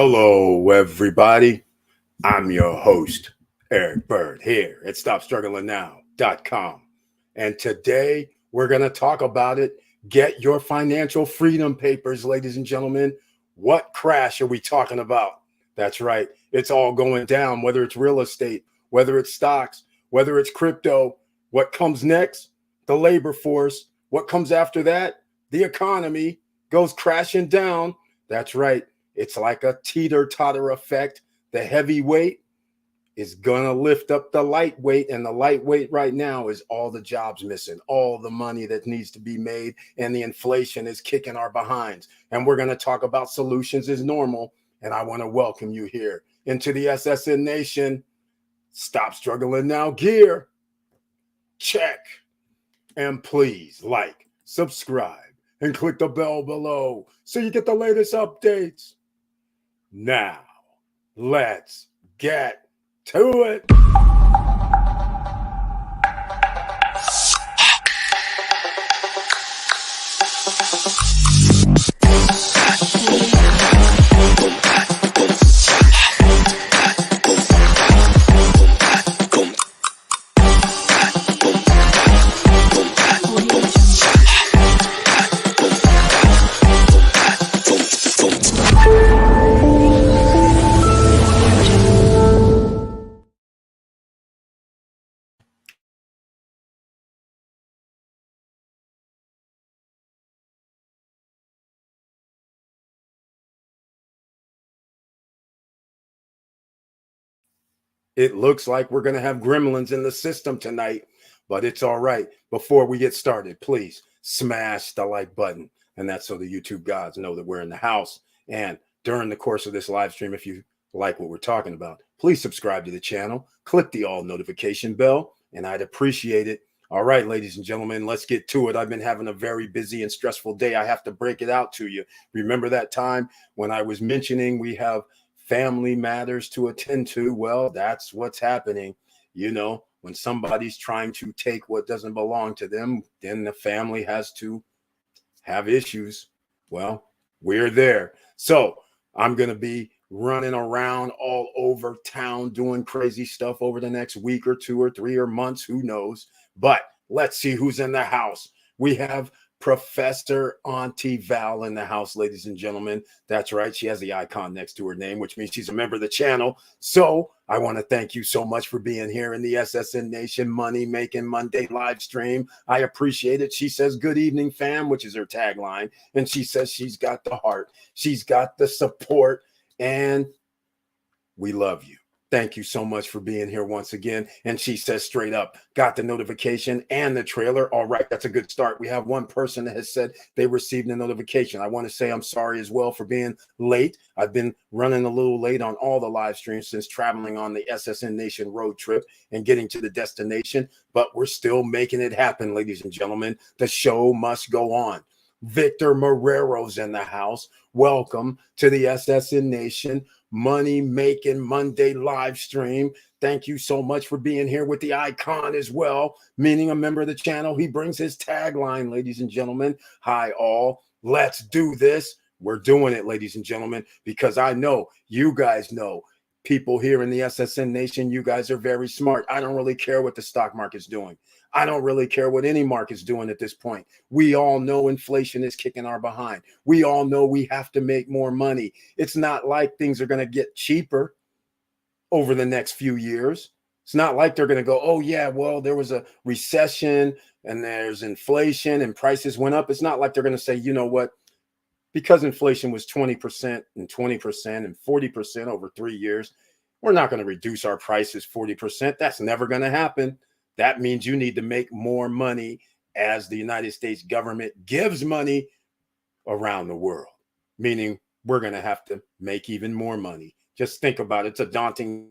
Hello, everybody. I'm your host, Eric Bird, here at StopStrugglingNow.com. And today we're going to talk about it. Get your financial freedom papers, ladies and gentlemen. What crash are we talking about? That's right. It's all going down, whether it's real estate, whether it's stocks, whether it's crypto. What comes next? The labor force. What comes after that? The economy goes crashing down. That's right. It's like a teeter-totter effect. The heavyweight is going to lift up the lightweight, and the lightweight right now is all the jobs missing, all the money that needs to be made, and the inflation is kicking our behinds. And we're going to talk about solutions as normal, and I want to welcome you here into the SSN Nation. Stop struggling now gear. Check. And please like, subscribe, and click the bell below so you get the latest updates. Now, let's get to it. It looks like we're going to have gremlins in the system tonight, but it's all right. Before we get started, please smash the like button. And that's so the YouTube gods know that we're in the house. And during the course of this live stream, if you like what we're talking about, please subscribe to the channel, click the all notification bell, and I'd appreciate it. All right, ladies and gentlemen, let's get to it. I've been having a very busy and stressful day. I have to break it out to you. Remember that time when I was mentioning we have family matters to attend to? Well, that's what's happening. You know, when somebody's trying to take what doesn't belong to them, then the family has to have issues. Well, we're there. So I'm going to be running around all over town doing crazy stuff over the next week or 2 or 3 or months. Who knows? But let's see who's in the house. We have Professor Auntie Val in the house, ladies and gentlemen. That's right. She has the icon next to her name, which means she's a member of the channel. So I want to thank you so much for being here in the SSN Nation Money Making Monday live stream. I appreciate it. She says, "Good evening, fam," which is her tagline. And she says she's got the heart. She's got the support. And we love you. Thank you so much for being here once again. And she says straight up, got the notification and the trailer. All right, that's a good start. We have one person that has said they received a notification. I want to say I'm sorry as well for being late. I've been running a little late on all the live streams since traveling on the SSN Nation road trip and getting to the destination, but we're still making it happen, ladies and gentlemen. The show must go on. Victor Marrero's in the house. Welcome to the SSN Nation Money Making Monday live stream. Thank you so much for being here with the icon as well, meaning a member of the channel. He brings his tagline, ladies and gentlemen. Hi, all. Let's do this. We're doing it, ladies and gentlemen, because I know you guys know. People here in the SSN Nation, you guys are very smart. I don't really care what the stock market's doing. I don't really care what any market's doing at this point. We all know inflation is kicking our behind. We all know we have to make more money. It's not like things are going to get cheaper over the next few years. It's not like they're going to go, oh, yeah, well, there was a recession and there's inflation and prices went up. It's not like they're going to say, you know what? Because inflation was 20% and 20% and 40% over 3 years, we're not going to reduce our prices 40%. That's never going to happen. That means you need to make more money as the United States government gives money around the world, meaning we're going to have to make even more money. Just think about it. It's a daunting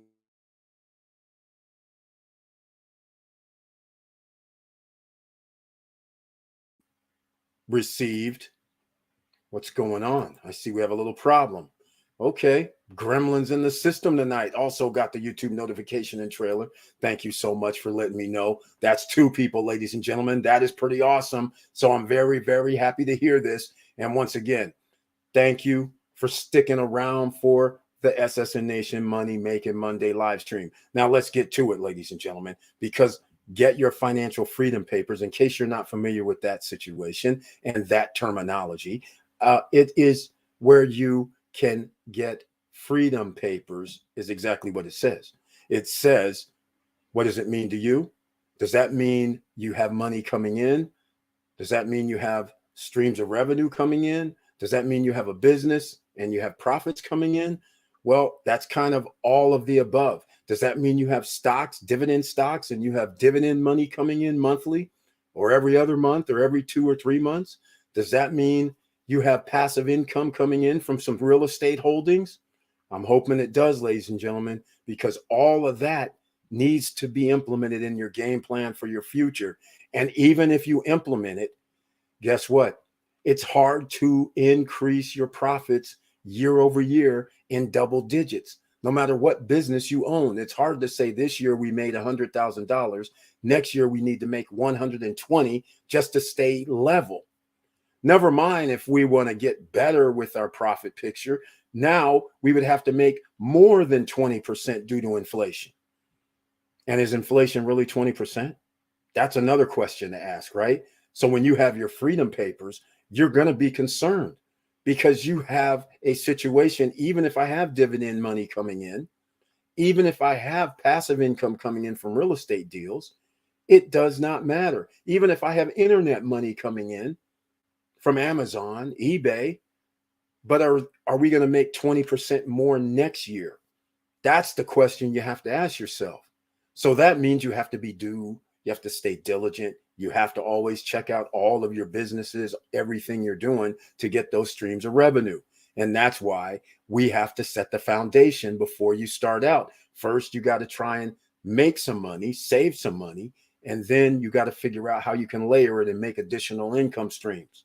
received. What's going on? I see we have a little problem. Okay, gremlins in the system tonight. Also got the YouTube notification and trailer. Thank you so much for letting me know. That's 2 people, ladies and gentlemen. That is pretty awesome. So I'm very, very happy to hear this. And once again, thank you for sticking around for the SSN Nation Money Making Monday live stream. Now let's get to it, ladies and gentlemen, because get your financial freedom papers in case you're not familiar with that situation and that terminology. It is where you can get freedom papers is exactly what it says. It says, what does it mean to you? Does that mean you have money coming in? Does that mean you have streams of revenue coming in? Does that mean you have a business and you have profits coming in? Well, that's kind of all of the above. Does that mean you have stocks, dividend stocks, and you have dividend money coming in monthly or every other month or every 2 or 3 months? Does that mean you have passive income coming in from some real estate holdings? I'm hoping it does, ladies and gentlemen, because all of that needs to be implemented in your game plan for your future. And even if you implement it, guess what? It's hard to increase your profits year over year in double digits. No matter what business you own, it's hard to say this year we made $100,000. Next year we need to make 120 just to stay level. Never mind if we want to get better with our profit picture. Now we would have to make more than 20% due to inflation. And is inflation really 20%? That's another question to ask, right? So when you have your freedom papers, you're going to be concerned because you have a situation, even if I have dividend money coming in, even if I have passive income coming in from real estate deals, it does not matter. Even if I have internet money coming in from Amazon, eBay, but are we going to make 20% more next year? That's the question you have to ask yourself. So that means you have to be due. You have to stay diligent. You have to always check out all of your businesses, everything you're doing to get those streams of revenue. And that's why we have to set the foundation before you start out. First, you got to try and make some money, save some money, and then you got to figure out how you can layer it and make additional income streams.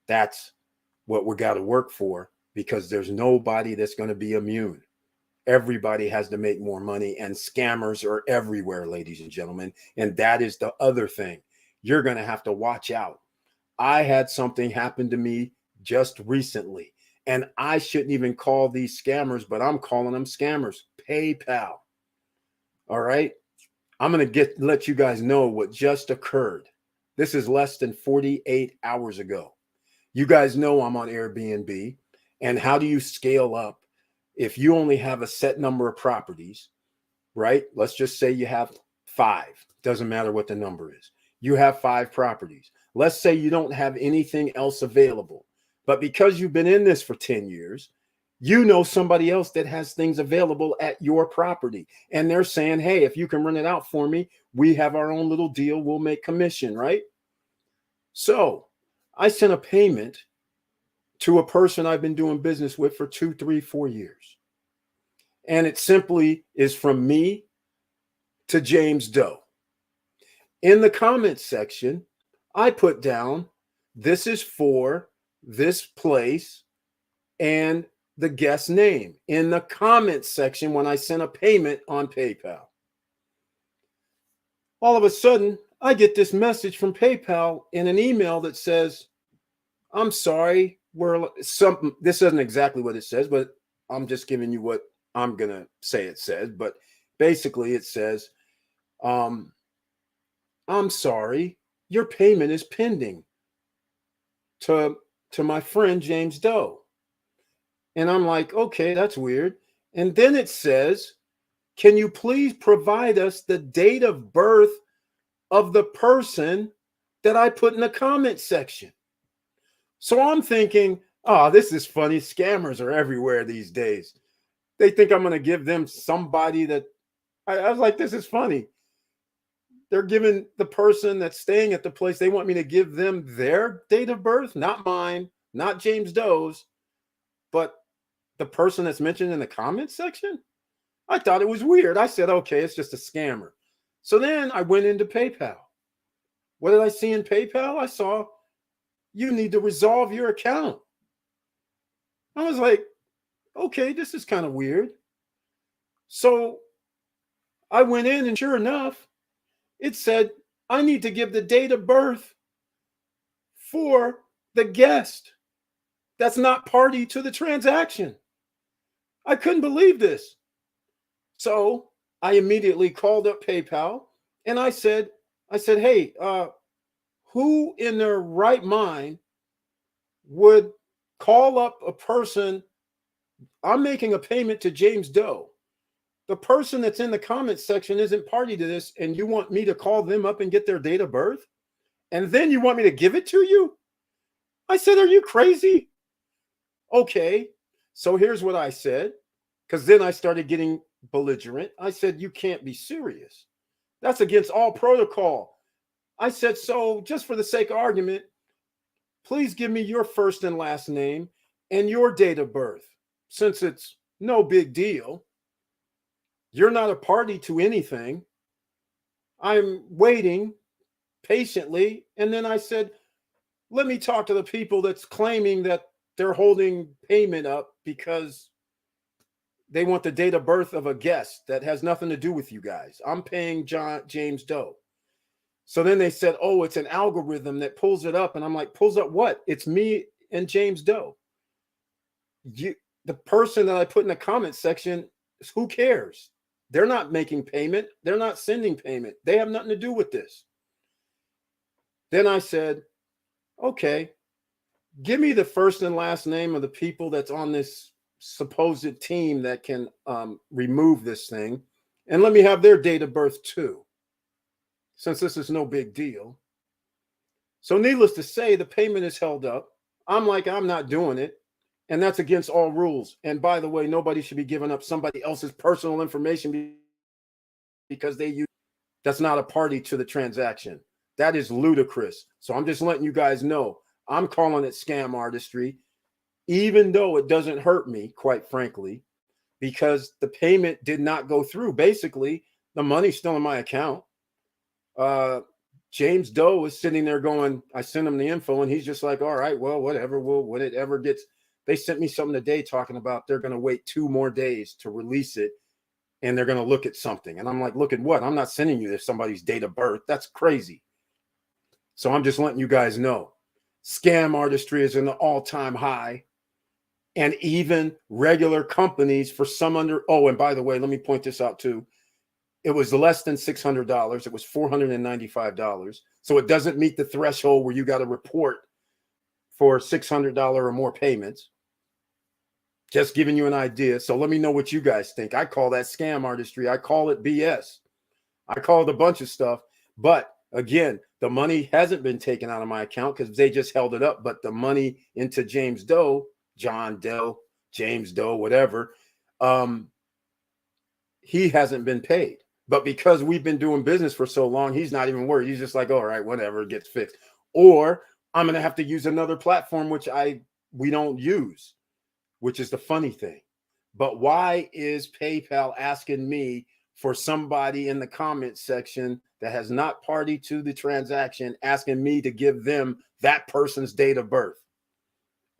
That's what we got to work for because there's nobody that's going to be immune. Everybody has to make more money, and scammers are everywhere, ladies and gentlemen. And that is the other thing. You're going to have to watch out. I had something happen to me just recently, and I shouldn't even call these scammers, but I'm calling them scammers. PayPal. All right. I'm going to let you guys know what just occurred. This is less than 48 hours ago. You guys know I'm on Airbnb. And how do you scale up? If you only have a set number of properties, right? Let's just say you have 5. Doesn't matter what the number is. You have 5 properties. Let's say you don't have anything else available. But because you've been in this for 10 years, you know somebody else that has things available at your property. And they're saying, hey, if you can rent it out for me, we have our own little deal. We'll make commission, right? So I sent a payment to a person I've been doing business with for 2, 3, 4 years. And it simply is from me to James Doe. In the comments section, I put down, this is for this place and the guest name in the comments section when I sent a payment on PayPal. All of a sudden, I get this message from PayPal in an email that says, I'm sorry, this isn't exactly what it says, but I'm just giving you what I'm going to say it says. But basically it says, I'm sorry, your payment is pending to my friend James Doe. And I'm like, okay, that's weird. And then it says, can you please provide us the date of birth of the person that I put in the comment section? So I'm thinking, oh, this is funny. Scammers are everywhere these days. They think I'm going to give them somebody that I was like, this is funny. They're giving the person that's staying at the place, they want me to give them their date of birth, not mine, not James Doe's, but the person that's mentioned in the comments section. I thought it was weird. I said, okay, it's just a scammer. So then I went into PayPal. What did I see in PayPal? I saw you need to resolve your account. I was like, okay, this is kind of weird. So I went in and sure enough, it said, I need to give the date of birth for the guest. that's not party to the transaction. I couldn't believe this. So I immediately called up PayPal and I said, hey, who in their right mind would call up a person? I'm making a payment to James Doe. The person that's in the comment section isn't party to this, and you want me to call them up and get their date of birth? And then you want me to give it to you? I said, are you crazy? Okay. So here's what I said, because then I started getting belligerent. I said, you can't be serious. That's against all protocol. I said, so just for the sake of argument, please give me your first and last name and your date of birth. Since it's no big deal, you're not a party to anything. I'm waiting patiently. And then I said, let me talk to the people that's claiming that they're holding payment up because they want the date of birth of a guest that has nothing to do with you guys. I'm paying James Doe. So then they said, oh, it's an algorithm that pulls it up. And I'm like, pulls up what? It's me and James Doe. The person that I put in the comment section, who cares? They're not making payment. They're not sending payment. They have nothing to do with this. Then I said, okay, give me the first and last name of the people that's on this supposed team that can remove this thing. And let me have their date of birth too, since this is no big deal. So needless to say, the payment is held up. I'm like, I'm not doing it. And that's against all rules. And by the way, nobody should be giving up somebody else's personal information because they use. That's not a party to the transaction. That is ludicrous. So I'm just letting you guys know, I'm calling it scam artistry, even though it doesn't hurt me, quite frankly, because the payment did not go through. Basically, the money's still in my account. James Doe is sitting there going, I sent him the info, and he's just like, all right, well, whatever. Well, when it ever gets, they sent me something today talking about they're going to wait 2 more days to release it, and they're going to look at something. And I'm like, look at what? I'm not sending you somebody's date of birth. That's crazy. So I'm just letting you guys know, scam artistry is in the all-time high. And even regular companies for some under, oh, and by the way, let me point this out too. It was less than $600. It was $495. So it doesn't meet the threshold where you got to report for $600 or more payments. Just giving you an idea. So let me know what you guys think. I call that scam artistry. I call it BS. I call it a bunch of stuff. But again, the money hasn't been taken out of my account because they just held it up. But the money into James Doe, John Doe, James Doe, whatever, he hasn't been paid. But because we've been doing business for so long, he's not even worried. He's just like, all right, whatever, it gets fixed. Or I'm going to have to use another platform, which we don't use, which is the funny thing. But why is PayPal asking me for somebody in the comment section that has not partied to the transaction, asking me to give them that person's date of birth?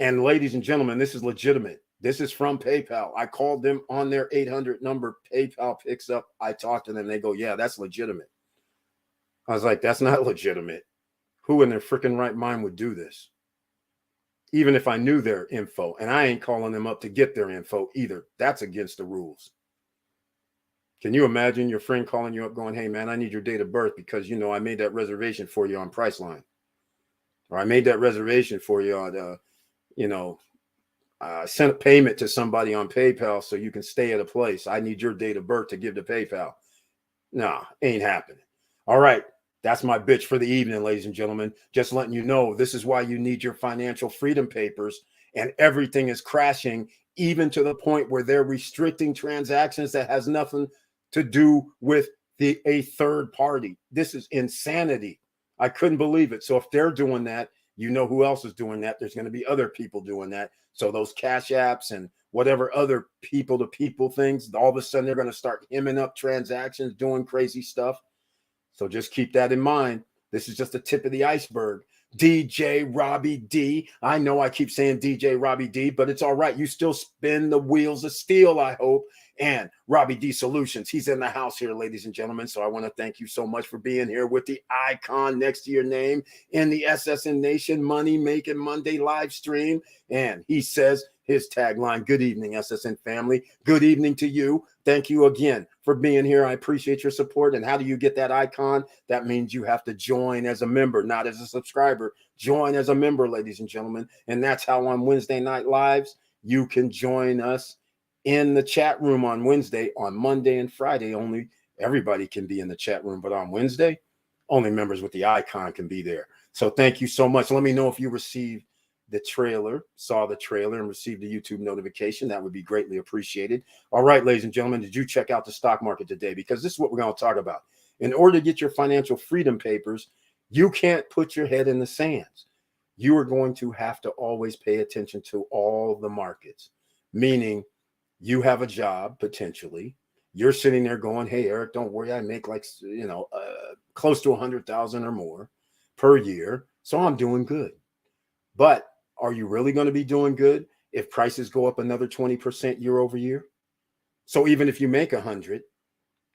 And ladies and gentlemen, this is legitimate. This is from PayPal. I called them on their 800 number. PayPal picks up. I talk to them. They go, yeah, that's legitimate. I was like, that's not legitimate. Who in their freaking right mind would do this? Even if I knew their info, and I ain't calling them up to get their info either. That's against the rules. Can you imagine your friend calling you up going, hey, man, I need your date of birth because, you know, I made that reservation for you on Priceline. Or I made that reservation for you on, sent a payment to somebody on PayPal so you can stay at a place. I need your date of birth to give to PayPal. Nah, ain't happening. All right. That's my bitch for the evening, ladies and gentlemen. Just letting you know, this is why you need your financial freedom papers, and everything is crashing, even to the point where they're restricting transactions that has nothing to do with a third party. This is insanity. I couldn't believe it. So if they're doing that, you know who else is doing that? There's going to be other people doing that. So those cash apps and whatever other people-to-people things, all of a sudden they're going to start hemming up transactions, doing crazy stuff. So just keep that in mind. This is just the tip of the iceberg. DJ Robbie D. I know I keep saying DJ Robbie D, but it's all right. You still spin the wheels of steel, I hope. and Robbie D Solutions. He's in the house here, ladies and gentlemen. So I want to thank you so much for being here with the icon next to your name in the SSN Nation Money Making Monday live stream. And he says his tagline, good evening, SSN family. Good evening to you. Thank you again for being here. I appreciate your support. And how do you get that icon? That means you have to join as a member, not as a subscriber. Join as a member, ladies and gentlemen. And that's how on Wednesday night lives, you can join us in the chat room on Wednesday. On Monday and Friday, only everybody can be in the chat room. But on Wednesday, only members with the icon can be there. So thank you so much. Let me know if you received the trailer, saw the trailer, and received the YouTube notification. That would be greatly appreciated. All right, ladies and gentlemen, did you check out the stock market today? Because this is what we're going to talk about. In order to get your financial freedom papers, you can't put your head in the sands. You are going to have to always pay attention to all the markets, meaning you have a job potentially. You're sitting there going, hey, Eric, don't worry. I make like, close to 100,000 or more per year. So I'm doing good. But are you really going to be doing good if prices go up another 20% year over year? So even if you make 100,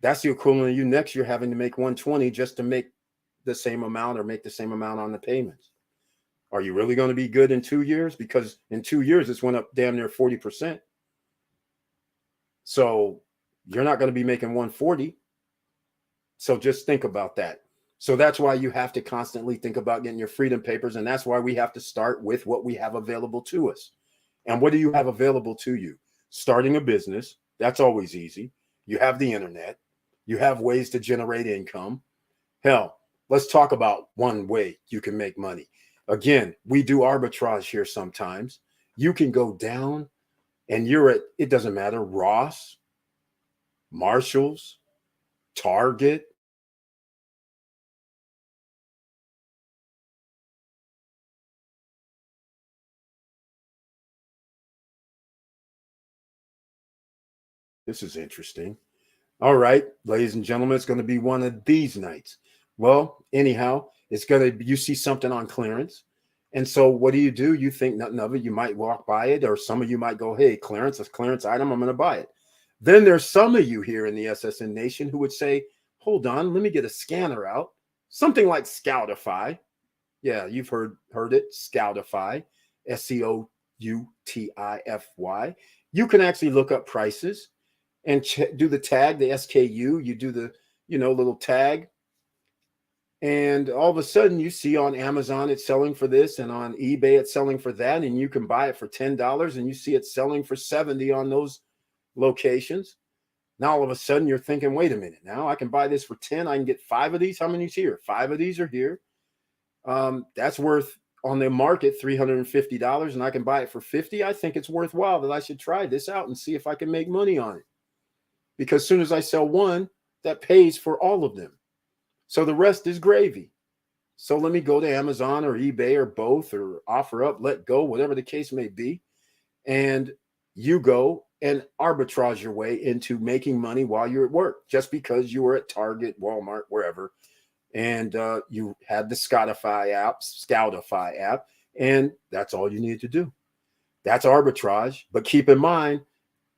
that's the equivalent of you next year having to make 120 just to make the same amount or make the same amount on the payments. Are you really going to be good in 2 years? Because in 2 years, it's went up damn near 40%. So you're not going to be making 140. So just think about that. So that's why you have to constantly think about getting your freedom papers. And that's why we have to start with what we have available to us. And what do you have available to you? Starting a business. That's always easy. You have the internet. You have ways to generate income. Hell, let's talk about one way you can make money. Again, we do arbitrage here sometimes. You can go down and you're at, it doesn't matter, Ross, Marshalls, Target. This is interesting. All right, ladies and gentlemen, it's going to be one of these nights. Well, anyhow, it's going to, you see something on clearance. And so what do? You think nothing of it. You might walk by it, or some of you might go, hey, clearance, a clearance item, I'm going to buy it. Then there's some of you here in the SSN Nation who would say, hold on, let me get a scanner out. Something like Scoutify. Yeah, you've heard it, Scoutify, Scoutify. You can actually look up prices and do the tag, the SKU. You do the, little tag. And all of a sudden you see on Amazon it's selling for this, and on eBay it's selling for that, and you can buy it for $10 and you see it selling for 70 on those locations. Now all of a sudden you're thinking, wait a minute, now I can buy this for 10. I can get 5 of these. How many's here? 5 of these are here. That's worth on the market $350, and I can buy it for 50. I think it's worthwhile that I should try this out and see if I can make money on it. Because as soon as I sell one, that pays for all of them. So the rest is gravy. So let me go to Amazon or eBay or both, or OfferUp, Let Go, whatever the case may be. And you go and arbitrage your way into making money while you're at work, just because you were at Target, Walmart, wherever. And you had the Scoutify app, and that's all you need to do. That's arbitrage. But keep in mind,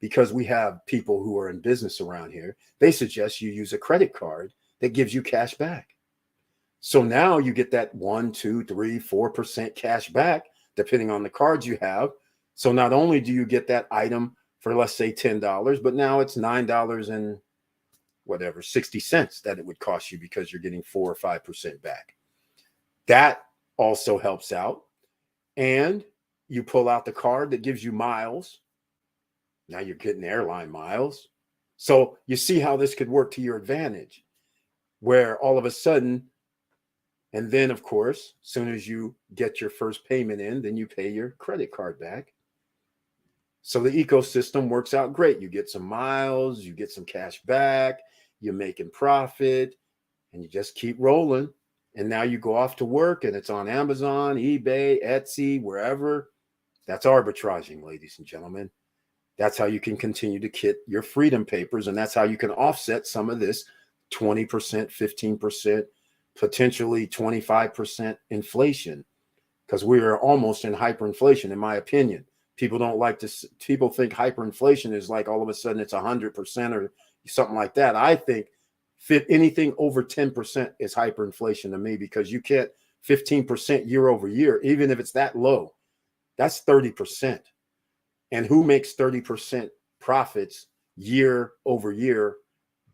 because we have people who are in business around here, they suggest you use a credit card that gives you cash back. So now you get that 1, 2, 3, 4% cash back, depending on the cards you have. So not only do you get that item for, let's say, $10, but now it's $9 and whatever, 60 cents that it would cost you, because you're getting 4 or 5% back. That also helps out. And you pull out the card that gives you miles. Now you're getting airline miles. So you see how this could work to your advantage, where all of a sudden, and then of course, as soon as you get your first payment in, then you pay your credit card back. So the ecosystem works out great. You get some miles, you get some cash back, you're making profit, and you just keep rolling. And now you go off to work, and it's on Amazon, eBay, Etsy, wherever. That's arbitraging, ladies and gentlemen. That's how you can continue to get your freedom papers, and that's how you can offset some of this 20%, 15%, potentially 25% inflation, because we are almost in hyperinflation, in my opinion. People don't like to, people think hyperinflation is like all of a sudden it's 100% or something like that. I think anything over 10% is hyperinflation to me, because you can't 15% year over year, even if it's that low, that's 30%. And who makes 30% profits year over year?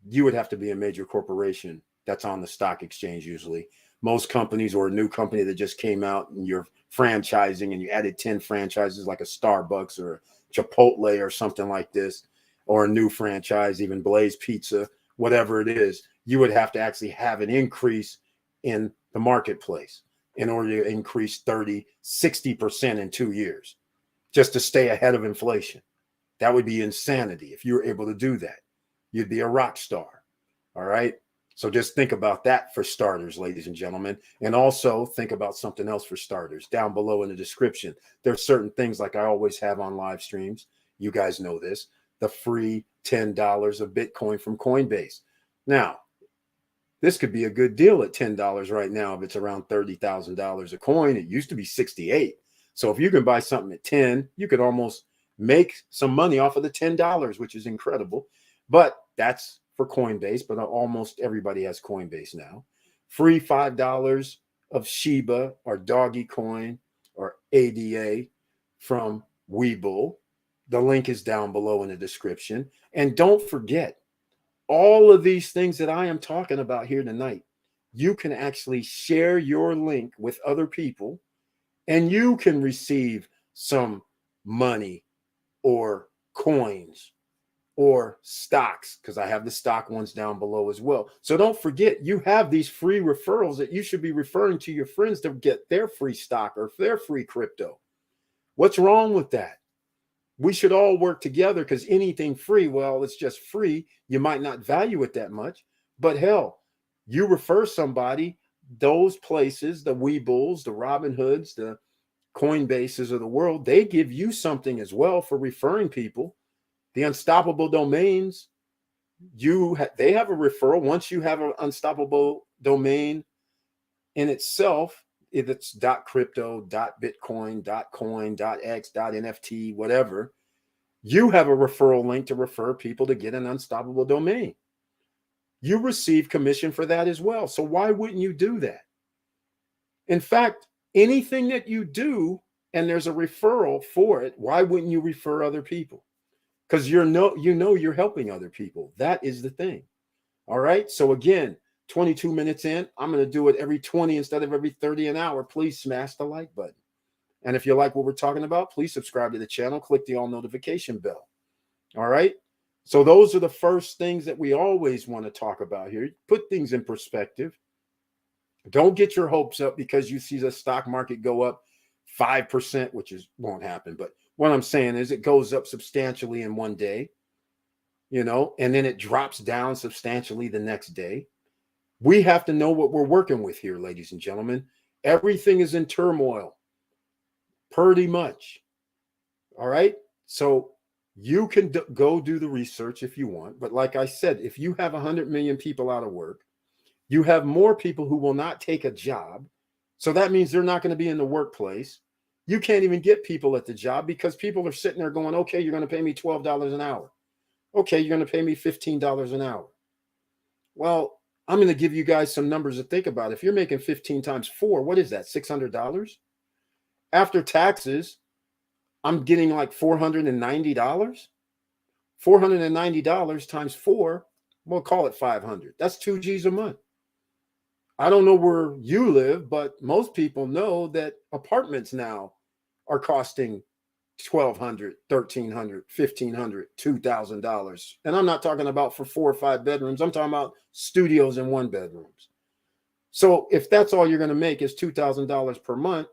You would have to be a major corporation that's on the stock exchange usually. Most companies, or a new company that just came out and you're franchising and you added 10 franchises like a Starbucks or Chipotle or something like this, or a new franchise, even Blaze Pizza, whatever it is, you would have to actually have an increase in the marketplace in order to increase 30, 60% in 2 years just to stay ahead of inflation. That would be insanity if you were able to do that. You'd be a rock star. All right. So just think about that for starters, ladies and gentlemen. And also think about something else for starters. Down below in the description, there's certain things like I always have on live streams. You guys know this, the free $10 of Bitcoin from Coinbase. Now, this could be a good deal at $10 right now if it's around $30,000 a coin. It used to be 68. So if you can buy something at 10, you could almost make some money off of the $10, which is incredible. But that's for Coinbase, but almost everybody has Coinbase now. Free $5 of Shiba or Doggy Coin or ADA from Webull. The link is down below in the description. And don't forget, all of these things that I am talking about here tonight, you can actually share your link with other people and you can receive some money or coins or stocks, because I have the stock ones down below as well. So don't forget, you have these free referrals that you should be referring to your friends to get their free stock or their free crypto. What's wrong with that? We should all work together, because anything free, well, it's just free. You might not value it that much, but hell, you refer somebody, those places, the Weebulls, the Robinhoods, the Coinbases of the world, they give you something as well for referring people. The Unstoppable Domains, they have a referral. Once you have an unstoppable domain in itself, if it's .crypto, .bitcoin, .coin, .x, .nft, whatever, you have a referral link to refer people to get an unstoppable domain. You receive commission for that as well. So why wouldn't you do that? In fact, anything that you do and there's a referral for it, why wouldn't you refer other people? Because you know you're helping other people. That is the thing. All right. So again, 22 minutes in, I'm going to do it every 20 instead of every 30 an hour. Please smash the like button. And if you like what we're talking about, please subscribe to the channel. Click the all notification bell. All right. So those are the first things that we always want to talk about here. Put things in perspective. Don't get your hopes up because you see the stock market go up 5%, which won't happen. But what I'm saying is it goes up substantially in one day, and then it drops down substantially the next day. We have to know what we're working with here, ladies and gentlemen. Everything is in turmoil, pretty much. All right. So you can go do the research if you want. But like I said, if you have 100 million people out of work, you have more people who will not take a job. So that means they're not going to be in the workplace. You can't even get people at the job because people are sitting there going, okay, you're going to pay me $12 an hour. Okay, you're going to pay me $15 an hour. Well, I'm going to give you guys some numbers to think about. If you're making 15 times 4, what is that? $600? After taxes, I'm getting like $490. $490 times 4, we'll call it 500. That's 2 G's a month. I don't know where you live, but most people know that apartments now are costing $1,200, $1,300, $1,500, $2,000. And I'm not talking about for 4 or 5 bedrooms. I'm talking about studios and 1 bedrooms. So if that's all you're going to make is $2,000 per month,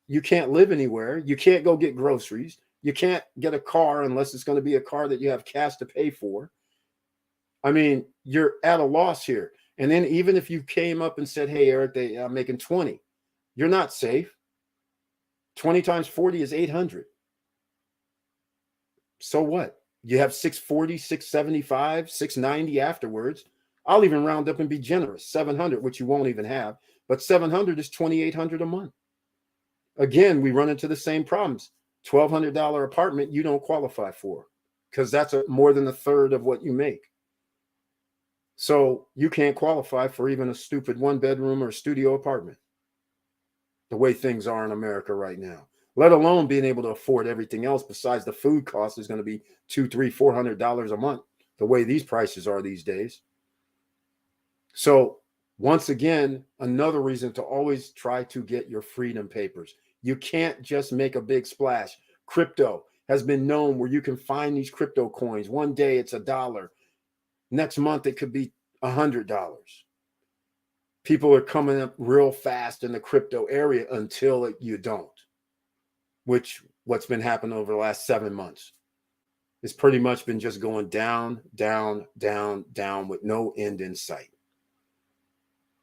you can't live anywhere. You can't go get groceries. You can't get a car unless it's going to be a car that you have cash to pay for. I mean, you're at a loss here. And then even if you came up and said, hey, Eric, I'm making 20, you're not safe. 20 times 40 is 800. So what? You have 640, 675, 690 afterwards. I'll even round up and be generous, 700, which you won't even have. But 700 is 2,800 a month. Again, we run into the same problems. $1,200 apartment you don't qualify for, because that's more than a third of what you make. So you can't qualify for even a stupid 1-bedroom or studio apartment, the way things are in America right now, let alone being able to afford everything else besides the food cost is going to be $200, $300, $400 a month, the way these prices are these days. So once again, another reason to always try to get your freedom papers. You can't just make a big splash. Crypto has been known where you can find these crypto coins. One day it's $1. Next month it could be $100. People are coming up real fast in the crypto area until you don't, which what's been happening over the last 7 months. It's pretty much been just going down, down, down, down with no end in sight.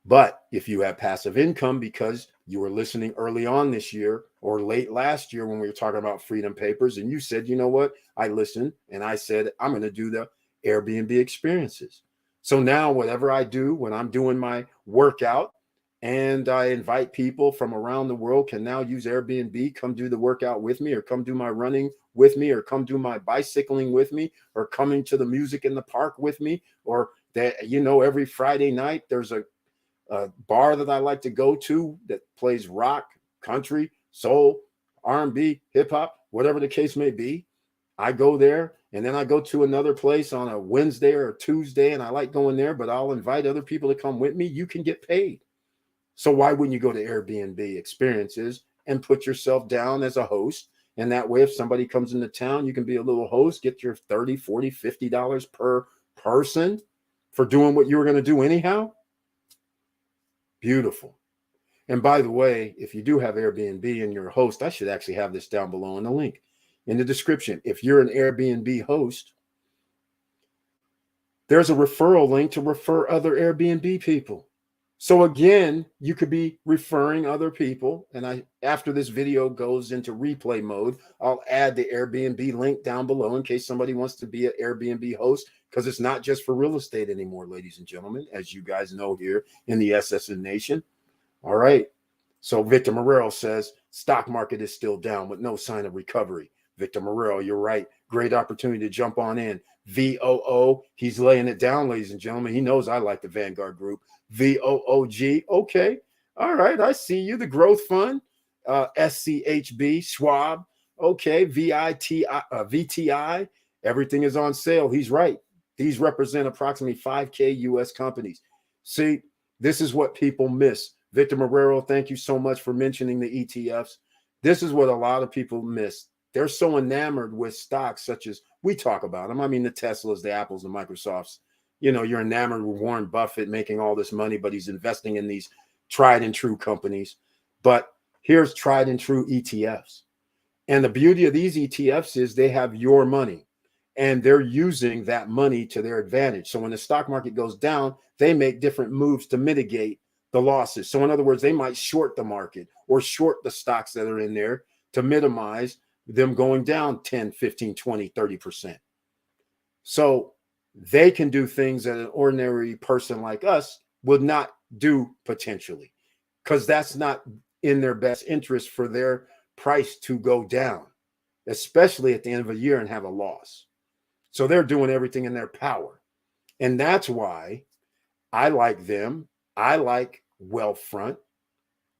But if you have passive income because you were listening early on this year or late last year when we were talking about freedom papers, and you said, you know what, I listened and I said, I'm going to do the Airbnb experiences. So now whatever I do when I'm doing my workout and I invite people from around the world can now use Airbnb, come do the workout with me, or come do my running with me, or come do my bicycling with me, or coming to the music in the park with me, or that, you know, every Friday night there's a bar that I like to go to that plays rock, country, soul, R&B, hip hop, whatever the case may be. I go there, and then I go to another place on a Wednesday or a Tuesday, and I like going there, but I'll invite other people to come with me. You can get paid. So why wouldn't you go to Airbnb experiences and put yourself down as a host? And that way, if somebody comes into town, you can be a little host, get your $30, $40, $50 per person for doing what you were going to do anyhow. Beautiful. And by the way, if you do have Airbnb and you're a host, I should actually have this down below in the link in the description. If you're an Airbnb host, there's a referral link to refer other Airbnb people. So again, you could be referring other people. And after this video goes into replay mode, I'll add the Airbnb link down below in case somebody wants to be an Airbnb host, because it's not just for real estate anymore, ladies and gentlemen, as you guys know here in the SSN Nation. All right. So Victor Morero says stock market is still down with no sign of recovery. Victor Morero, you're right. Great opportunity to jump on in. VOO, he's laying it down, ladies and gentlemen. He knows I like the Vanguard Group. VOOG, okay. All right, I see you. The Growth Fund, SCHB, Schwab, okay. VTI, everything is on sale. He's right. These represent approximately 5K U.S. companies. See, this is what people miss. Victor Morero, thank you so much for mentioning the ETFs. This is what a lot of people miss. They're so enamored with stocks such as we talk about them. I mean, the Teslas, the Apples, the Microsofts. You know, you're enamored with Warren Buffett making all this money, but he's investing in these tried and true companies. But here's tried and true ETFs. And the beauty of these ETFs is they have your money and they're using that money to their advantage. So when the stock market goes down, they make different moves to mitigate the losses. So in other words, they might short the market or short the stocks that are in there to minimize them going down 10, 15, 20, 30%. So they can do things that an ordinary person like us would not do potentially, because that's not in their best interest for their price to go down, especially at the end of a year and have a loss. So they're doing everything in their power. And that's why I like them. I like Wealthfront.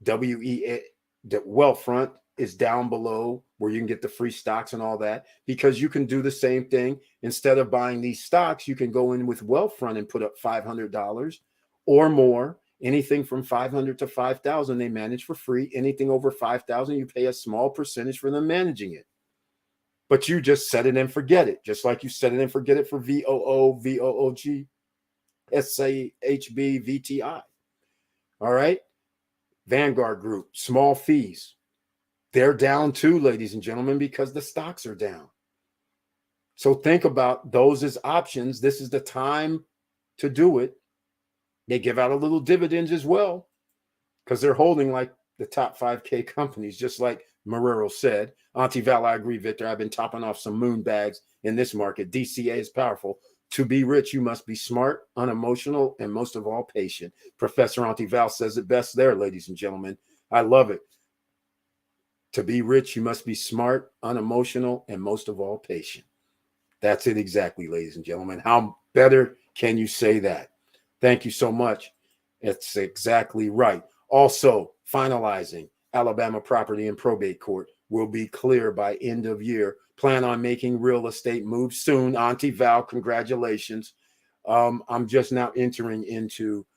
WEA, the Wealthfront is down below where you can get the free stocks and all that, because you can do the same thing. Instead of buying these stocks, you can go in with Wealthfront and put up $500 or more. Anything from $500 to $5,000 they manage for free. Anything over $5,000, you pay a small percentage for them managing it. But you just set it and forget it, just like you set it and forget it for VOO, VOOG, SAHB, VTI. All right. Vanguard Group, small fees. They're down too, ladies and gentlemen, because the stocks are down. So think about those as options. This is the time to do it. They give out a little dividends as well, because they're holding like the top 5K companies, just like Marrero said. Auntie Val, I agree, Victor. I've been topping off some moon bags in this market. DCA is powerful. To be rich, you must be smart, unemotional, and most of all, patient. Professor Auntie Val says it best there, ladies and gentlemen. I love it. To be rich, you must be smart, unemotional, and most of all, patient. That's it exactly, ladies and gentlemen. How better can you say that? Thank you so much. It's exactly right. Also, finalizing Alabama property and probate court will be clear by end of year. Plan on making real estate moves soon. Auntie Val, congratulations. I'm just now entering into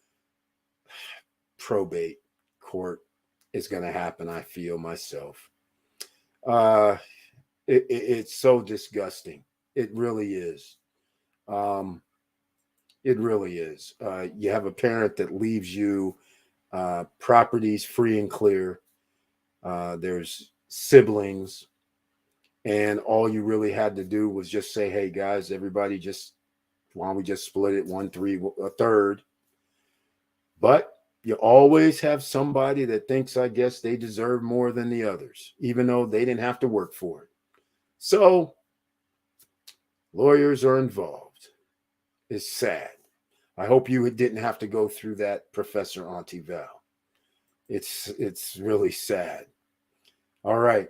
probate court. Is going to happen, I feel myself. It's so disgusting. It really is. It really is. You have a parent that leaves you properties free and clear. There's siblings, and all you really had to do was just say, "Hey guys, everybody, just why don't we just split it 1/3, a third?" But you always have somebody that thinks, I guess, they deserve more than the others, even though they didn't have to work for it. So lawyers are involved. It's sad. I hope you didn't have to go through that, Professor Auntie Val. It's really sad. All right,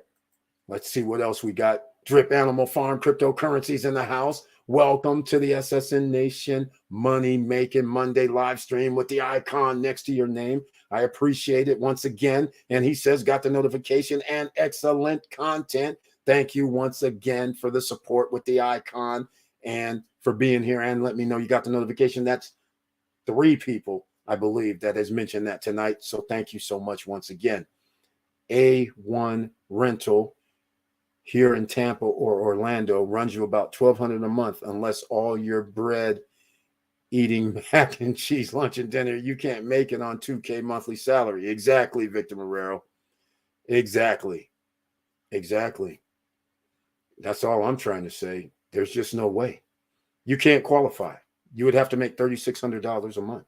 let's see what else we got. Drip Animal Farm cryptocurrencies in the house. Welcome to the SSN Nation Money Making Monday live stream with the icon next to your name. I appreciate it once again. And he says, got the notification and excellent content. Thank you once again for the support with the icon and for being here and let me know you got the notification. That's 3 people, I believe, that has mentioned that tonight. So thank you so much once again. A1 Rental here in Tampa or Orlando runs you about $1,200 a month, unless all your bread eating mac and cheese lunch and dinner. You can't make it on $2,000 monthly salary. Exactly, Victor Marrero. Exactly. That's all I'm trying to say. There's just no way. You can't qualify. You would have to make $3,600 a month.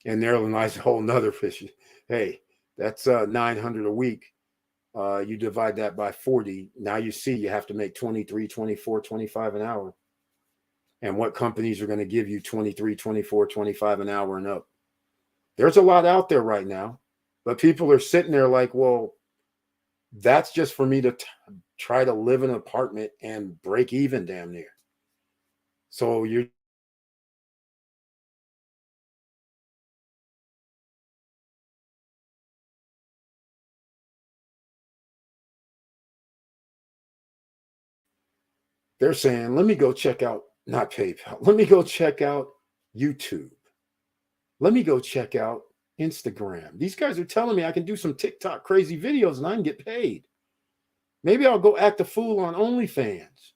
And there lies a whole nother fish. Hey, that's $900 a week. You divide that by 40. Now you see you have to make 23, 24, 25 an hour. And what companies are going to give you 23, 24, 25 an hour and up? There's a lot out there right now, but people are sitting there like, well, that's just for me to try to live in an apartment and break even damn near. So they're saying, let me go check out, not PayPal, let me go check out YouTube. Let me go check out Instagram. These guys are telling me I can do some TikTok crazy videos and I can get paid. Maybe I'll go act a fool on OnlyFans.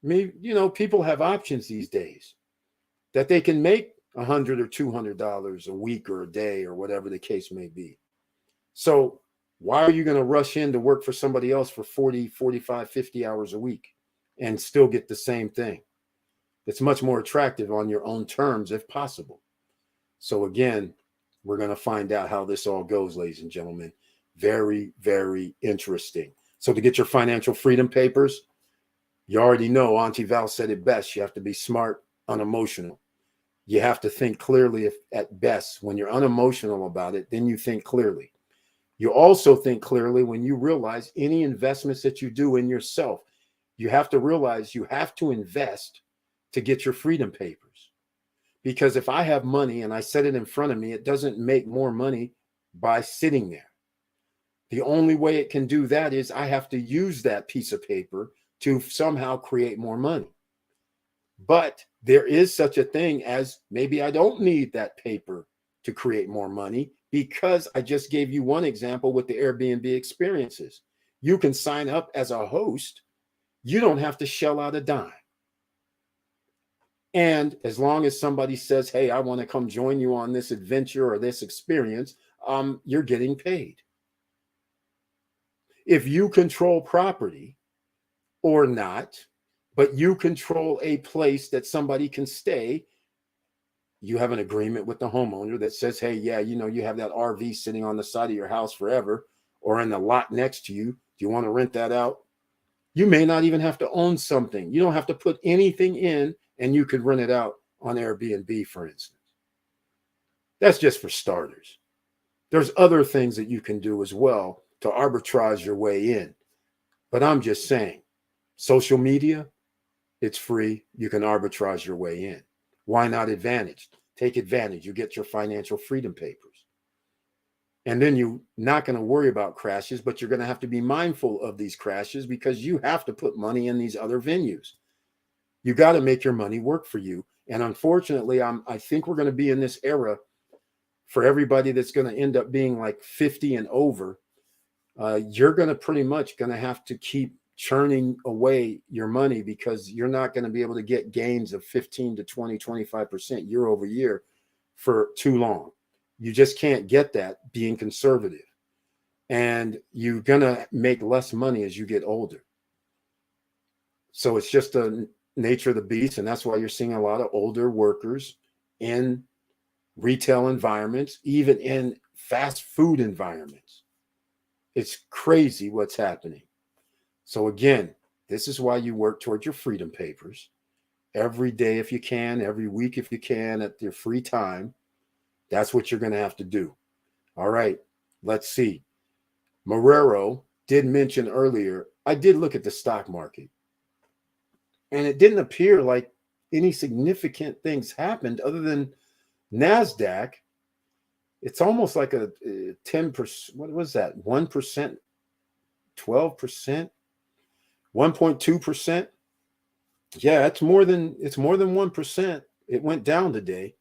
Maybe, people have options these days that they can make $100 or $200 a week or a day or whatever the case may be. So why are you going to rush in to work for somebody else for 40, 45, 50 hours a week and still get the same thing? It's much more attractive on your own terms if possible. So again, we're going to find out how this all goes, ladies and gentlemen. Very, very interesting. So to get your financial freedom papers, you already know Auntie Val said it best. You have to be smart, unemotional. You have to think clearly at best. When you're unemotional about it, then you think clearly. You also think clearly when you realize any investments that you do in yourself, you have to realize you have to invest to get your freedom papers. Because if I have money and I set it in front of me, it doesn't make more money by sitting there. The only way it can do that is I have to use that piece of paper to somehow create more money. But there is such a thing as maybe I don't need that paper to create more money, because I just gave you one example with the Airbnb experiences. You can sign up as a host. You don't have to shell out a dime. And as long as somebody says, hey, I want to come join you on this adventure or this experience, you're getting paid. If you control property or not, but you control a place that somebody can stay, you have an agreement with the homeowner that says, hey, yeah, you have that RV sitting on the side of your house forever or in the lot next to you. Do you want to rent that out? You may not even have to own something. You don't have to put anything in, and you could rent it out on Airbnb, for instance. That's just for starters. There's other things that you can do as well to arbitrage your way in. But I'm just saying, social media, it's free. You can arbitrage your way in. Why not advantage? Take advantage. You get your financial freedom papers. And then you're not going to worry about crashes, but you're going to have to be mindful of these crashes because you have to put money in these other venues. You got to make your money work for you. And unfortunately, I think we're going to be in this era for everybody that's going to end up being like 50 and over. You're going to pretty much going to have to keep churning away your money because you're not going to be able to get gains of 15 to 20, 25% year over year for too long. You just can't get that being conservative. And you're going to make less money as you get older. So it's just the nature of the beast. And that's why you're seeing a lot of older workers in retail environments, even in fast food environments. It's crazy what's happening. So again, this is why you work towards your freedom papers every day if you can, every week if you can, at your free time. That's what you're going to have to do. All right, let's see. Marrero did mention earlier, I did look at the stock market, and it didn't appear like any significant things happened other than NASDAQ. It's almost like a 10%. What was that? 1%, 12%, 1.2%. Yeah, it's more than 1%. It went down today.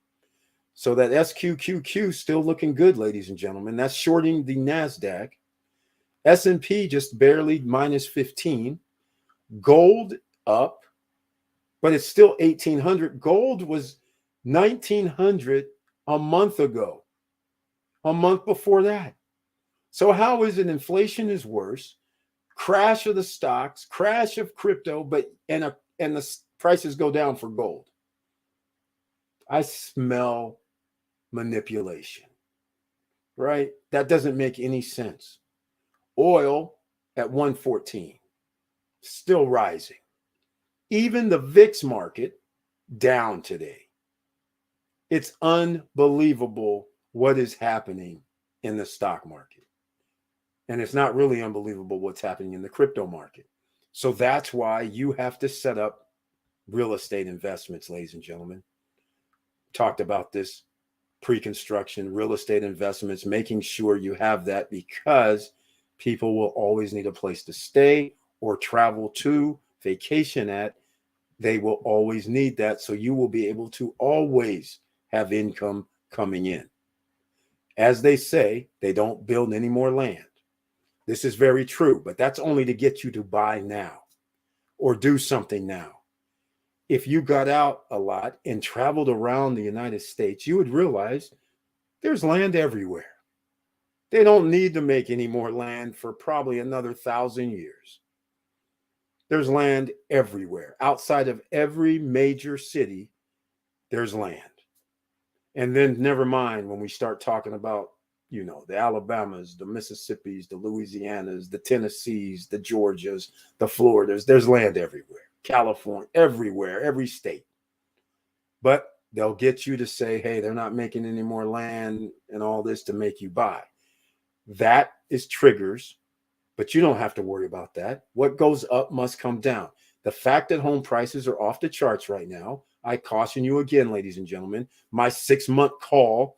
So that SQQQ still looking good, ladies and gentlemen. That's shorting the NASDAQ. S&P just barely minus 15. Gold up, but it's still 1,800. Gold was 1,900 a month ago, a month before that. So how is it inflation is worse, crash of the stocks, crash of crypto, and the prices go down for gold? I smell manipulation, right? That doesn't make any sense. Oil at 114, still rising. Even the VIX market down today. It's unbelievable what is happening in the stock market. And it's not really unbelievable what's happening in the crypto market. So that's why you have to set up real estate investments, ladies and gentlemen. Talked about this pre-construction, real estate investments, making sure you have that because people will always need a place to stay or travel to, vacation at. They will always need that. So you will be able to always have income coming in. As they say, they don't build any more land. This is very true, but that's only to get you to buy now or do something now. If you got out a lot and traveled around the United States, you would realize there's land everywhere. They don't need to make any more land for probably another 1,000 years. There's land everywhere. Outside of every major city, there's land. And then never mind when we start talking about, the Alabamas, the Mississippis, the Louisianas, the Tennessees, the Georgias, the Floridas. There's land everywhere. California, everywhere, every state. But they'll get you to say, hey, they're not making any more land and all this to make you buy. That is triggers, but you don't have to worry about that. What goes up must come down. The fact that home prices are off the charts right now, I caution you again, ladies and gentlemen, my 6-month call,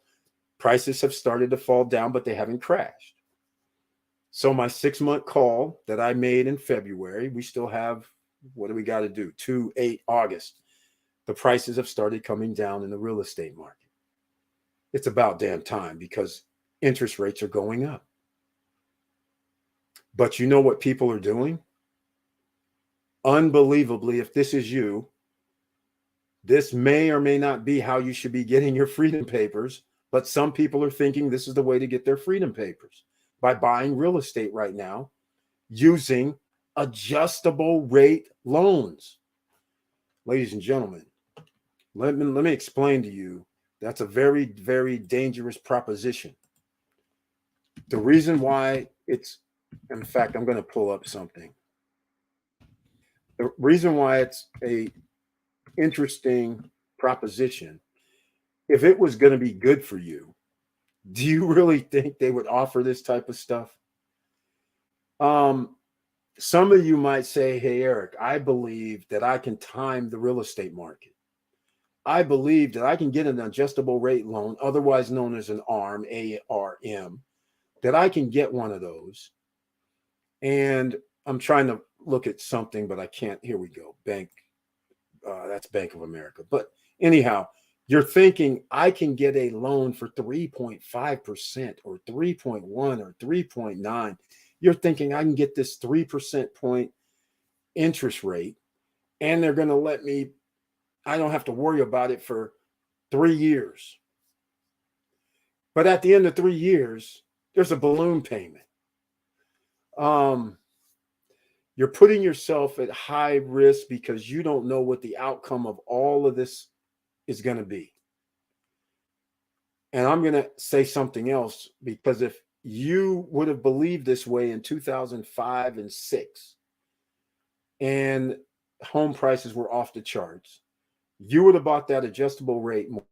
prices have started to fall down, but they haven't crashed. So my 6-month call that I made in February, we still have, what do we got to do? 2-8 August. The prices have started coming down in the real estate market. It's about damn time because interest rates are going up. But you know what people are doing? Unbelievably, if this is you, this may or may not be how you should be getting your freedom papers, but some people are thinking this is the way to get their freedom papers by buying real estate right now using adjustable rate loans. Ladies and gentlemen, let me explain to you, that's a very, very dangerous proposition. The reason why it's, in fact, I'm going to pull up something. The reason why it's a interesting proposition, if it was going to be good for you, do you really think they would offer this type of stuff? Some of you might say, hey, Eric, I believe that I can time the real estate market. I believe that I can get an adjustable rate loan, otherwise known as an ARM, ARM, that I can get one of those. And I'm trying to look at something, but I can't. Here we go. That's Bank of America. But anyhow, you're thinking I can get a loan for 3.5% or 3.1 or 3.9. You're thinking I can get this 3% point interest rate, and they're going to let me, I don't have to worry about it for 3 years. But at the end of 3 years, there's a balloon payment. You're putting yourself at high risk because you don't know what the outcome of all of this is going to be. And I'm going to say something else, because if you would have believed this way in 2005 and 6 and home prices were off the charts, you would have bought that adjustable rate more.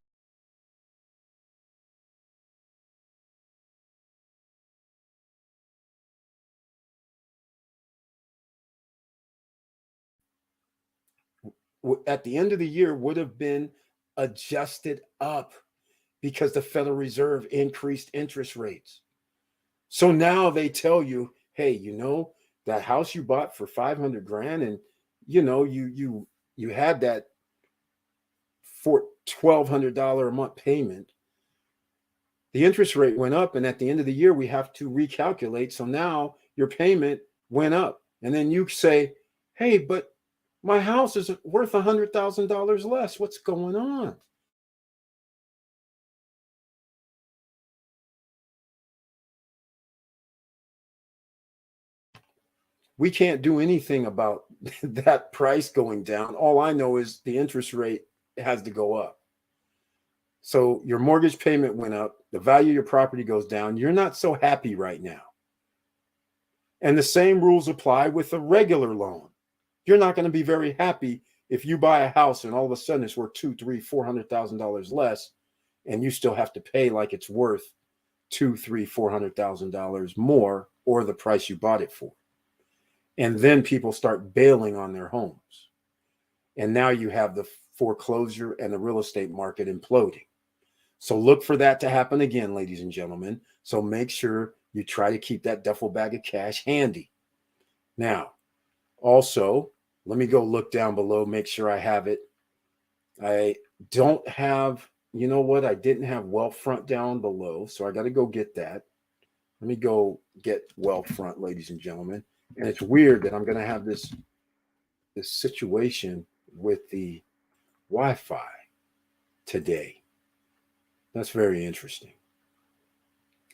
At the end of the year would have been adjusted up because the Federal Reserve increased interest rates. So now they tell you, hey, you know, that house you bought for 500 grand, and you know, you had that for $1,200 a month payment. The interest rate went up, and at the end of the year, we have to recalculate. So now your payment went up. And then you say, hey, but my house is worth $100,000 less. What's going on? We can't do anything about that price going down. All I know is the interest rate has to go up. So your mortgage payment went up, the value of your property goes down. You're not so happy right now. And the same rules apply with a regular loan. You're not going to be very happy if you buy a house and all of a sudden it's worth $200,000, $300,000, $400,000 less, and you still have to pay like it's worth $200,000, $300,000, $400,000 more, or the price you bought it for. And then people start bailing on their homes. And now you have the foreclosure and the real estate market imploding. So look for that to happen again, ladies and gentlemen. So make sure you try to keep that duffel bag of cash handy. Now, also, let me go look down below, make sure I have it. I don't have, you know what? I didn't have Wealthfront down below, so I got to go get that. Let me go get Wealthfront, ladies and gentlemen. And it's weird that I'm going to have this situation with the Wi-Fi today. That's very interesting.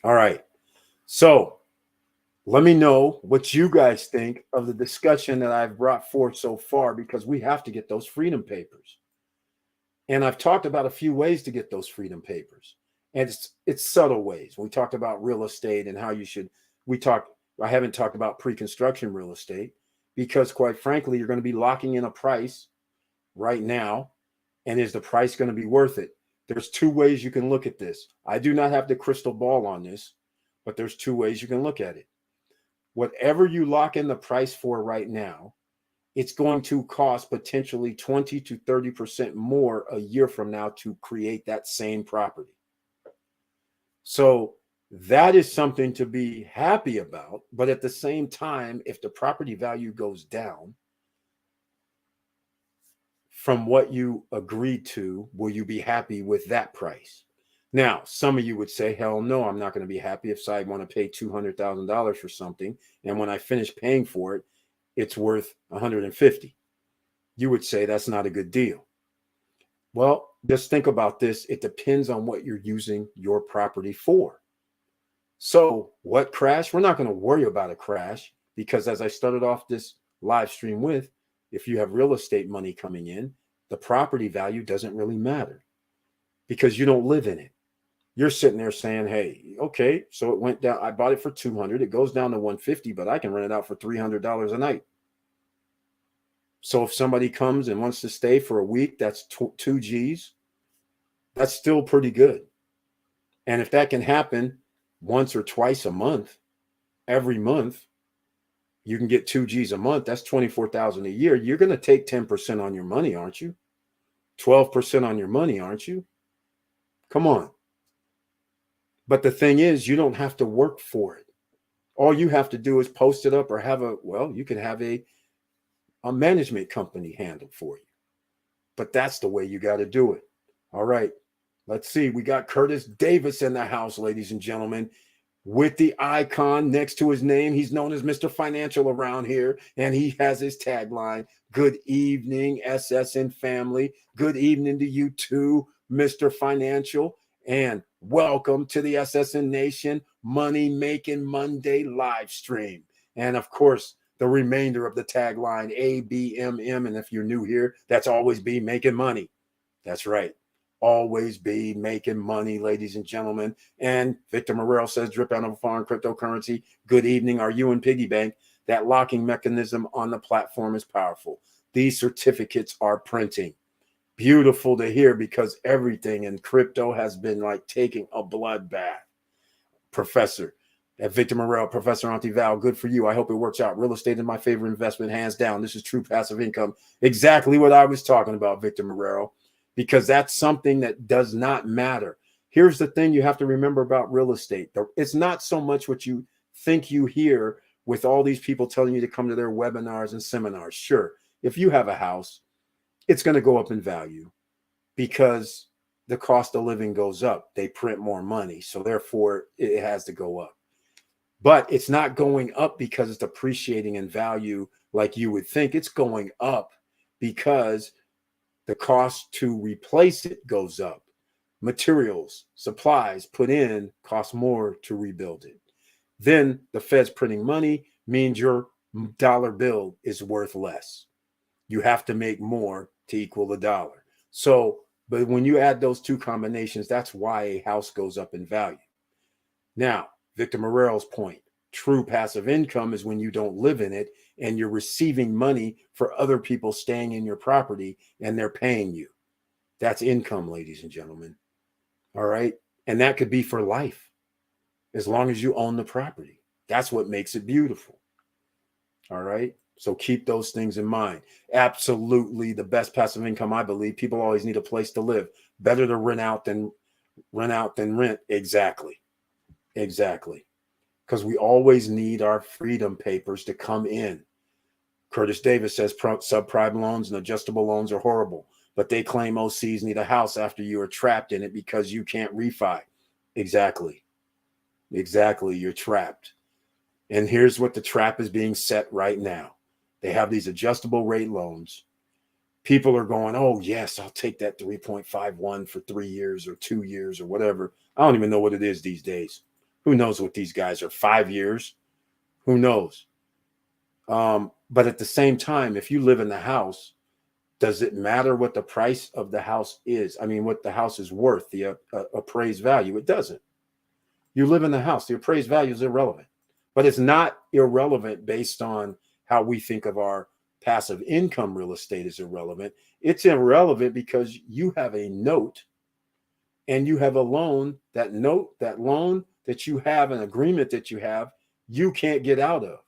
All right. So let me know what you guys think of the discussion that I've brought forth so far, because we have to get those freedom papers. And I've talked about a few ways to get those freedom papers. And it's subtle ways. We talked about real estate and how you should, I haven't talked about pre-construction real estate, because quite frankly, you're going to be locking in a price right now. And is the price going to be worth it? There's two ways you can look at this. I do not have the crystal ball on this, but there's two ways you can look at it. Whatever you lock in the price for right now, it's going to cost potentially 20 to 30% more a year from now to create that same property. So that is something to be happy about. But at the same time, if the property value goes down from what you agreed to, will you be happy with that price? Now, some of you would say, hell no, I'm not going to be happy if I want to pay $200,000 for something, and when I finish paying for it, it's worth $150,000. You would say that's not a good deal. Well, just think about this. It depends on what you're using your property for. So what crash? We're not going to worry about a crash, because as I started off this live stream with, if you have real estate money coming in, the property value doesn't really matter because you don't live in it. You're sitting there saying, hey, okay, so it went down. I bought it for $200. It goes down to $150, but I can rent it out for $300 a night. So if somebody comes and wants to stay for a week, that's 2 G's. That's still pretty good. And if that can happen once or twice a month, every month, You can get 2 G's a month. That's 24,000 a year. You're going to take 10% on your money, aren't you? 12% on your money, aren't you? Come on. But the thing is, you don't have to work for it. All you have to do is post it up or you can have a management company handle for you. But that's the way you got to do it. All right. Let's see. We got Curtis Davis in the house, ladies and gentlemen, with the icon next to his name. He's known as Mr. Financial around here, and he has his tagline, "Good evening, SSN family. Good evening to you too, Mr. Financial, and welcome to the SSN Nation Money Making Monday live stream." And of course, the remainder of the tagline, ABMM. And if you're new here, that's always be making money. That's right. Always be making money, ladies and gentlemen. And Victor Morrell says, drip out of foreign cryptocurrency. Good evening. Are you in piggy bank? That locking mechanism on the platform is powerful. These certificates are printing. Beautiful to hear, because everything in crypto has been like taking a bloodbath. Professor at Victor Morrell, Professor Auntie Val, good for you. I hope it works out. Real estate is my favorite investment, hands down. This is true passive income. Exactly what I was talking about, Victor Morrell, because that's something that does not matter. Here's the thing you have to remember about real estate. It's not so much what you think you hear with all these people telling you to come to their webinars and seminars. Sure, if you have a house, it's going to go up in value because the cost of living goes up. They print more money, so therefore it has to go up. But it's not going up because it's appreciating in value like you would think. It's going up because the cost to replace it goes up. Materials, supplies put in cost more to rebuild it. Then the Fed's printing money means your dollar bill is worth less. You have to make more to equal the dollar. So, but when you add those two combinations, that's why a house goes up in value. Now, Victor Morrell's point, true passive income is when you don't live in it and you're receiving money for other people staying in your property and they're paying you. That's income, ladies and gentlemen. All right. And that could be for life, as long as you own the property. That's what makes it beautiful. All right. So keep those things in mind. Absolutely the best passive income, I believe. People always need a place to live. Better to rent out than rent. Exactly. Because we always need our freedom papers to come in. Curtis Davis says subprime loans and adjustable loans are horrible, but they claim OCs need a house after you are trapped in it because you can't refi. Exactly. You're trapped. And here's what the trap is being set right now. They have these adjustable rate loans. People are going, oh, yes, I'll take that 3.51 for 3 years or 2 years or whatever. I don't even know what it is these days. Who knows what these guys are? 5 years? Who knows? But at the same time, if you live in the house, does it matter what the price of the house is? I mean, what the house is worth, the appraised value? It doesn't. You live in the house. The appraised value is irrelevant. But it's not irrelevant based on how we think of our passive income. Real estate is irrelevant. It's irrelevant because you have a note and you have a loan. That note, that loan that you have, an agreement that you can't get out of.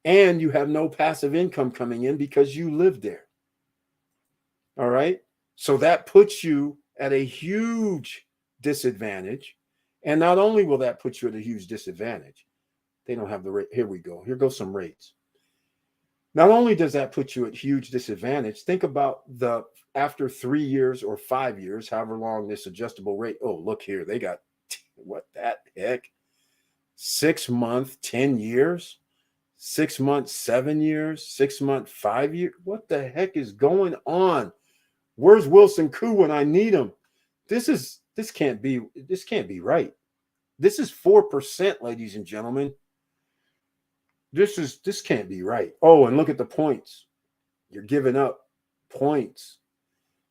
And you have no passive income coming in because you live there. All right. So that puts you at a huge disadvantage. And not only will that put you at a huge disadvantage, they don't have the rate. Here we go. Here goes some rates. Not only does that put you at huge disadvantage, think about after 3 years or 5 years, however long this adjustable rate. Oh, look here. They got what that heck? 6 months, 10 years, 6 months, 7 years, 6 months, 5 years. What the heck is going on? Where's Wilson Koo when I need him? This can't be right. This is 4%, ladies and gentlemen. This can't be right. Oh, and look at the points. You're giving up points.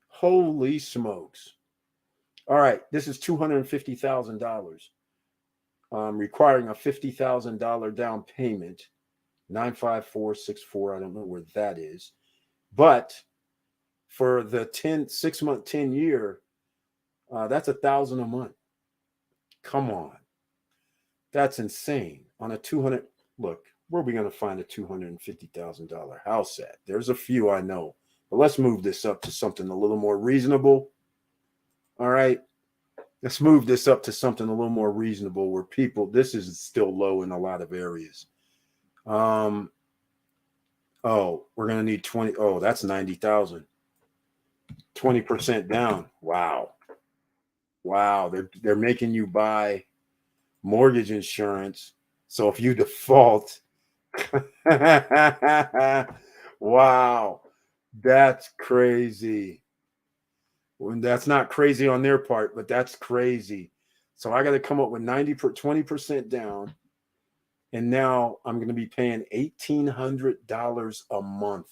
Holy smokes. All right, this is $250,000. Requiring a $50,000 down payment. 95464. I don't know where that is. But for the 6 month, 10 year, that's $1,000 a month. Come on. That's insane. On a 200, look, Where are we going to find a $250,000 house at? There's a few I know, but let's move this up to something a little more reasonable. All right. Let's move this up to something a little more reasonable where people, this is still low in a lot of areas. Oh, we're going to need 20. Oh, that's 90,000. 20% down. Wow. Wow. They're making you buy mortgage insurance. So if you default, wow, that's crazy. When that's not crazy on their part, but that's crazy. So I got to come up with 20% down. And now I'm going to be paying $1,800 a month.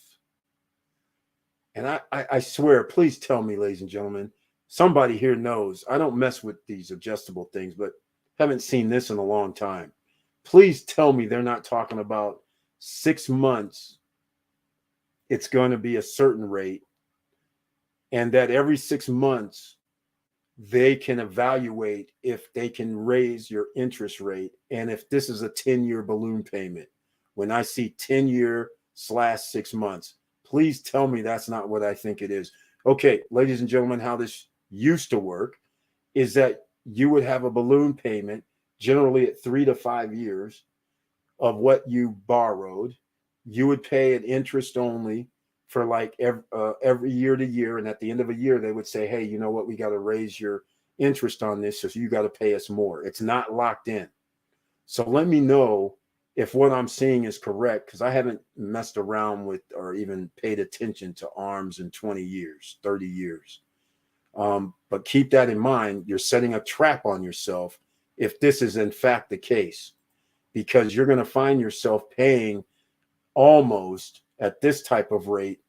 And I swear, please tell me, ladies and gentlemen, somebody here knows. I don't mess with these adjustable things, but haven't seen this in a long time. Please tell me they're not talking about 6 months. It's going to be a certain rate. And that every 6 months, they can evaluate if they can raise your interest rate. And if this is a 10-year balloon payment, when I see 10-year/6 months, please tell me that's not what I think it is. Okay, ladies and gentlemen, how this used to work is that you would have a balloon payment generally at 3 to 5 years of what you borrowed. You would pay an interest only for like every year to year. And at the end of a year, they would say, hey, you know what? We got to raise your interest on this. So you got to pay us more. It's not locked in. So let me know if what I'm seeing is correct, because I haven't messed around with or even paid attention to ARMs in 20 years, 30 years. But keep that in mind. You're setting a trap on yourself if this is in fact the case, because you're going to find yourself paying almost at this type of rate.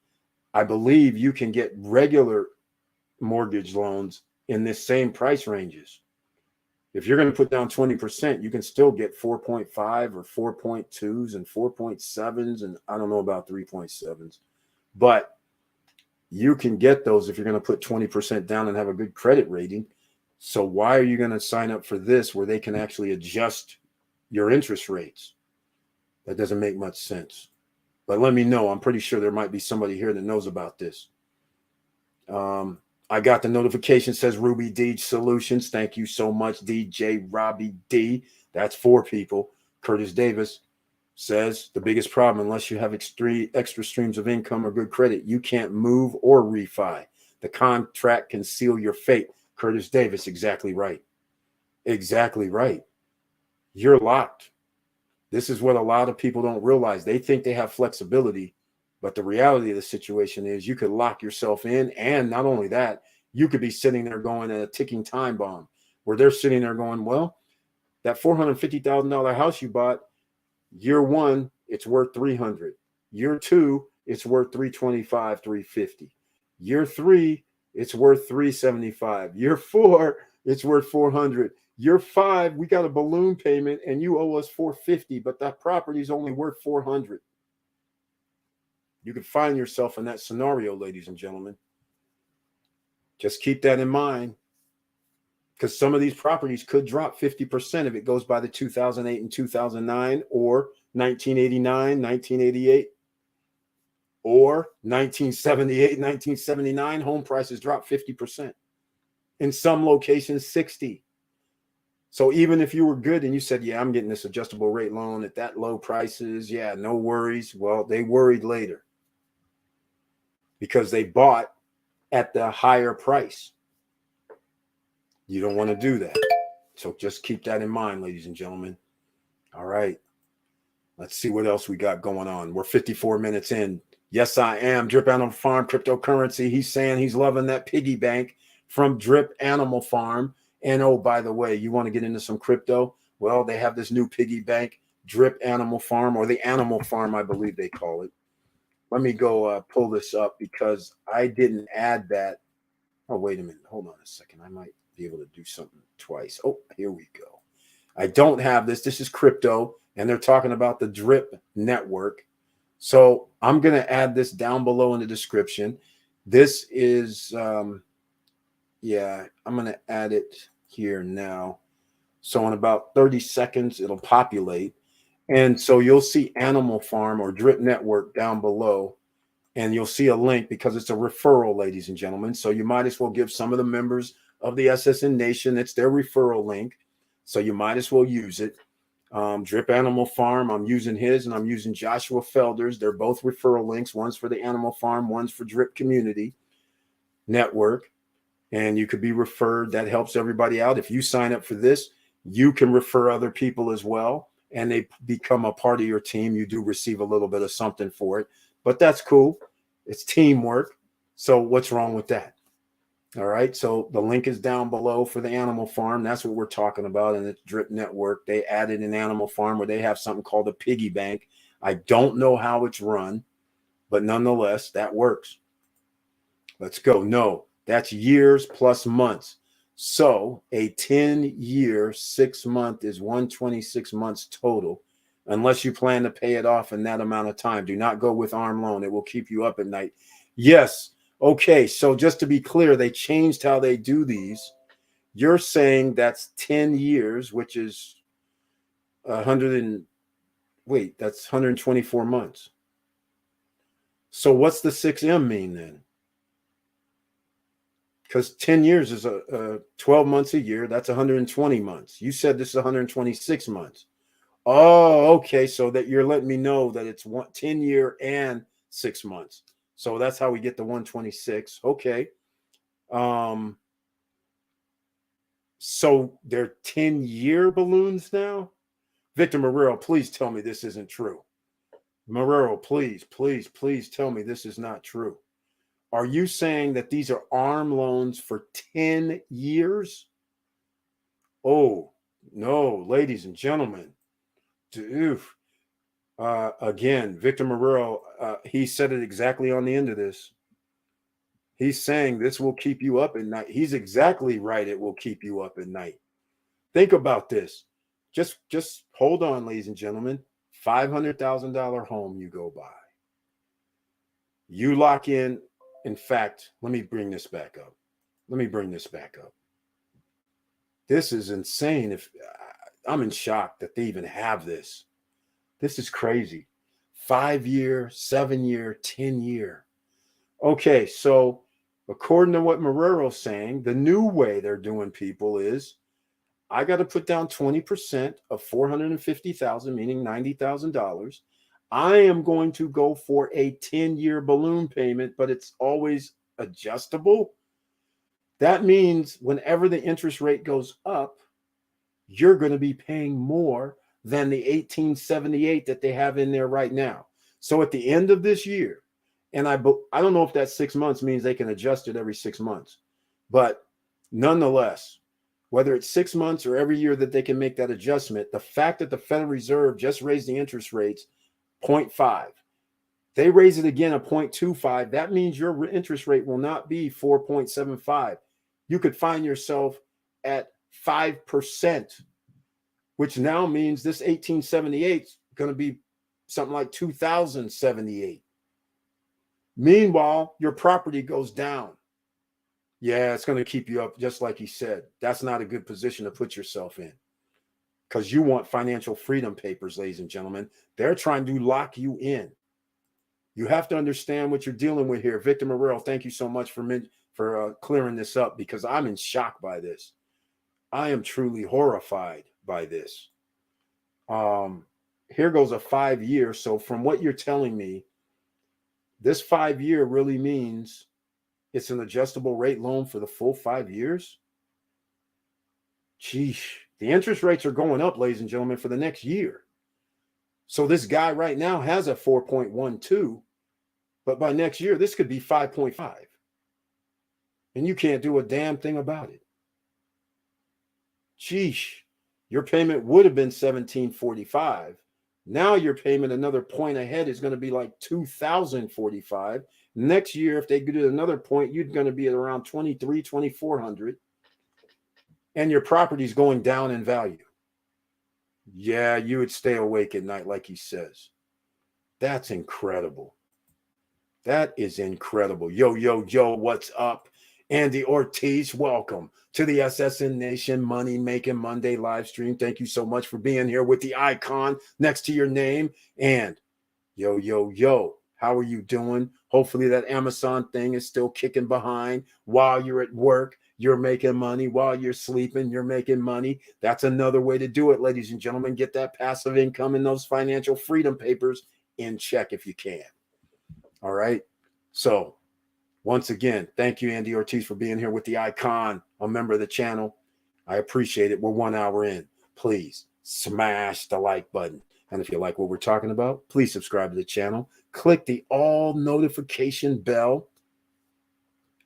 I believe you can get regular mortgage loans in this same price ranges. If you're going to put down 20%, you can still get 4.5 or 4.2s and 4.7s. And I don't know about 3.7s, but you can get those if you're going to put 20% down and have a good credit rating. So why are you going to sign up for this where they can actually adjust your interest rates? That doesn't make much sense. But let me know. I'm pretty sure there might be somebody here that knows about this. I got the notification, says Ruby D Solutions. Thank you so much, DJ Robbie D. That's 4 people. Curtis Davis says the biggest problem, unless you have extra streams of income or good credit, you can't move or refi. The contract can seal your fate. Curtis Davis, exactly right. Exactly right. You're locked. This is what a lot of people don't realize. They think they have flexibility, but the reality of the situation is you could lock yourself in. And not only that, you could be sitting there going at a ticking time bomb where they're sitting there going, well, that $450,000 house you bought, year 1, it's worth 300. Year 2, it's worth 325, 350. Year 3, it's worth 375. Year 4, it's worth 400. Year 5, we got a balloon payment and you owe us 450, but that property is only worth 400. You can find yourself in that scenario, ladies and gentlemen. Just keep that in mind, because some of these properties could drop 50% if it goes by the 2008 and 2009 or 1989, 1988 or 1978, 1979. Home prices drop 50%. In some locations, 60%. So even if you were good and you said, yeah, I'm getting this adjustable rate loan at that low prices, yeah, no worries. Well, they worried later because they bought at the higher price. You don't want to do that. So just keep that in mind, ladies and gentlemen. All right. Let's see what else we got going on. We're 54 minutes in. Yes, I am. Drip Animal Farm cryptocurrency. He's saying he's loving that piggy bank from Drip Animal Farm. And oh, by the way, you want to get into some crypto? Well, they have this new piggy bank, Drip Animal Farm, or the Animal Farm, I believe they call it. Let me go pull this up because I didn't add that. Oh, wait a minute. Hold on a second. I might be able to do something twice. Oh, here we go. I don't have this. This is crypto, and they're talking about the Drip network. So I'm going to add this down below in the description. This is, yeah, I'm going to add it here now. So in about 30 seconds, it'll populate. And so you'll see Animal Farm or Drip Network down below, and you'll see a link because it's a referral, ladies and gentlemen. So you might as well give some of the members of the SSN Nation, it's their referral link. So you might as well use it. Drip Animal Farm, I'm using his, and I'm using Joshua Felder's. They're both referral links. One's for the Animal Farm, one's for Drip Community Network. And you could be referred. That helps everybody out. If you sign up for this, you can refer other people as well, and they become a part of your team. You do receive a little bit of something for it, but that's cool. It's teamwork. So what's wrong with that? All right. So the link is down below for the Animal Farm. That's what we're talking about. And it's Drip Network. They added an Animal Farm where they have something called a piggy bank. I don't know how it's run, but nonetheless, that works. Let's go. No, that's years plus months. So a 10-year, 6-month is 126 months total, unless you plan to pay it off in that amount of time. Do not go with ARM loan. It will keep you up at night. Yes. Okay. So just to be clear, they changed how they do these. You're saying that's 10 years, which is 124 months. So what's the 6M mean then? Because 10 years is 12 months a year. That's 120 months. You said this is 126 months. Oh, okay. So that you're letting me know that it's 10 year and 6 months. So that's how we get the 126. Okay. So they're 10-year balloons now? Victor Marrero, please tell me this isn't true. Marrero, please tell me this is not true. Are you saying that these are ARM loans for 10 years? Oh, no, ladies and gentlemen. Again, Victor Marrero, he said it exactly on the end of this. He's saying this will keep you up at night. He's exactly right. It will keep you up at night. Think about this. Just hold on, ladies and gentlemen. $500,000 home you go buy. You lock in. In fact, let me bring this back up. This is insane. If I'm in shock that they even have this. This is crazy. 5-year, 7-year, 10-year. Okay, so according to what Marrero's saying, the new way they're doing people is I got to put down 20% of $450,000, meaning $90,000. I am going to go for a 10-year balloon payment, but it's always adjustable. That means whenever the interest rate goes up, you're going to be paying more than the 1878 that they have in there right now. So at the end of this year, and I don't know if that 6 months means they can adjust it every 6 months, but nonetheless, whether it's 6 months or every year that they can make that adjustment, the fact that the Federal Reserve just raised the interest rates 0.5, they raise it again a 0.25, that means your interest rate will not be 4.75. You could find yourself at 5%, which now means this 1878 is going to be something like 2078. Meanwhile, your property goes down. Yeah, it's going to keep you up, just like he said. That's not a good position to put yourself in because you want financial freedom papers, ladies and gentlemen. They're trying to lock you in. You have to understand what you're dealing with here. Victor Marrero, thank you so much for clearing this up because I'm in shock by this. I am truly horrified by this. Here goes a 5-year. So from what you're telling me, this 5-year really means it's an adjustable rate loan for the full 5 years. Geesh, the interest rates are going up, ladies and gentlemen, for the next year. So this guy right now has a 4.12, but by next year, this could be 5.5. And you can't do a damn thing about it. Geesh, your payment would have been $1,745. Now your payment another point ahead is going to be like $2,045. Next year, if they do another point, you're going to be at around $2,400. And your property's going down in value. Yeah, you would stay awake at night, like he says. That's incredible. That is incredible. Yo, what's up? Andy Ortiz, welcome to the SSN Nation Money Making Monday live stream. Thank you so much for being here with the icon next to your name. And yo, how are you doing? Hopefully that Amazon thing is still kicking behind while you're at work. You're making money while you're sleeping. You're making money. That's another way to do it, ladies and gentlemen. Get that passive income and those financial freedom papers in check if you can. All right. So once again, thank you, Andy Ortiz, for being here with the icon, a member of the channel. I appreciate it. We're 1 hour in. Please smash the like button. And if you like what we're talking about, please subscribe to the channel. Click the all notification bell.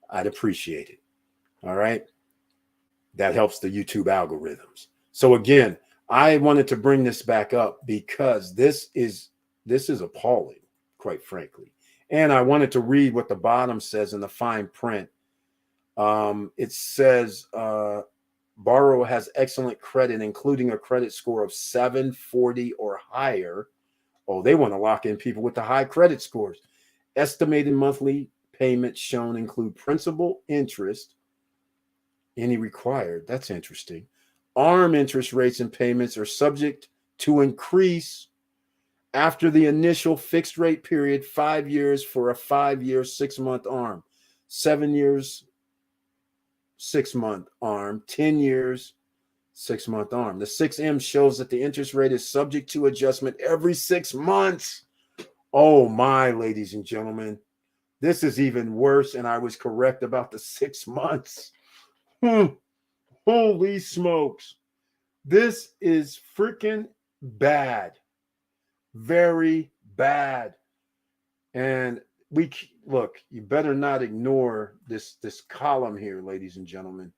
I'd appreciate it. All right. That helps the YouTube algorithms. So again, I wanted to bring this back up because this is appalling, quite frankly. And I wanted to read what the bottom says in the fine print. It says, borrower has excellent credit, including a credit score of 740 or higher. Oh, they want to lock in people with the high credit scores. Estimated monthly payments shown include principal, interest, any required. That's interesting. ARM interest rates and payments are subject to increase after the initial fixed rate period, 5 years for a 5-year, 6-month ARM, 7 years, 6-month ARM, 10 years, 6-month ARM. The 6M shows that the interest rate is subject to adjustment every 6 months. Oh my, ladies and gentlemen, this is even worse. And I was correct about the 6 months. Holy smokes. This is freaking bad. Very bad. And look, you better not ignore this column here, ladies and gentlemen.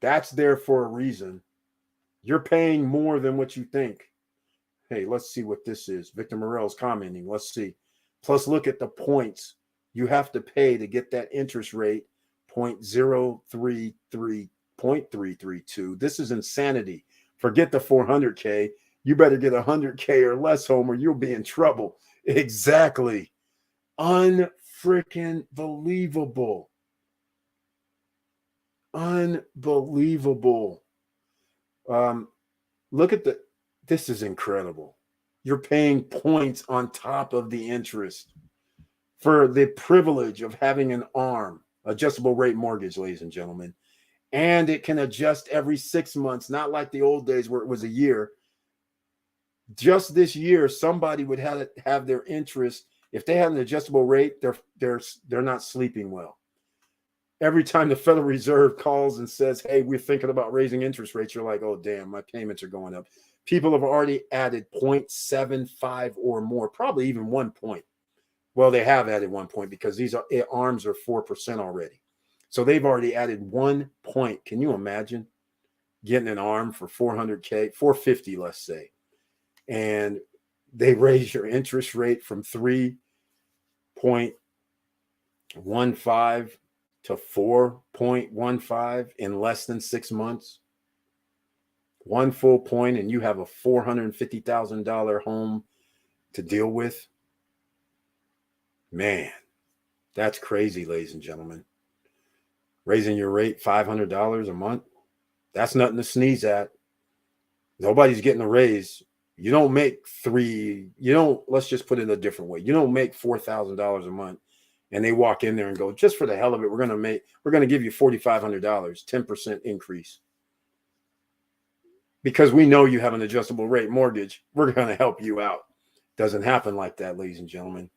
That's there for a reason. You're paying more than what you think. Hey, let's see what this is. Victor Morell's commenting. Let's see. Plus, look at the points you have to pay to get that interest rate, 0.332. This is insanity. Forget the 400K. You better get 100K or less home or you'll be in trouble. Exactly. Unfreaking believable. Unbelievable. Look at this is incredible. You're paying points on top of the interest for the privilege of having an ARM, adjustable rate mortgage, ladies and gentlemen. And it can adjust every 6 months, not like the old days where it was a year. Just this year, somebody would have their interest. If they had an adjustable rate, they're not sleeping well. Every time the Federal Reserve calls and says, hey, we're thinking about raising interest rates, you're like, oh, damn, my payments are going up. People have already added 0.75 or more, probably even 1 point. Well, they have added 1 point because these ARMs are 4% already. So they've already added 1 point. Can you imagine getting an ARM for 400K, 450, let's say? And they raise your interest rate from 3.15 to 4.15 in less than 6 months. 1 full point, and you have a $450,000 home to deal with. Man, that's crazy, ladies and gentlemen. Raising your rate $500 a month, that's nothing to sneeze at. Nobody's getting a raise. You don't make let's just put it a different way. You don't make $4,000 a month and they walk in there and go, just for the hell of it, we're going to give you $4,500, 10% increase. Because we know you have an adjustable rate mortgage, we're going to help you out. Doesn't happen like that, ladies and gentlemen.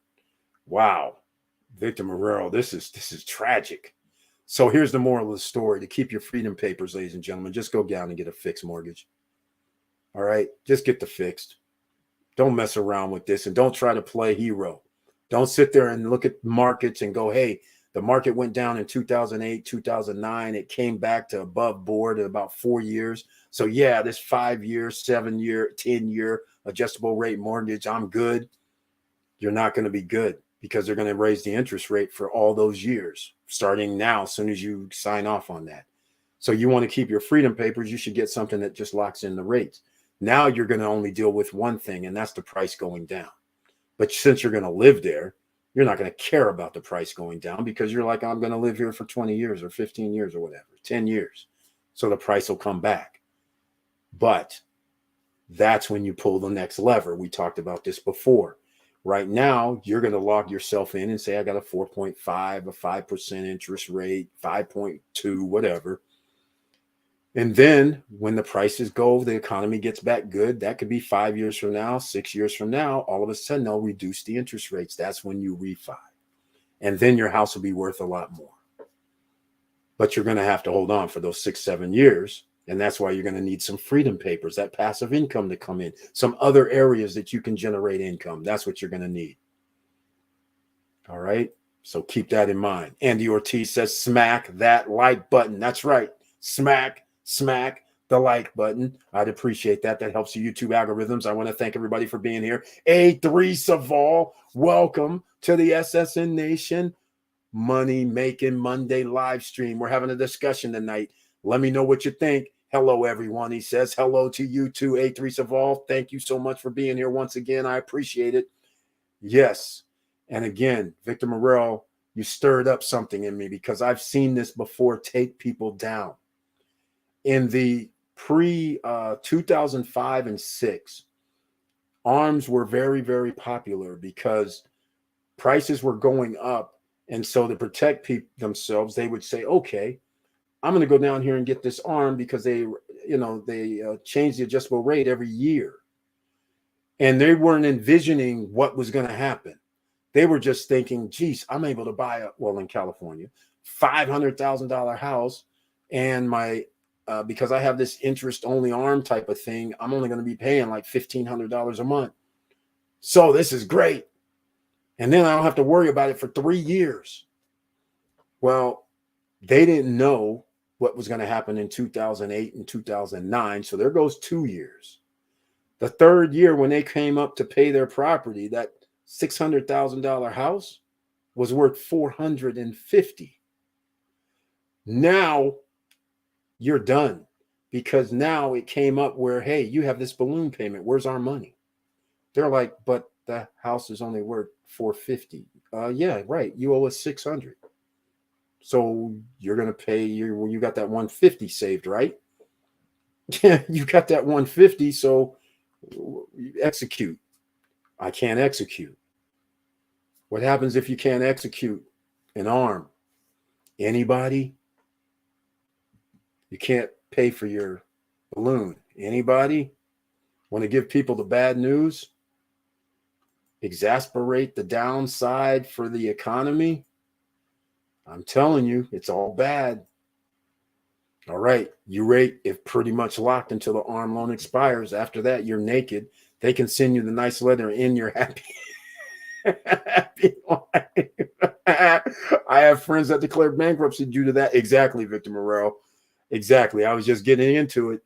Wow. Victor Morell, this is tragic. So here's the moral of the story. To keep your freedom papers, ladies and gentlemen, just go down and get a fixed mortgage. All right, just get the fixed. Don't mess around with this and don't try to play hero. Don't sit there and look at markets and go, hey, the market went down in 2008, 2009. It came back to above board in about 4 years. So yeah, this 5-year, 7-year, 10-year adjustable rate mortgage, I'm good. You're not going to be good because they're going to raise the interest rate for all those years, starting now, as soon as you sign off on that. So you want to keep your freedom papers, you should get something that just locks in the rates. Now you're going to only deal with one thing, and that's the price going down. But since you're going to live there, you're not going to care about the price going down because you're like, I'm going to live here for 20 years or 15 years or whatever, 10 years. So the price will come back. But that's when you pull the next lever. We talked about this before. Right now, you're going to log yourself in and say, I got a 4.5, a 5% interest rate, 5.2, whatever. And then when the prices go, the economy gets back good. That could be 5 years from now, 6 years from now. All of a sudden, they'll reduce the interest rates. That's when you refi. And then your house will be worth a lot more. But you're going to have to hold on for those 6, 7 years. And that's why you're going to need some freedom papers, that passive income to come in, some other areas that you can generate income. That's what you're going to need. All right. So keep that in mind. Andy Ortiz says, smack that like button. That's right. Smack the like button. I'd appreciate that. That helps the YouTube algorithms. I want to thank everybody for being here. A3 Saval, welcome to the SSN Nation Money Making Monday live stream. We're having a discussion tonight. Let me know what you think. Hello, everyone. He says hello to you too, A3 Saval. Thank you so much for being here once again. I appreciate it. Yes. And again, Victor Morel, you stirred up something in me because I've seen this before take people down. In the pre-2005 and 6, ARMs were very, very popular because prices were going up. And so to protect themselves, they would say, okay, I'm going to go down here and get this ARM because they change the adjustable rate every year. And they weren't envisioning what was going to happen. They were just thinking, geez, I'm able to buy in California, $500,000 house. And because I have this interest only ARM type of thing, I'm only going to be paying like $1,500 a month. So this is great. And then I don't have to worry about it for 3 years. Well, they didn't know what was going to happen in 2008 and 2009. So there goes 2 years. The third year, when they came up to pay their property, that $600,000 house was worth $450,000. Now you're done because now it came up where, hey, you have this balloon payment. Where's our money? They're like, but the house is only worth $450,000. Yeah, right. You owe us $600,000. So you're going to pay you got that $150,000 saved, right? Yeah, you got that $150,000. So execute. I can't execute. What happens if you can't execute an ARM? Anybody? You can't pay for your balloon. Anybody? Want to give people the bad news? Exasperate the downside for the economy? I'm telling you, it's all bad. All right, you rate if pretty much locked until the ARM loan expires. After that, you're naked. They can send you the nice letter in your happy life. I have friends that declared bankruptcy due to that. Exactly, Victor Morel. Exactly. I was just getting into it.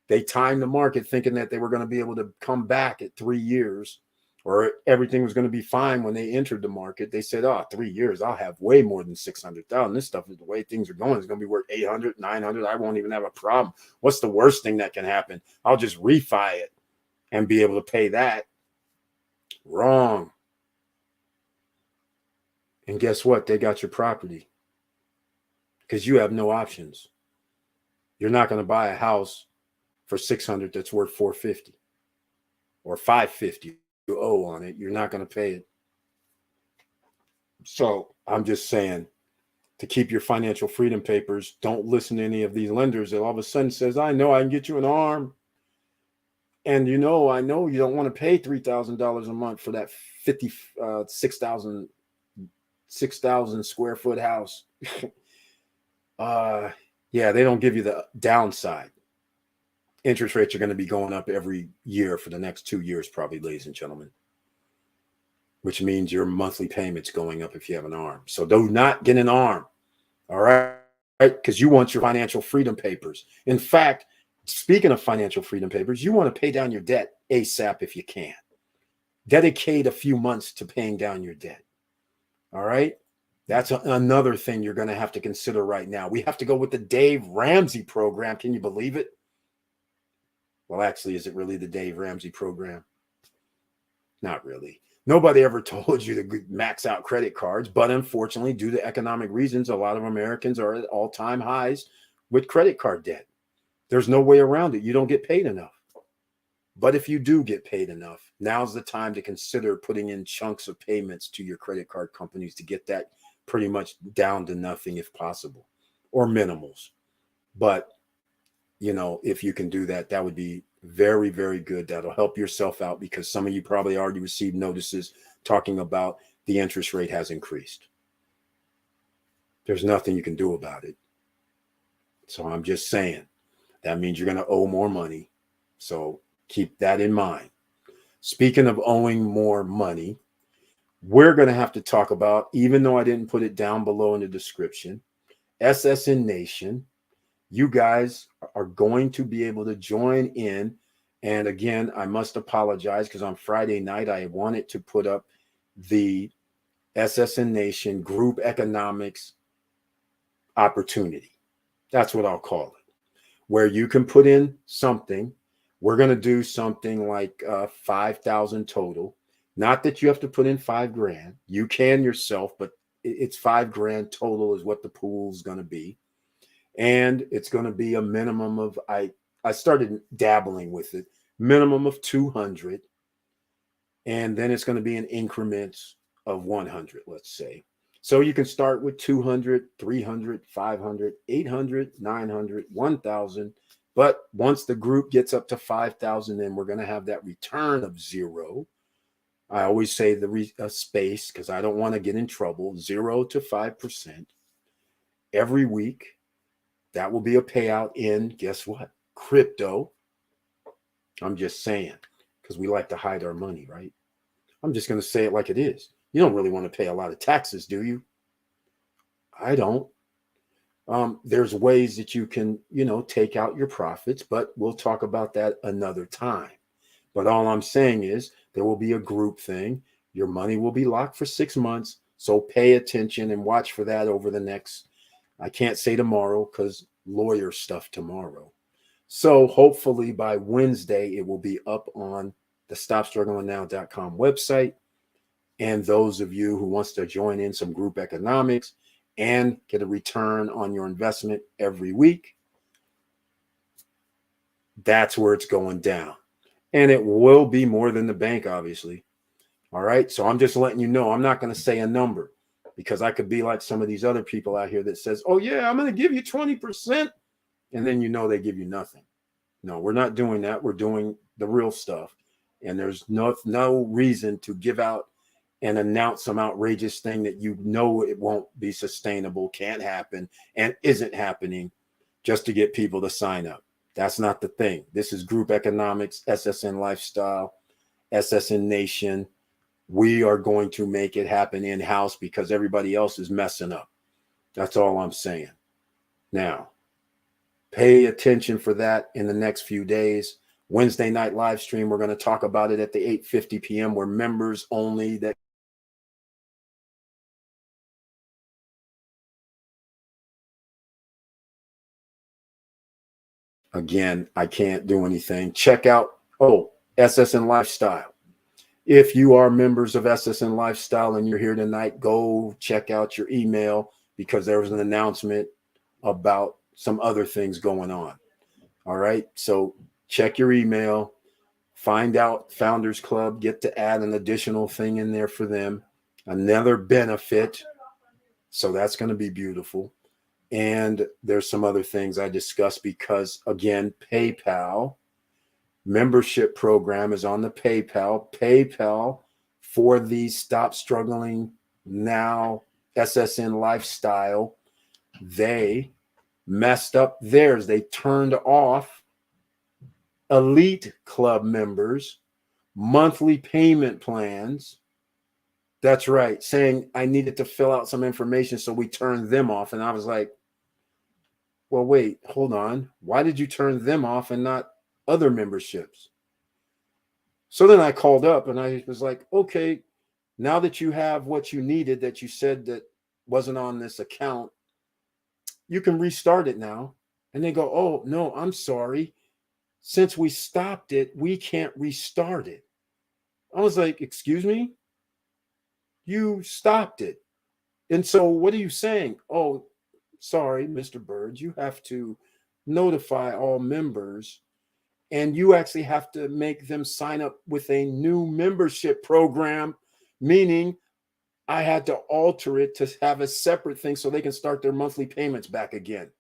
They timed the market thinking that they were going to be able to come back at 3 years or everything was going to be fine when they entered the market. They said, 3 years, I'll have way more than 600,000. This stuff is the way things are going. It's going to be worth 800, 900. I won't even have a problem. What's the worst thing that can happen? I'll just refi it and be able to pay that. Wrong. And guess what? They got your property because you have no options. You're not going to buy a house for 600 that's worth 450 or 550 you owe on it. You're not going to pay it. So I'm just saying, to keep your financial freedom papers, don't listen to any of these lenders that all of a sudden says, I know I can get you an ARM. And I know you don't want to pay $3,000 a month for that 6,000 square foot house. Yeah, they don't give you the downside. Interest rates are going to be going up every year for the next 2 years, probably, ladies and gentlemen, which means your monthly payment's going up if you have an ARM. So do not get an ARM, all right? Because you want your financial freedom papers. In fact, speaking of financial freedom papers, you want to pay down your debt ASAP if you can. Dedicate a few months to paying down your debt, all right? That's another thing you're going to have to consider right now. We have to go with the Dave Ramsey program. Can you believe it? Well, actually, is it really the Dave Ramsey program? Not really. Nobody ever told you to max out credit cards, but unfortunately, due to economic reasons, a lot of Americans are at all-time highs with credit card debt. There's no way around it. You don't get paid enough. But if you do get paid enough, now's the time to consider putting in chunks of payments to your credit card companies to get that pretty much down to nothing if possible, or minimals. But, if you can do that, that would be very, very good. That'll help yourself out because some of you probably already received notices talking about the interest rate has increased. There's nothing you can do about it. So I'm just saying that means you're going to owe more money. So keep that in mind. Speaking of owing more money, we're going to have to talk about, even though I didn't put it down below in the description, SSN Nation. You guys are going to be able to join in. And again, I must apologize because on Friday night, I wanted to put up the SSN Nation group economics opportunity. That's what I'll call it, where you can put in something. We're going to do something like 5,000 total. Not that you have to put in $5,000. You can yourself, but it's $5,000 total is what the pool's going to be. And it's going to be a minimum of, I started dabbling with it, minimum of 200. And then it's going to be in increments of 100, let's say. So you can start with 200, 300, 500, 800, 900, 1,000. But once the group gets up to 5,000, then we're going to have that return of 0. I always say the space because I don't want to get in trouble, 0 to 5% every week. That will be a payout in, guess what? Crypto. I'm just saying, because we like to hide our money, right? I'm just going to say it like it is. You don't really want to pay a lot of taxes, do you? I don't. There's ways that you can, take out your profits, but we'll talk about that another time. But all I'm saying is there will be a group thing. Your money will be locked for 6 months. So pay attention and watch for that over the next, I can't say tomorrow because lawyer stuff tomorrow. So hopefully by Wednesday, it will be up on the stopstrugglingnow.com website. And those of you who wants to join in some group economics and get a return on your investment every week, that's where it's going down. And it will be more than the bank, obviously. All right. So I'm just letting you know, I'm not going to say a number because I could be like some of these other people out here that says, oh, yeah, I'm going to give you 20%. And then, they give you nothing. No, we're not doing that. We're doing the real stuff. And there's no reason to give out and announce some outrageous thing that it won't be sustainable, can't happen, and isn't happening just to get people to sign up. That's not the thing. This is group economics, SSN lifestyle, SSN Nation. We are going to make it happen in-house because everybody else is messing up. That's all I'm saying. Now, pay attention for that in the next few days. Wednesday night live stream, we're going to talk about it at the 8:50 p.m. We're members only. That again, I can't do anything. Check out SSN Lifestyle. If you are members of SSN Lifestyle and you're here tonight, go check out your email because there was an announcement about some other things going on. All right. So check your email, find out Founders Club, get to add an additional thing in there for them, another benefit. So that's going to be beautiful. And there's some other things I discussed because, again, PayPal membership program is on the PayPal for the Stop Struggling Now SSN Lifestyle. They messed up theirs. They turned off Elite Club members monthly payment plans. That's right, saying I needed to fill out some information, so we turned them off. And I was like, well, wait, hold on. Why did you turn them off and not other memberships? So then I called up and I was like, okay, now that you have what you needed that you said that wasn't on this account, you can restart it now. And they go, oh, no, I'm sorry. Since we stopped it, we can't restart it. I was like, excuse me? you stopped it. And so what are you saying? Oh, sorry, Mr. Bird, you have to notify all members, and you actually have to make them sign up with a new membership program, meaning I had to alter it to have a separate thing so they can start their monthly payments back again.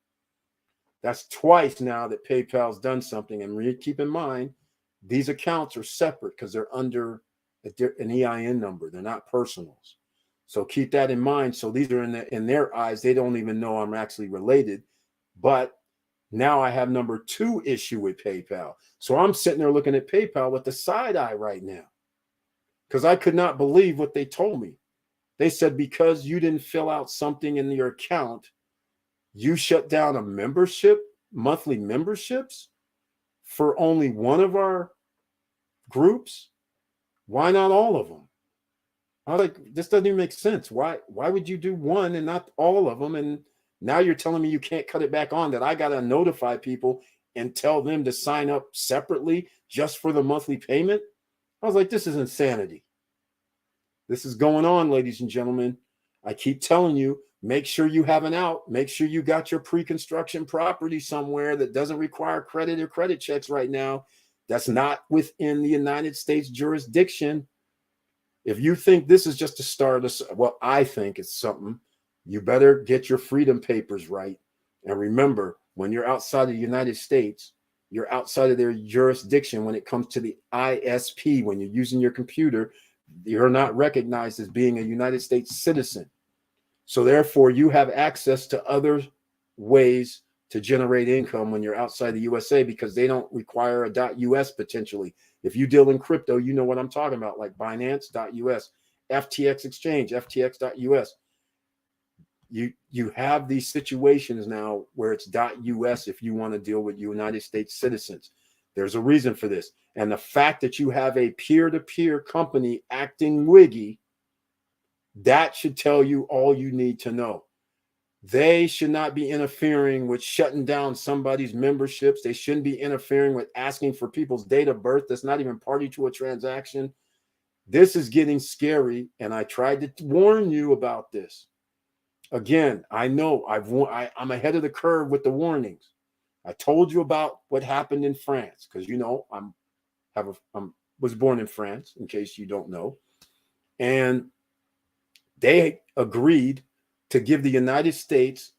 That's twice now that PayPal's done something. And keep in mind, these accounts are separate because they're under an EIN number. They're not personals. So keep that in mind. So these are in their eyes, they don't even know I'm actually related. But now I have number 2 issue with PayPal. So I'm sitting there looking at PayPal with the side eye right now because I could not believe what they told me. They said, because you didn't fill out something in your account, you shut down a membership, monthly memberships for only one of our groups. Why not all of them? I was like, this doesn't even make sense. Why would you do one and not all of them? And now you're telling me you can't cut it back on, that I got to notify people and tell them to sign up separately just for the monthly payment? I was like, this is insanity. This is going on, ladies and gentlemen. I keep telling you, make sure you have an out. Make sure you got your pre-construction property somewhere that doesn't require credit or credit checks right now. That's not within the United States jurisdiction. If you think this is just a start, well, I think it's something. You better get your freedom papers right. And remember, when you're outside of the United States, you're outside of their jurisdiction when it comes to the ISP. When you're using your computer, you're not recognized as being a United States citizen. So therefore, you have access to other ways to generate income when you're outside the USA, because they don't require a .us potentially. If you deal in crypto, you know what I'm talking about, like Binance.us, FTX Exchange, FTX.us. You have these situations now where it's .us if you want to deal with United States citizens. There's a reason for this. And the fact that you have a peer-to-peer company acting wiggy, that should tell you all you need to know. They should not be interfering with shutting down somebody's memberships. They shouldn't be interfering with asking for people's date of birth that's not even party to a transaction. This is getting scary, and I tried to warn you about this. Again, I know I'm ahead of the curve with the warnings. I told you about what happened in France because, you know, I was born in France, in case you don't know. And they agreed to give the United States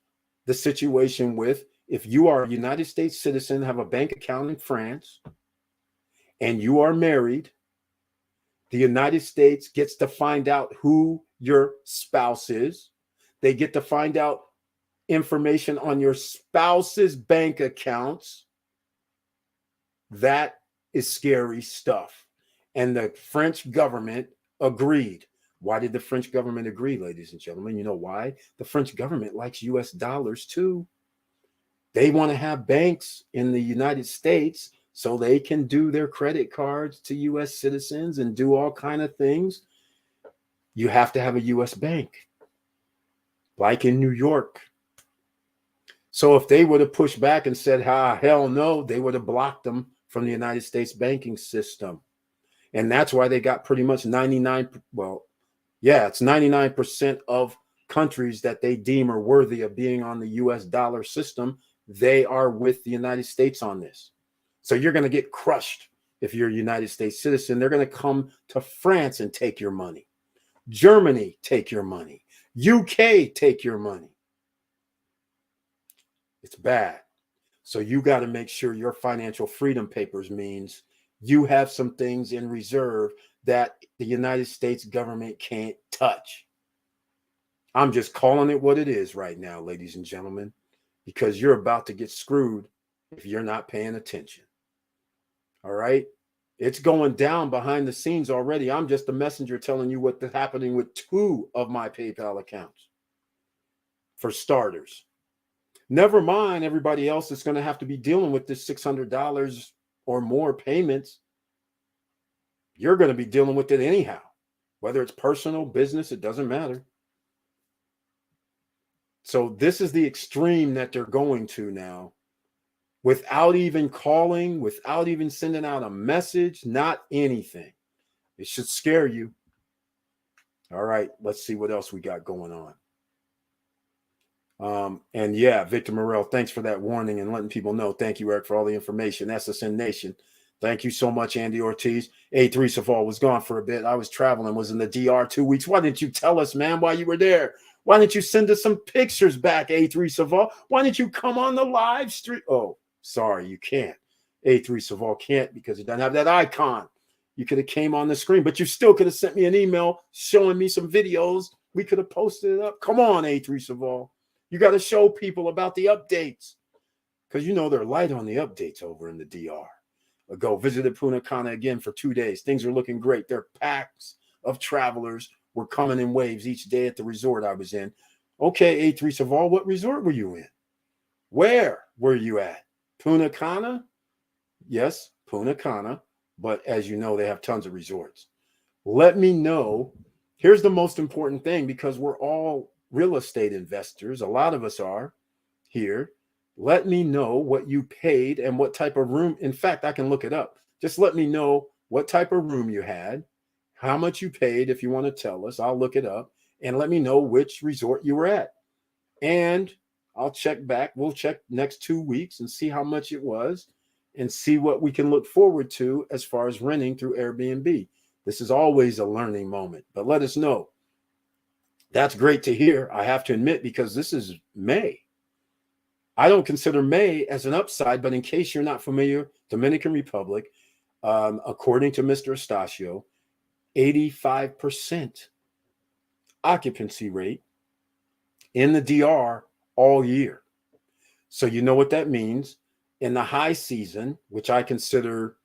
the situation with, if you are a United States citizen, have a bank account in France, and you are married, the United States gets to find out who your spouse is. They get to find out information on your spouse's bank accounts. That is scary stuff. And the French government agreed. Why did the French government agree, ladies and gentlemen? You know why? The French government likes US dollars too. They want to have banks in the United States so they can do their credit cards to US citizens and do all kind of things. You have to have a US bank, like in New York. So if they would have pushed back and said, hell no, they would have blocked them from the United States banking system. And that's why they got pretty much 99% of countries that they deem are worthy of being on the US dollar system. They are with the United States on this. So you're going to get crushed if you're a United States citizen. They're going to come to France and take your money. Germany, take your money. UK, take your money. It's bad. So you got to make sure your financial freedom papers means you have some things in reserve that the United States government can't touch. I'm just calling it what it is right now, ladies and gentlemen, because you're about to get screwed if you're not paying attention. All right? It's going down behind the scenes already. I'm just a messenger telling you what's happening with 2 of my PayPal accounts, for starters. Never mind everybody else that's going to have to be dealing with this $600 or more payments. You're going to be dealing with it anyhow, whether it's personal, business, it doesn't matter. So this is the extreme that they're going to now, without even calling, without even sending out a message, not anything. It should scare you. All right, let's see what else we got going on. And yeah, Victor Morel, thanks for that warning and letting people know. Thank you, Eric, for all the information. SSN Nation. Thank you so much, Andy Ortiz. A3 Saval was gone for a bit. I was traveling, was in the DR 2 weeks. Why didn't you tell us, man, while you were there? Why didn't you send us some pictures back, A3 Saval? Why didn't you come on the live stream? Oh, sorry, you can't. A3 Saval can't because he doesn't have that icon. You could have came on the screen, but you still could have sent me an email showing me some videos. We could have posted it up. Come on, A3 Saval. You got to show people about the updates because they're light on the updates over in the DR. Go visited Punta Cana again for 2 days. Things are looking great. There are packs of travelers were coming in waves each day at the resort I was in. Okay, A3 Saval, what resort were you in? Where were you at? Punta Cana? Yes, Punta Cana. But as you know, they have tons of resorts. Let me know. Here's the most important thing because we're all real estate investors. A lot of us are here. Let me know what you paid and what type of room. In fact, I can look it up. Just let me know what type of room you had, how much you paid. If you want to tell us, I'll look it up and let me know which resort you were at. And I'll check back. We'll check next 2 weeks and see how much it was and see what we can look forward to as far as renting through Airbnb. This is always a learning moment, but let us know. That's great to hear, I have to admit, because this is May. I don't consider May as an upside, but in case you're not familiar, Dominican Republic, according to Mr. Estacio, 85% occupancy rate in the DR all year. So you know what that means. In the high season, which I consider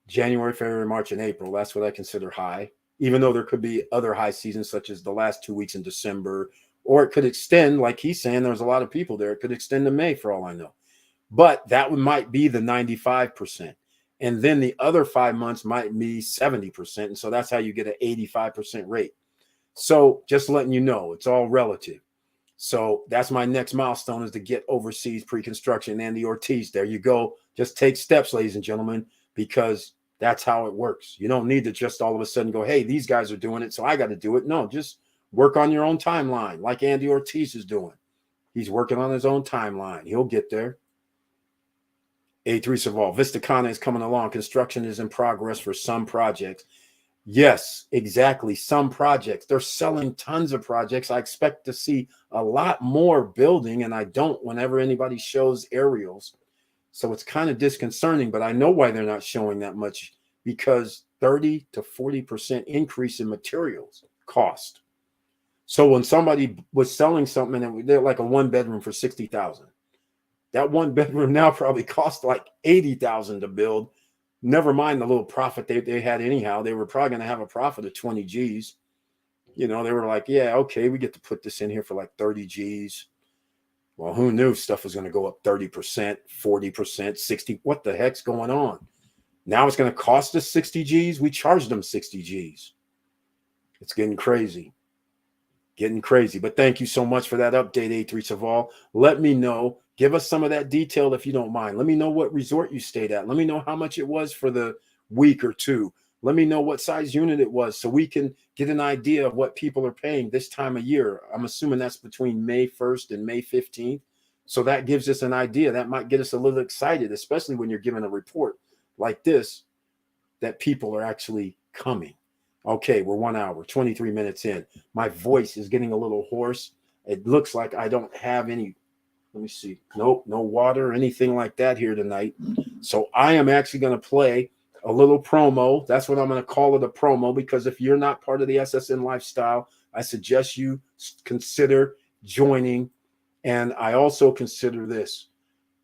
January, February, March, and April, that's what I consider high, even though there could be other high seasons, such as the last 2 weeks in December, or it could extend, like he's saying, there's a lot of people there. It could extend to May for all I know. But that might be the 95%. And then the other 5 months might be 70%. And so that's how you get an 85% rate. So just letting you know, it's all relative. So that's my next milestone, is to get overseas pre-construction. Andy Ortiz, there you go. Just take steps, ladies and gentlemen, because that's how it works. You don't need to just all of a sudden go, hey, these guys are doing it, so I got to do it. No, just work on your own timeline, like Andy Ortiz is doing. He's working on his own timeline. He'll get there. A3 Saval, Vista Cana is coming along. Construction is in progress for some projects. Yes, exactly. Some projects. They're selling tons of projects. I expect to see a lot more building, and I don't whenever anybody shows aerials. So it's kind of disconcerting, but I know why they're not showing that much, because 30 to 40% increase in materials cost. So when somebody was selling something and they're like a 1-bedroom for 60,000, that 1-bedroom now probably cost like 80,000 to build. Never mind the little profit they had anyhow. They were probably going to have a profit of 20 G's. They were like, yeah, okay, we get to put this in here for like 30 G's. Well, who knew stuff was going to go up 30%, 40%, 60? What the heck's going on? Now it's going to cost us 60 G's. We charged them 60 G's. It's getting crazy. But thank you so much for that update, A3 Saval. Let me know. Give us some of that detail if you don't mind. Let me know what resort you stayed at. Let me know how much it was for the week or two. Let me know what size unit it was so we can get an idea of what people are paying this time of year. I'm assuming that's between May 1st and May 15th. So that gives us an idea. That might get us a little excited, especially when you're given a report like this, that people are actually coming. Okay, we're 1 hour, 23 minutes in. My voice is getting a little hoarse. It looks like I don't have any, let me see. Nope, no water or anything like that here tonight. So I am actually going to play a little promo. That's what I'm going to call it, a promo, because if you're not part of the SSN lifestyle, I suggest you consider joining. And I also consider this.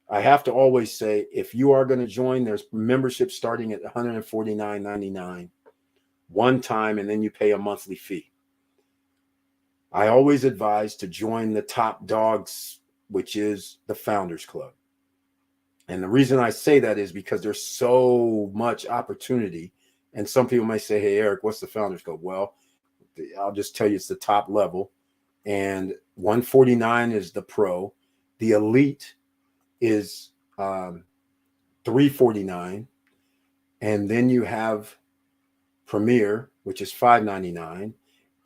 I have to always say, if you are going to join, there's membership starting at $149.99 one time, and then you pay a monthly fee. I always advise to join the top dogs, which is the Founders Club. And the reason I say that is because there's so much opportunity. And some people may say, hey, Eric, what's the Founders Club? Well, I'll just tell you, it's the top level. And 149 is the pro. The elite is $349. And then you have Premier, which is $599.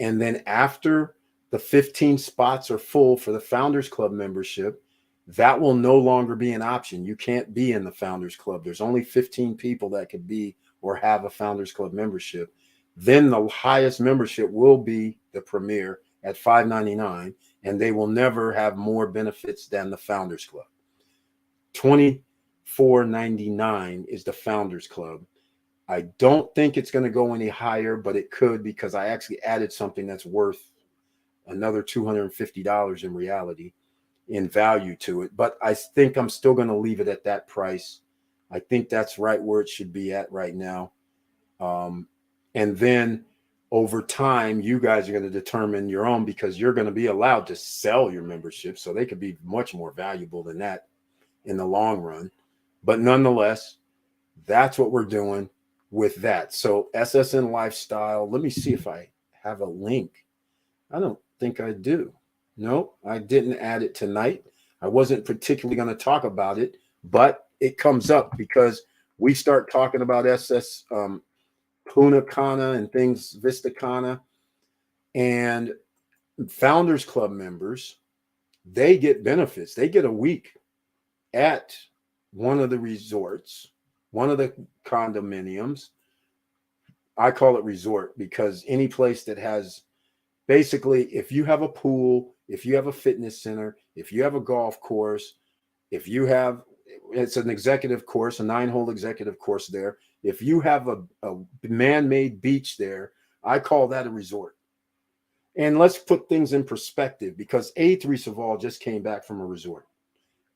And then after the 15 spots are full for the Founders Club membership, that will no longer be an option. You can't be in the Founders Club. There's only 15 people that could be or have a Founders Club membership. Then the highest membership will be the Premier at $5.99, and they will never have more benefits than the Founders Club. $24.99 is the Founders Club. I don't think it's going to go any higher, but it could, because I actually added something that's worth another $250 in reality, in value to it. But I think I'm still going to leave it at that price. I think that's right where it should be at right now. And then over time, you guys are going to determine your own, because you're going to be allowed to sell your membership. So they could be much more valuable than that in the long run. But nonetheless, that's what we're doing with that. So SSN Lifestyle, let me see if I have a link. I don't think I do. No, I didn't add it tonight. I wasn't particularly going to talk about it, but it comes up because we start talking about SS Puna Cana and things, Vista Cana, and Founders Club members, they get benefits. They get a week at one of the resorts, one of the condominiums. I call it resort because any place that has, basically, if you have a pool, if you have a fitness center, if you have a golf course, if you have, it's an executive course, a 9-hole executive course there. If you have a man-made beach there, I call that a resort. And let's put things in perspective, because A3 Saval just came back from a resort.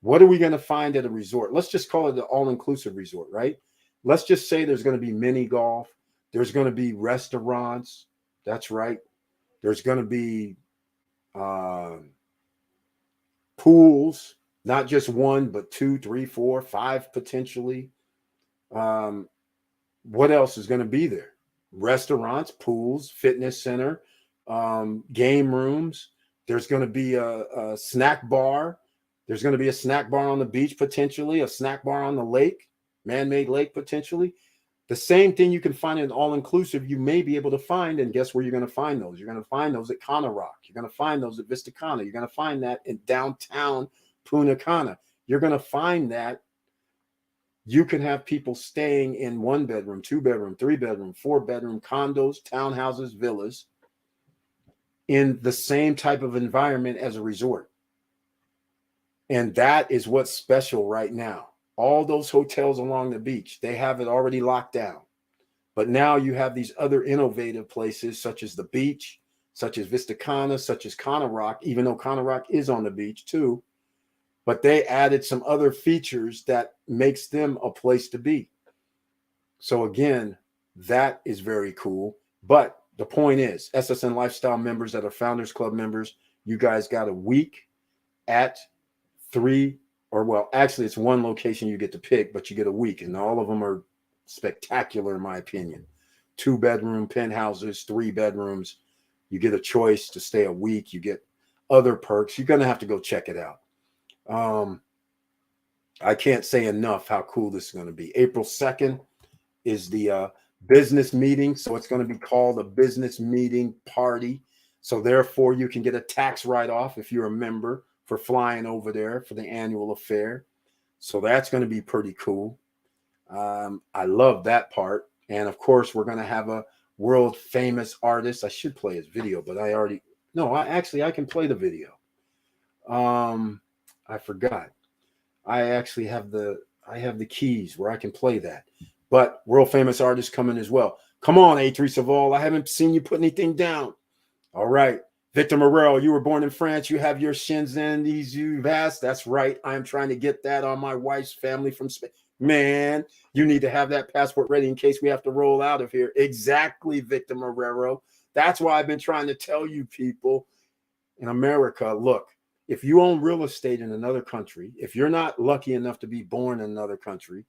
What are we going to find at a resort? Let's just call it an all-inclusive resort, right? Let's just say there's going to be mini golf. There's going to be restaurants. That's right. There's going to be pools, not just one, but 2, 3, 4, 5 potentially. What else is going to be there? Restaurants, pools, fitness center, game rooms. There's going to be a snack bar. There's going to be a snack bar on the beach potentially, a snack bar on the lake, man-made lake potentially. The same thing you can find in all-inclusive, you may be able to find, and guess where you're going to find those? You're going to find those at Cana Rock. You're going to find those at Vista Cana. You're going to find that in downtown Puna Cana. You're going to find that you can have people staying in 1-bedroom, 2-bedroom, 3-bedroom, 4-bedroom condos, townhouses, villas in the same type of environment as a resort. And that is what's special right now. All those hotels along the beach, they have it already locked down. But now you have these other innovative places, such as the beach, such as Vista Cana, such as Cana Rock, even though Cana Rock is on the beach too. But they added some other features that makes them a place to be. So again, that is very cool. But the point is, SSN Lifestyle members that are Founders Club members, you guys got a week at 3, or well, actually it's one location you get to pick, but you get a week, and all of them are spectacular in my opinion. 2-bedroom penthouses, 3 bedrooms. You get a choice to stay a week. You get other perks. You're going to have to go check it out. I can't say enough how cool this is going to be. April 2nd is the business meeting. So it's going to be called a business meeting party. So therefore you can get a tax write-off if you're a member for flying over there for the annual affair. So that's going to be pretty cool. I love that part. And of course, we're going to have a world famous artist. I should play his video, but I can play the video. I forgot. I actually have the keys where I can play that. But world famous artist coming as well. Come on, A3 Saval. I haven't seen you put anything down. All right. Victor Morel, you were born in France. You have your Shenzhen, these you've asked. That's right. I'm trying to get that on my wife's family from Spain. Man, you need to have that passport ready in case we have to roll out of here. Exactly, Victor Morero. That's why I've been trying to tell you people in America, look, if you own real estate in another country, if you're not lucky enough to be born in another country,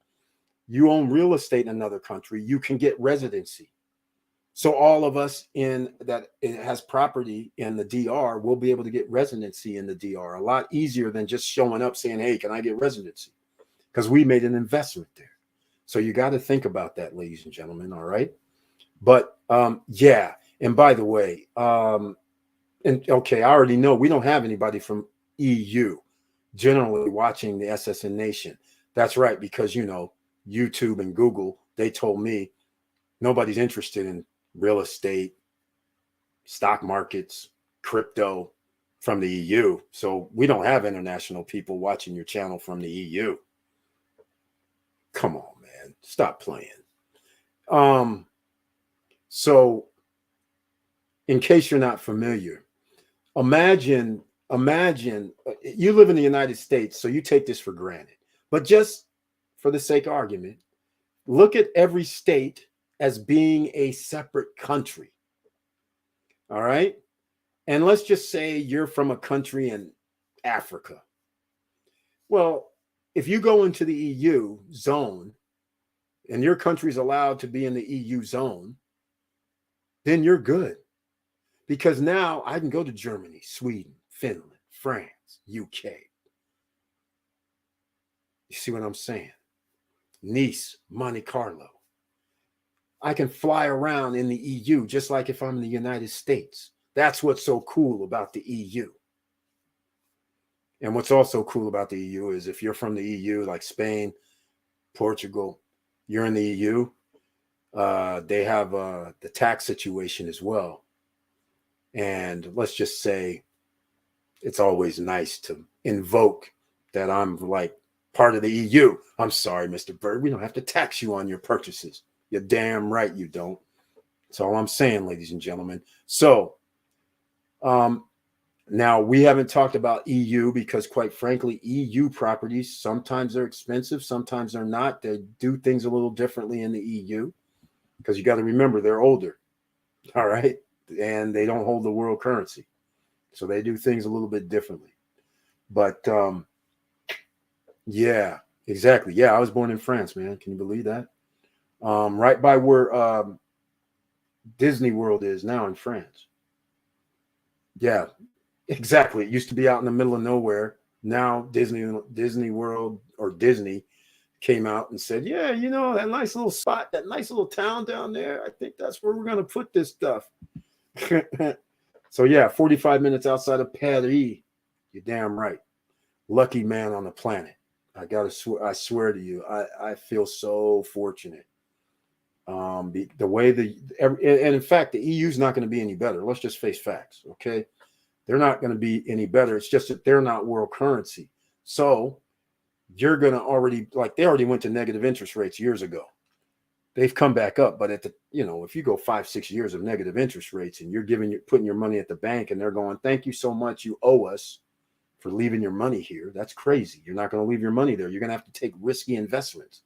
you own real estate in another country, you can get residency. So all of us in that it has property in the DR will be able to get residency in the DR a lot easier than just showing up saying, hey, can I get residency? Because we made an investment there. So you got to think about that, ladies and gentlemen. All right. But yeah, And by the way, and okay, I already know we don't have anybody from EU generally watching the SSN Nation. That's right, because YouTube and Google, they told me nobody's interested in real estate, stock markets, crypto from the EU. So we don't have international people watching your channel from the EU. Come on, man. Stop playing. So in case you're not familiar, imagine you live in the United States, so you take this for granted. But just for the sake of argument, look at every state as being a separate country. All right? And let's just say you're from a country in Africa. Well, if you go into the EU zone and your country's allowed to be in the EU zone, then you're good. Because now I can go to Germany, Sweden, Finland, France, UK. You see what I'm saying? Nice, Monte Carlo. I can fly around in the EU just like if I'm in the United States. That's what's so cool about the EU. And what's also cool about the EU is if you're from the EU, like Spain, Portugal, you're in the EU, they have the tax situation as well. And let's just say it's always nice to invoke that I'm like part of the EU. I'm sorry, Mr. Bird, we don't have to tax you on your purchases. You're damn right you don't. That's all I'm saying, ladies and gentlemen. So now we haven't talked about EU because quite frankly, EU properties, sometimes they're expensive, sometimes they're not. They do things a little differently in the EU because you got to remember they're older. All right. And they don't hold the world currency. So they do things a little bit differently. But yeah, exactly. Yeah, I was born in France, man. Can you believe that? Right by where Disney World is now in France. Yeah, exactly. It used to be out in the middle of nowhere. Now Disney World or Disney came out and said, yeah, that nice little spot, that nice little town down there, I think that's where we're going to put this stuff. So yeah, 45 minutes outside of Paris. You're damn right. Lucky man on the planet. I swear to you, I feel so fortunate. The way and in fact, the EU is not going to be any better. Let's just face facts, okay? They're not going to be any better. It's just that they're not world currency. So you're going to they already went to negative interest rates years ago. They've come back up, but if you go 5-6 years of negative interest rates and you're putting your money at the bank and they're going, thank you so much, you owe us for leaving your money here. That's crazy. You're not going to leave your money there. You're going to have to take risky investments.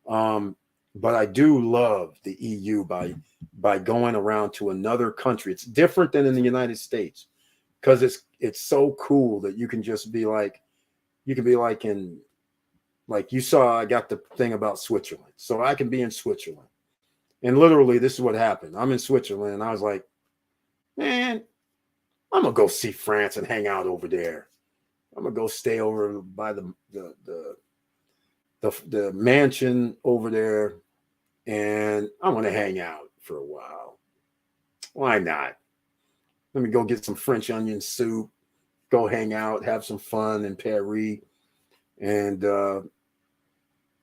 But I do love the EU by going around to another country. It's different than in the United States because it's so cool that you can just be like, like you saw, I got the thing about Switzerland. So I can be in Switzerland. And literally, this is what happened. I'm in Switzerland, and I was like, man, I'm going to go see France and hang out over there. I'm going to go stay over by the mansion over there, and I'm going to hang out for a while. Why not? Let me go get some French onion soup, go hang out, have some fun in Paris. And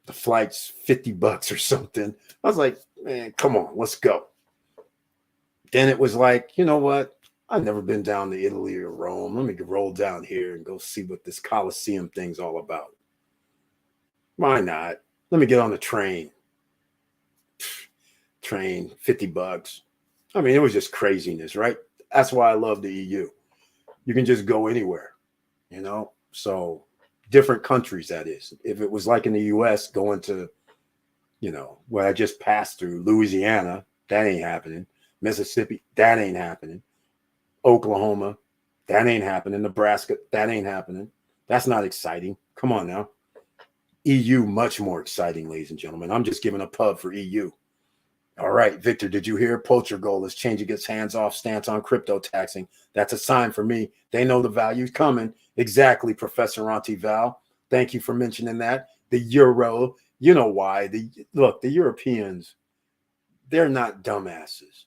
the flight's $50 or something. I was like, man, come on, let's go. Then it was like, you know what? I've never been down to Italy or Rome. Let me roll down here and go see what this Colosseum thing's all about. Why not? Let me get on the train. Train, $50. I mean, it was just craziness, right? That's why I love the EU. You can just go anywhere, So different countries, that is. If it was like in the US going to, where I just passed through, Louisiana, that ain't happening. Mississippi, that ain't happening. Oklahoma, that ain't happening. Nebraska, that ain't happening. That's not exciting. Come on now. EU, much more exciting, ladies and gentlemen. I'm just giving a pub for EU. All right, Victor, did you hear? Portugal is changing its hands-off stance on crypto taxing. That's a sign for me. They know the value's coming. Exactly, Professor Auntie Val. Thank you for mentioning that. The euro, you know why. The Europeans, they're not dumbasses.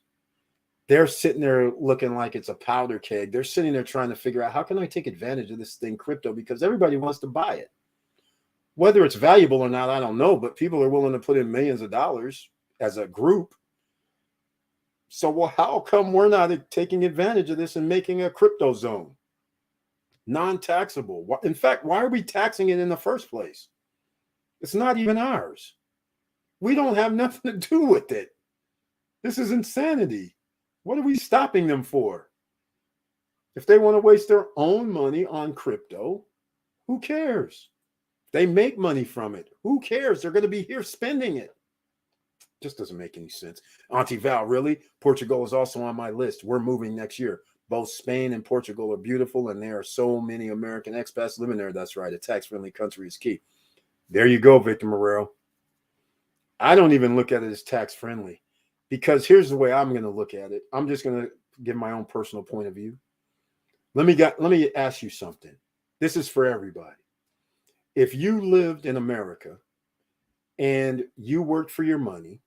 they're sitting there looking like it's a powder keg. They're sitting there trying to figure out, how can I take advantage of this thing, crypto? Because everybody wants to buy it. Whether it's valuable or not, I don't know, but people are willing to put in millions of dollars as a group. So, well, how come we're not taking advantage of this and making a crypto zone non-taxable? In fact, why are we taxing it in the first place? It's not even ours. We don't have nothing to do with it. This is insanity. What are we stopping them for? If they want to waste their own money on crypto, who cares? They make money from it. Who cares? They're going to be here spending it. Just doesn't make any sense. Auntie Val, really? Portugal is also on my list. We're moving next year. Both Spain and Portugal are beautiful, and there are so many American expats living there. That's right. A tax-friendly country is key. There you go, Victor Morero. I don't even look at it as tax-friendly, because here's the way I'm going to look at it. I'm just going to give my own personal point of view. Let me ask you something. This is for everybody. If you lived in America and you worked for your money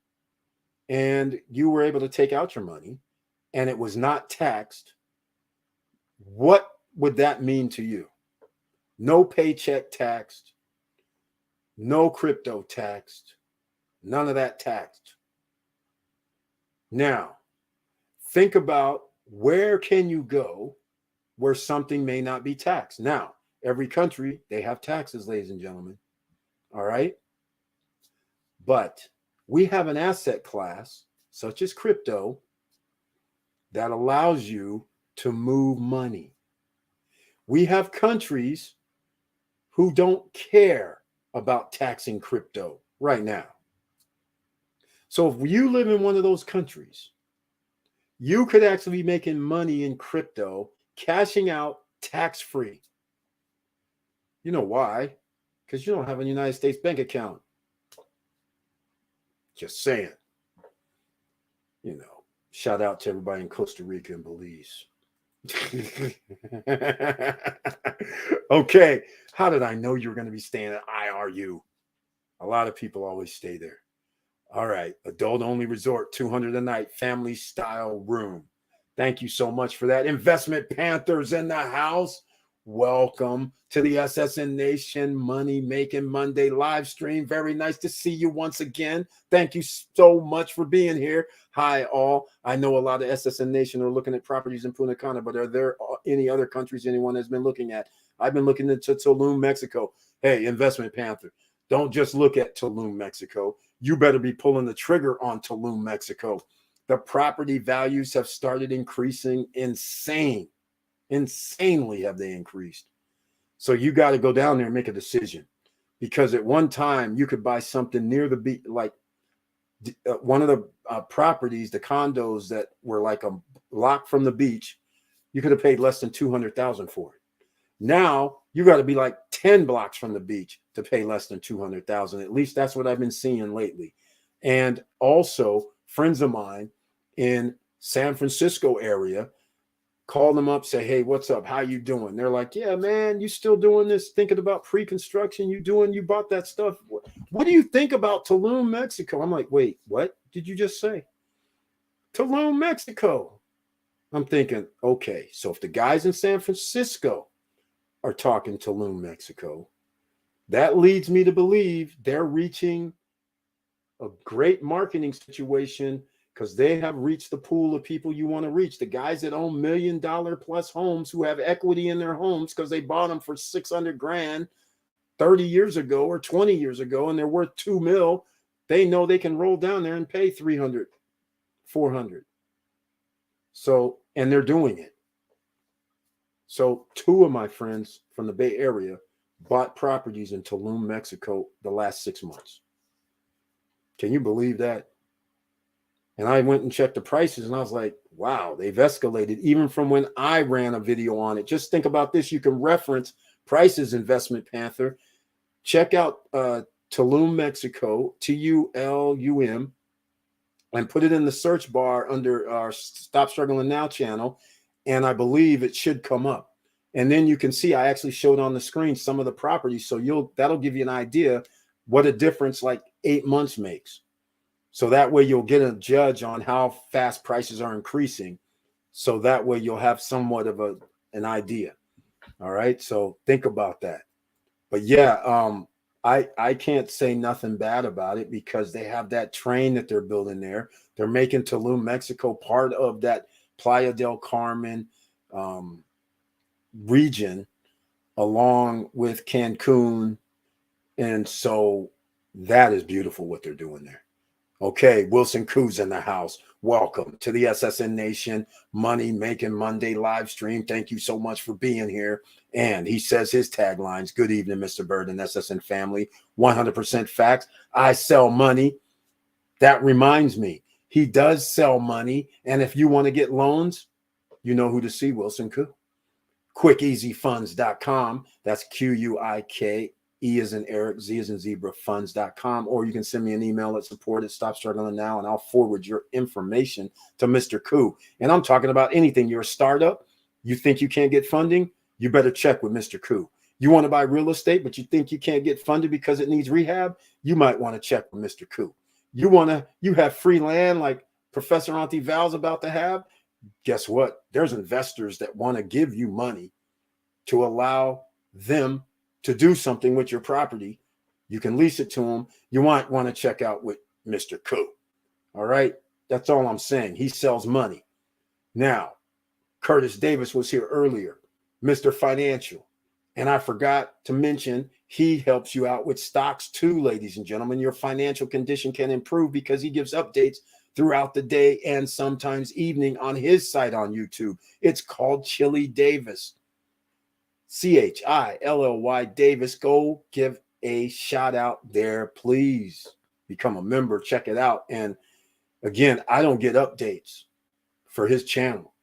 and you were able to take out your money and it was not taxed, what would that mean to you? No paycheck taxed, no crypto taxed, none of that taxed. Now, think about, where can you go where something may not be taxed? Now, every country, they have taxes, ladies and gentlemen. All right? But we have an asset class, such as crypto, that allows you to move money. We have countries who don't care about taxing crypto right now. So if you live in one of those countries, you could actually be making money in crypto, cashing out tax-free. You know why? Because you don't have a United States bank account. Just saying. You know, shout out to everybody in Costa Rica and Belize. Okay, how did I know you were going to be staying at IRU? A lot of people always stay there. All right, adult only resort, 200 a night, family style room. Thank you so much for that. Investment Panthers in the house. Welcome to the SSN Nation Money Making Monday live stream. Very nice to see you once again. Thank you so much for being here. Hi, all. I know a lot of SSN Nation are looking at properties in Punta Cana, but are there any other countries anyone has been looking at? I've been looking into Tulum, Mexico. Hey, Investment Panther, don't just look at Tulum, Mexico. You better be pulling the trigger on Tulum, Mexico. The property values have started increasing insanely have they increased. So you got to go down there and make a decision, because at one time you could buy something near the beach, like one of the properties, the condos that were like a block from the beach. You could have paid less than $200,000 for it. Now you got to be like 10 blocks from the beach to pay less than $200,000. At least that's what I've been seeing lately. And also, friends of mine in San Francisco area, call them up, say, hey, what's up? How you doing? They're like, yeah, man, you still doing this, thinking about pre-construction? You bought that stuff. What do you think about Tulum, Mexico? I'm like, wait, what did you just say? Tulum, Mexico. I'm thinking, okay, so if the guys in San Francisco are talking Tulum, Mexico, that leads me to believe they're reaching a great marketing situation, because they have reached the pool of people you want to reach. The guys that own $1 million plus homes, who have equity in their homes because they bought them for $600,000 30 years ago or 20 years ago, and they're worth $2 million. They know they can roll down there and pay $300,000, $400,000. So, and they're doing it. So 2 of my friends from the Bay Area bought properties in Tulum, Mexico the last 6 months. Can you believe that? And I went and checked the prices, and I was like, wow, they've escalated even from when I ran a video on it. Just think about this. You can reference prices, Investment Panther. Check out Tulum, Mexico, TULUM, and put it in the search bar under our Stop Struggling Now channel, and I believe it should come up. And then you can see I actually showed on the screen some of the properties, so that'll give you an idea what a difference like 8 months makes. So that way you'll get a judge on how fast prices are increasing. So that way you'll have somewhat of an idea. All right. So think about that. But yeah, I can't say nothing bad about it because they have that train that they're building there. They're making Tulum, Mexico part of that Playa del Carmen region along with Cancun. And so that is beautiful what they're doing there. Okay, Wilson Koo's in the house. Welcome to the SSN Nation Money Making Monday live stream. Thank you so much for being here. And he says his taglines. Good evening, Mr. Bird and SSN family. 100% facts. I sell money. That reminds me, he does sell money. And if you want to get loans, you know who to see, Wilson Koo. QuickEasyFunds.com. That's QUIK. E as in Eric, Z as in Zebra, funds.com. Or you can send me an email at support@stopstrugglingnow, and I'll forward your information to Mr. Koo. And I'm talking about anything. You're a startup. You think you can't get funding? You better check with Mr. Koo. You want to buy real estate, but you think you can't get funded because it needs rehab? You might want to check with Mr. Koo. You have free land like Professor Auntie Val's about to have? Guess what? There's investors that want to give you money to allow them to do something with your property. You can lease it to them. You might want to check out with Mr. Koo. All right. That's all I'm saying. He sells money. Now, Curtis Davis was here earlier, Mr. Financial. And I forgot to mention, he helps you out with stocks too, ladies and gentlemen. Your financial condition can improve because he gives updates throughout the day and sometimes evening on his site on YouTube. It's called Chili Davis. CHILLY Davis. Go give a shout out there, please. Become a member, check it out. And again, I don't get updates for his channel.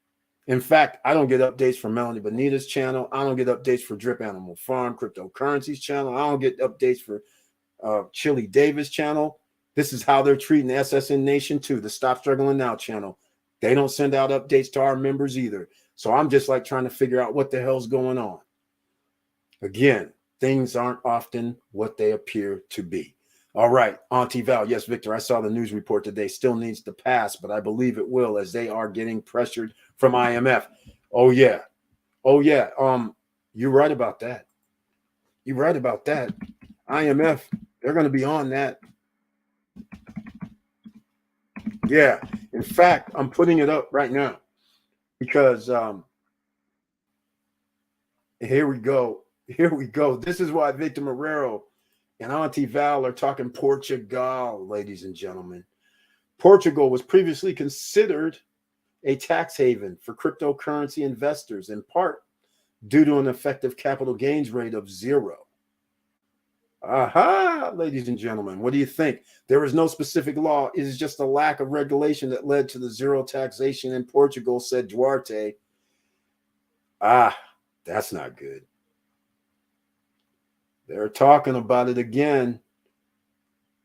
In fact, I don't get updates for Melanie Bonita's channel. I don't get updates for Drip Animal Farm, Cryptocurrency's channel. I don't get updates for Chili Davis channel. This is how they're treating the SSN Nation too, the Stop Struggling Now channel. They don't send out updates to our members either. So I'm just like trying to figure out what the hell's going on. Again, things aren't often what they appear to be. All right, Auntie Val. Yes, Victor, I saw the news report today. Still needs to pass, but I believe it will as they are getting pressured from IMF. Oh, yeah. Oh, yeah. You're right about that. You're right about that. IMF, they're going to be on that. Yeah. In fact, I'm putting it up right now because here we go. Here we go. This is why Victor Marrero and Auntie Val are talking Portugal, ladies and gentlemen. Portugal was previously considered a tax haven for cryptocurrency investors, in part due to an effective capital gains rate of 0. Aha, ladies and gentlemen, what do you think? There is no specific law. It is just a lack of regulation that led to the 0 taxation in Portugal, said Duarte. Ah, that's not good. They're talking about it again.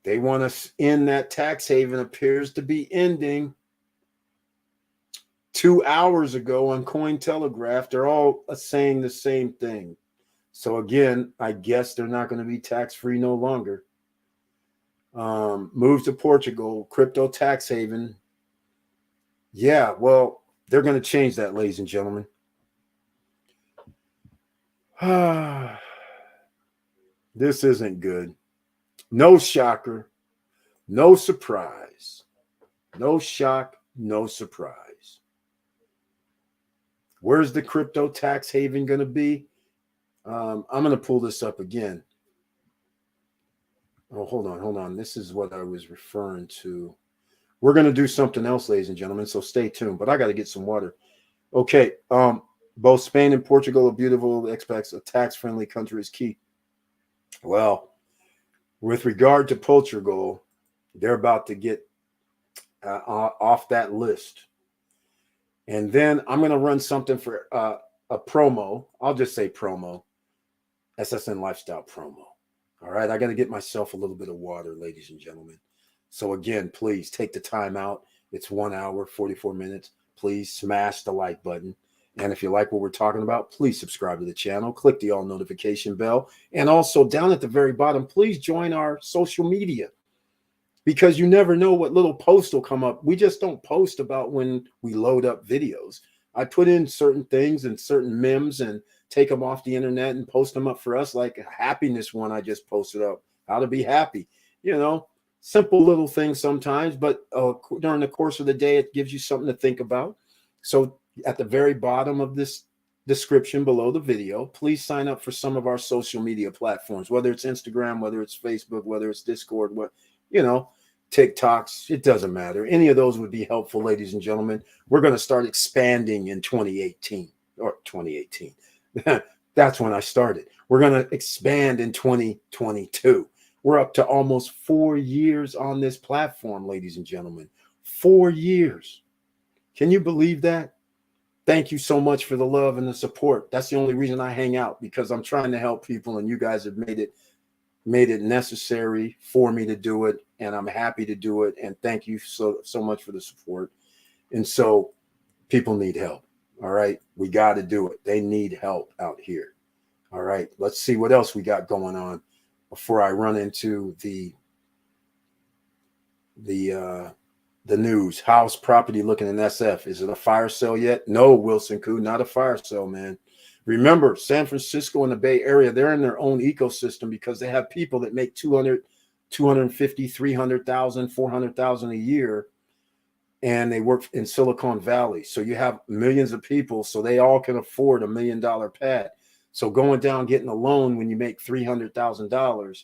They want us in that tax haven, appears to be ending. 2 hours ago on Cointelegraph, they're all saying the same thing. So again, I guess they're not going to be tax-free no longer. Move to Portugal, crypto tax haven. Yeah, well, they're going to change that, ladies and gentlemen. This isn't good. No shocker, no surprise. No shock, no surprise. Where's the crypto tax haven going to be? I'm going to pull this up again. Oh, hold on. This is what I was referring to. We're going to do something else, ladies and gentlemen, so stay tuned. But I got to get some water. Okay. Both Spain and Portugal are beautiful. Expects a tax-friendly country is key. Well, with regard to Portugal, they're about to get off that list. And then I'm going to run something for a promo. I'll just say promo. SSN Lifestyle promo. All right. I got to get myself a little bit of water, ladies and gentlemen. So again, please take the time out. It's 1 hour, 44 minutes. Please smash the like button. And if you like what we're talking about, please subscribe to the channel. Click the all notification bell. And also down at the very bottom, please join our social media. because you never know what little post will come up. We just don't post about when we load up videos. I put in certain things and certain memes and take them off the internet and post them up for us, like a happiness one I just posted up, how to be happy, you know, simple little things sometimes, but during the course of the day, it gives you something to think about. So at the very bottom of this description below the video, please sign up for some of our social media platforms, whether it's Instagram, whether it's Facebook, whether it's Discord, what, you know, TikToks, it doesn't matter. Any of those would be helpful, ladies and gentlemen. We're going to start expanding in 2018 or 2018. That's when I started. We're going to expand in 2022. We're up to almost 4 years on this platform, ladies and gentlemen. 4 years. Can you believe that? Thank you so much for the love and the support. That's the only reason I hang out, because I'm trying to help people, and you guys have made it necessary for me to do it, and I'm happy to do it. And thank you so much for the support. And so people need help. All right, we got to do it. They need help out here. All right, let's see what else we got going on before I run into the news. House property looking in SF. Is it a fire sale yet? No, Wilson Koo, not a fire sale, man. Remember, San Francisco and the Bay Area, they're in their own ecosystem because they have people that make 200, 250, 300,000, 400,000 a year, and they work in Silicon Valley. So you have millions of people, so they all can afford $1 million pad. So going down, getting a loan when you make $300,000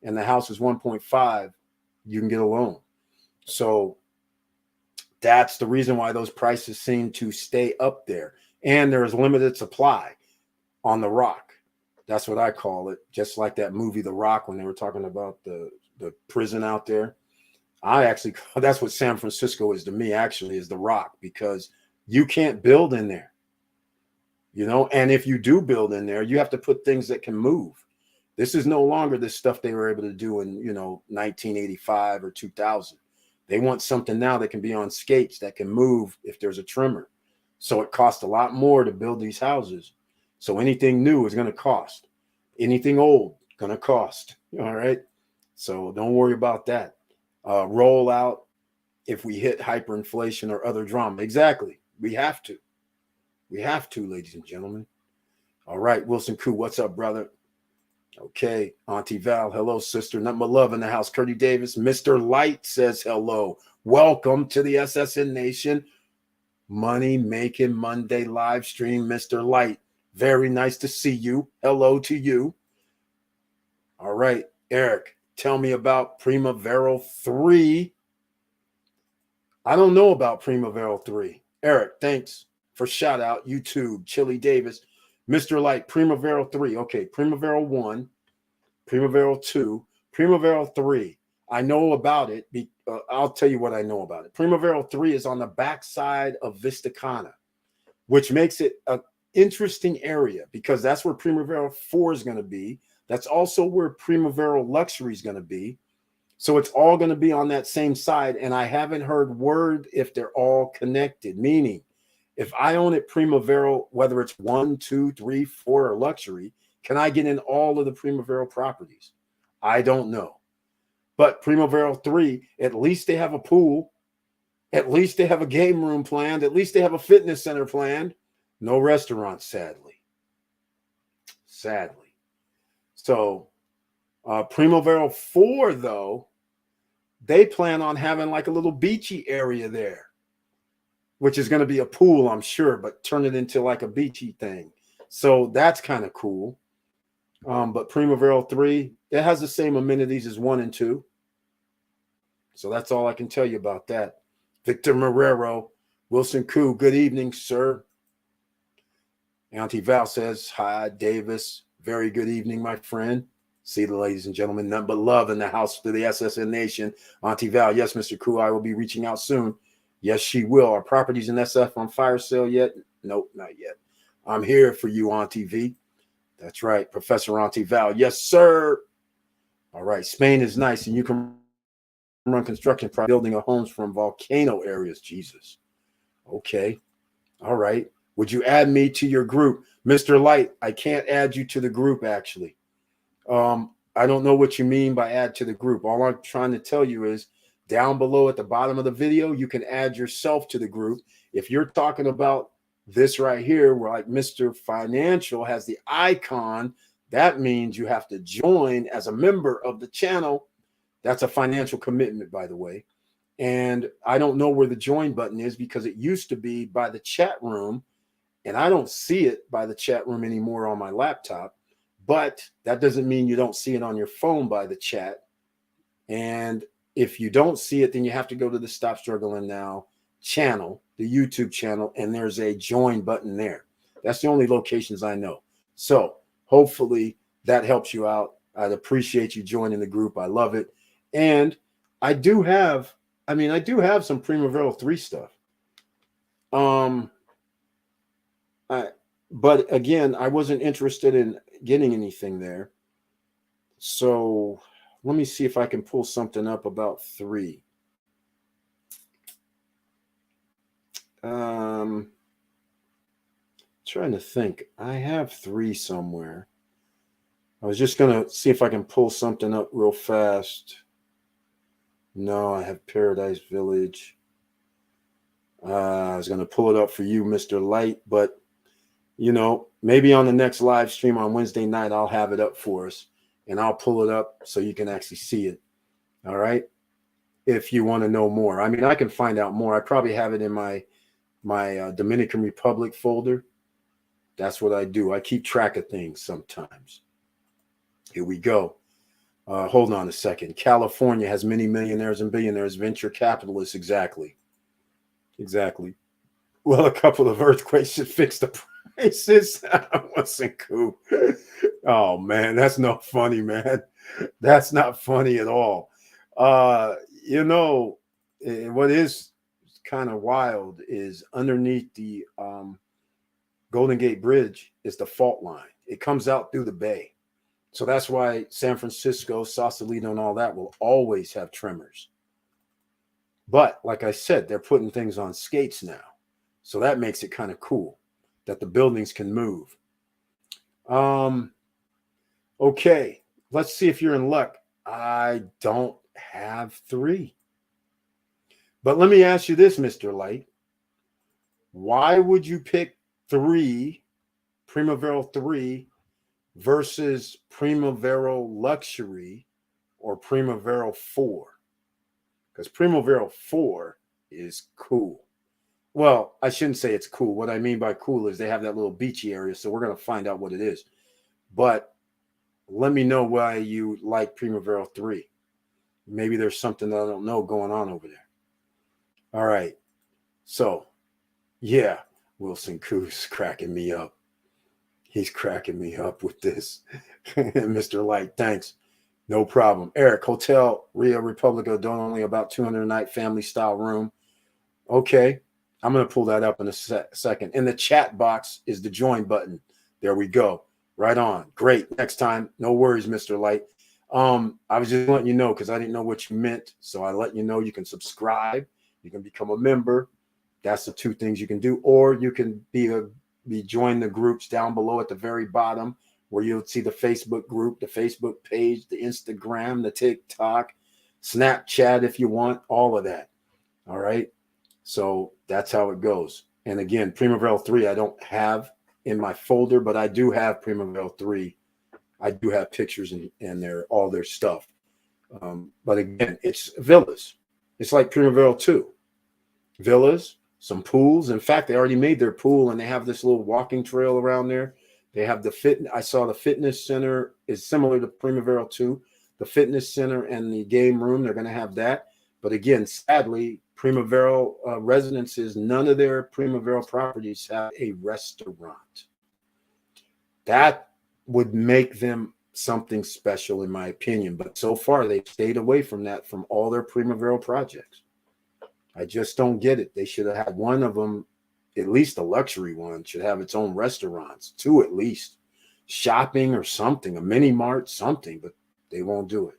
and the house is 1.5, you can get a loan. So that's the reason why those prices seem to stay up there. And there is limited supply on the Rock. That's what I call it. Just like that movie, The Rock, when they were talking about the prison out there. I actually, that's what San Francisco is to me, actually, is The Rock, because you can't build in there, you know, and if you do build in there, you have to put things that can move. This is no longer the stuff they were able to do in, 1985 or 2000. They want something now that can be on skates, that can move if there's a tremor. So it costs a lot more to build these houses. So anything new is going to cost. Anything old, going to cost. All right. So don't worry about that. Roll out if we hit hyperinflation or other drama. Exactly. We have to. We have to, ladies and gentlemen. All right. Wilson Koo, what's up, brother? Okay. Auntie Val, hello, sister. Nothing but love in the house. Curdy Davis. Mr. Light says hello. Welcome to the SSN Nation Money Making Monday live stream, Mr. Light. Very nice to see you. Hello to you. All right, Eric, tell me about Primavera 3. I don't know about Primavera 3. Eric, thanks for shout out. YouTube, Chili Davis, Mr. Light, Primavera 3. Okay, Primavera 1, Primavera 2, Primavera 3. I know about it. I'll tell you what I know about it. Primavera 3 is on the backside of Vista Cana, which makes it an interesting area because that's where Primavera 4 is going to be. That's also where Primavera Luxury is going to be. So it's all going to be on that same side. And I haven't heard word if they're all connected, meaning if I own it Primavera, whether it's 1, 2, 3, 4, or Luxury, can I get in all of the Primavera properties? I don't know. But Primavera 3, at least they have a pool. At least they have a game room planned. At least they have a fitness center planned. No restaurants, sadly. Sadly. So Primavera 4, though, they plan on having like a little beachy area there, which is going to be a pool, I'm sure, but turn it into like a beachy thing. So that's kind of cool. But Primavera 3, it has the same amenities as 1 and 2. So that's all I can tell you about that. Victor Marrero, Wilson Koo, good evening, sir. Auntie Val says, hi, Davis. Very good evening, my friend. See the ladies and gentlemen, nothing but love in the house to the SSN Nation. Auntie Val, yes, Mr. Koo, I will be reaching out soon. Yes, she will. Are properties in SF on fire sale yet? Nope, not yet. I'm here for you, Auntie V. That's right, Professor Auntie Val. Yes, sir. All right, Spain is nice, and you can run construction building of homes from volcano areas. Jesus. Okay. All right. Would you add me to your group? Mr. Light, I can't add you to the group, actually. I don't know what you mean by add to the group. All I'm trying to tell you is down below at the bottom of the video, you can add yourself to the group. If you're talking about this right here, where like Mr. Financial has the icon, that means you have to join as a member of the channel. That's a financial commitment, by the way. And I don't know where the join button is because it used to be by the chat room, and I don't see it by the chat room anymore on my laptop. But that doesn't mean you don't see it on your phone by the chat. And if you don't see it, then you have to go to the Stop Struggling Now channel, the YouTube channel, and there's a join button there. That's the only locations I know. So hopefully that helps you out. I'd appreciate you joining the group. I love it. And I do have some Primavera 3 stuff. But again, I wasn't interested in getting anything there. So let me see if I can pull something up about 3. Trying to think. I have 3 somewhere. I was just going to see if I can pull something up real fast. No, I have Paradise Village. I was going to pull it up for you, Mr. Light, but you know, maybe on the next live stream on Wednesday night, I'll have it up for us and I'll pull it up so you can actually see it. All right. If you want to know more, I mean, I can find out more. I probably have it in my Dominican Republic folder. That's what I do. I keep track of things sometimes. Here we go. Hold on a second. California has many millionaires and billionaires, venture capitalists. Exactly. Well, a couple of earthquakes should fix the prices. That wasn't cool. Oh, man, that's not funny, man. That's not funny at all. You know, what is kind of wild is underneath the Golden Gate Bridge is the fault line. It comes out through the bay. So that's why San Francisco, Sausalito, and all that will always have tremors. But like I said, they're putting things on skates now. So that makes it kind of cool that the buildings can move. Okay, let's see if you're in luck. I don't have 3. But let me ask you this, Mr. Light. Why would you pick 3, Primavera 3, versus Primavera Luxury or Primavera 4? Because Primavera 4 is cool. Well, I shouldn't say it's cool. What I mean by cool is they have that little beachy area, so we're going to find out what it is. But let me know why you like Primavera 3. Maybe there's something that I don't know going on over there. All right. So, yeah, Wilson Coos cracking me up. He's cracking me up with this. Mr. Light, thanks. No problem. Eric, Hotel Rio Republica, don't only about 200 a night, family style room. Okay. I'm going to pull that up in a second. In the chat box is the join button. There we go. Right on. Great. Next time. No worries, Mr. Light. I was just letting you know because I didn't know what you meant. So I let you know you can subscribe. You can become a member. That's the 2 things you can do. Or you can be join the groups down below at the very bottom where you'll see the Facebook group, the Facebook page, the Instagram, the TikTok, Snapchat if you want, all of that. All right. So that's how it goes. And again, Primavera 3, I don't have in my folder, but I do have Primavera 3. I do have pictures and all their stuff. But again, it's villas. It's like Primavera 2. Villas, some pools. In fact, they already made their pool and they have this little walking trail around there. They have I saw the fitness center is similar to Primavera 2. The fitness center and the game room, they're going to have that. But again, sadly, Primavera residences, none of their Primavera properties have a restaurant. That would make them something special, in my opinion. But so far, they've stayed away from that from all their Primavera projects. I just don't get it. They should have had one of them, at least a luxury one, should have its own restaurants, 2 at least. Shopping or something, a mini mart, something, but they won't do it.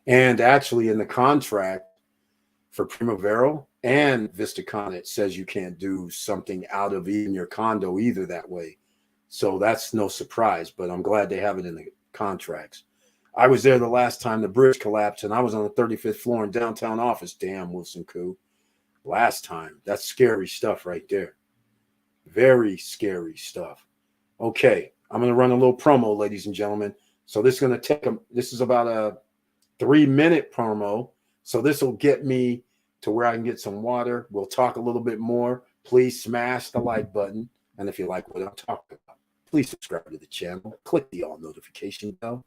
And actually, in the contract for Primavera and Vistacon, it says you can't do something out of even your condo either that way. So that's no surprise, but I'm glad they have it in the contracts. I was there the last time the bridge collapsed, and I was on the 35th floor in downtown office. Damn, Wilson Koo. Last time. That's scary stuff right there. Very scary stuff. Okay, I'm going to run a little promo, ladies and gentlemen. So this is going to take this is about a 3-minute promo. So this will get me to where I can get some water. We'll talk a little bit more. Please smash the like button. And if you like what I'm talking about, please subscribe to the channel. Click the all notification bell.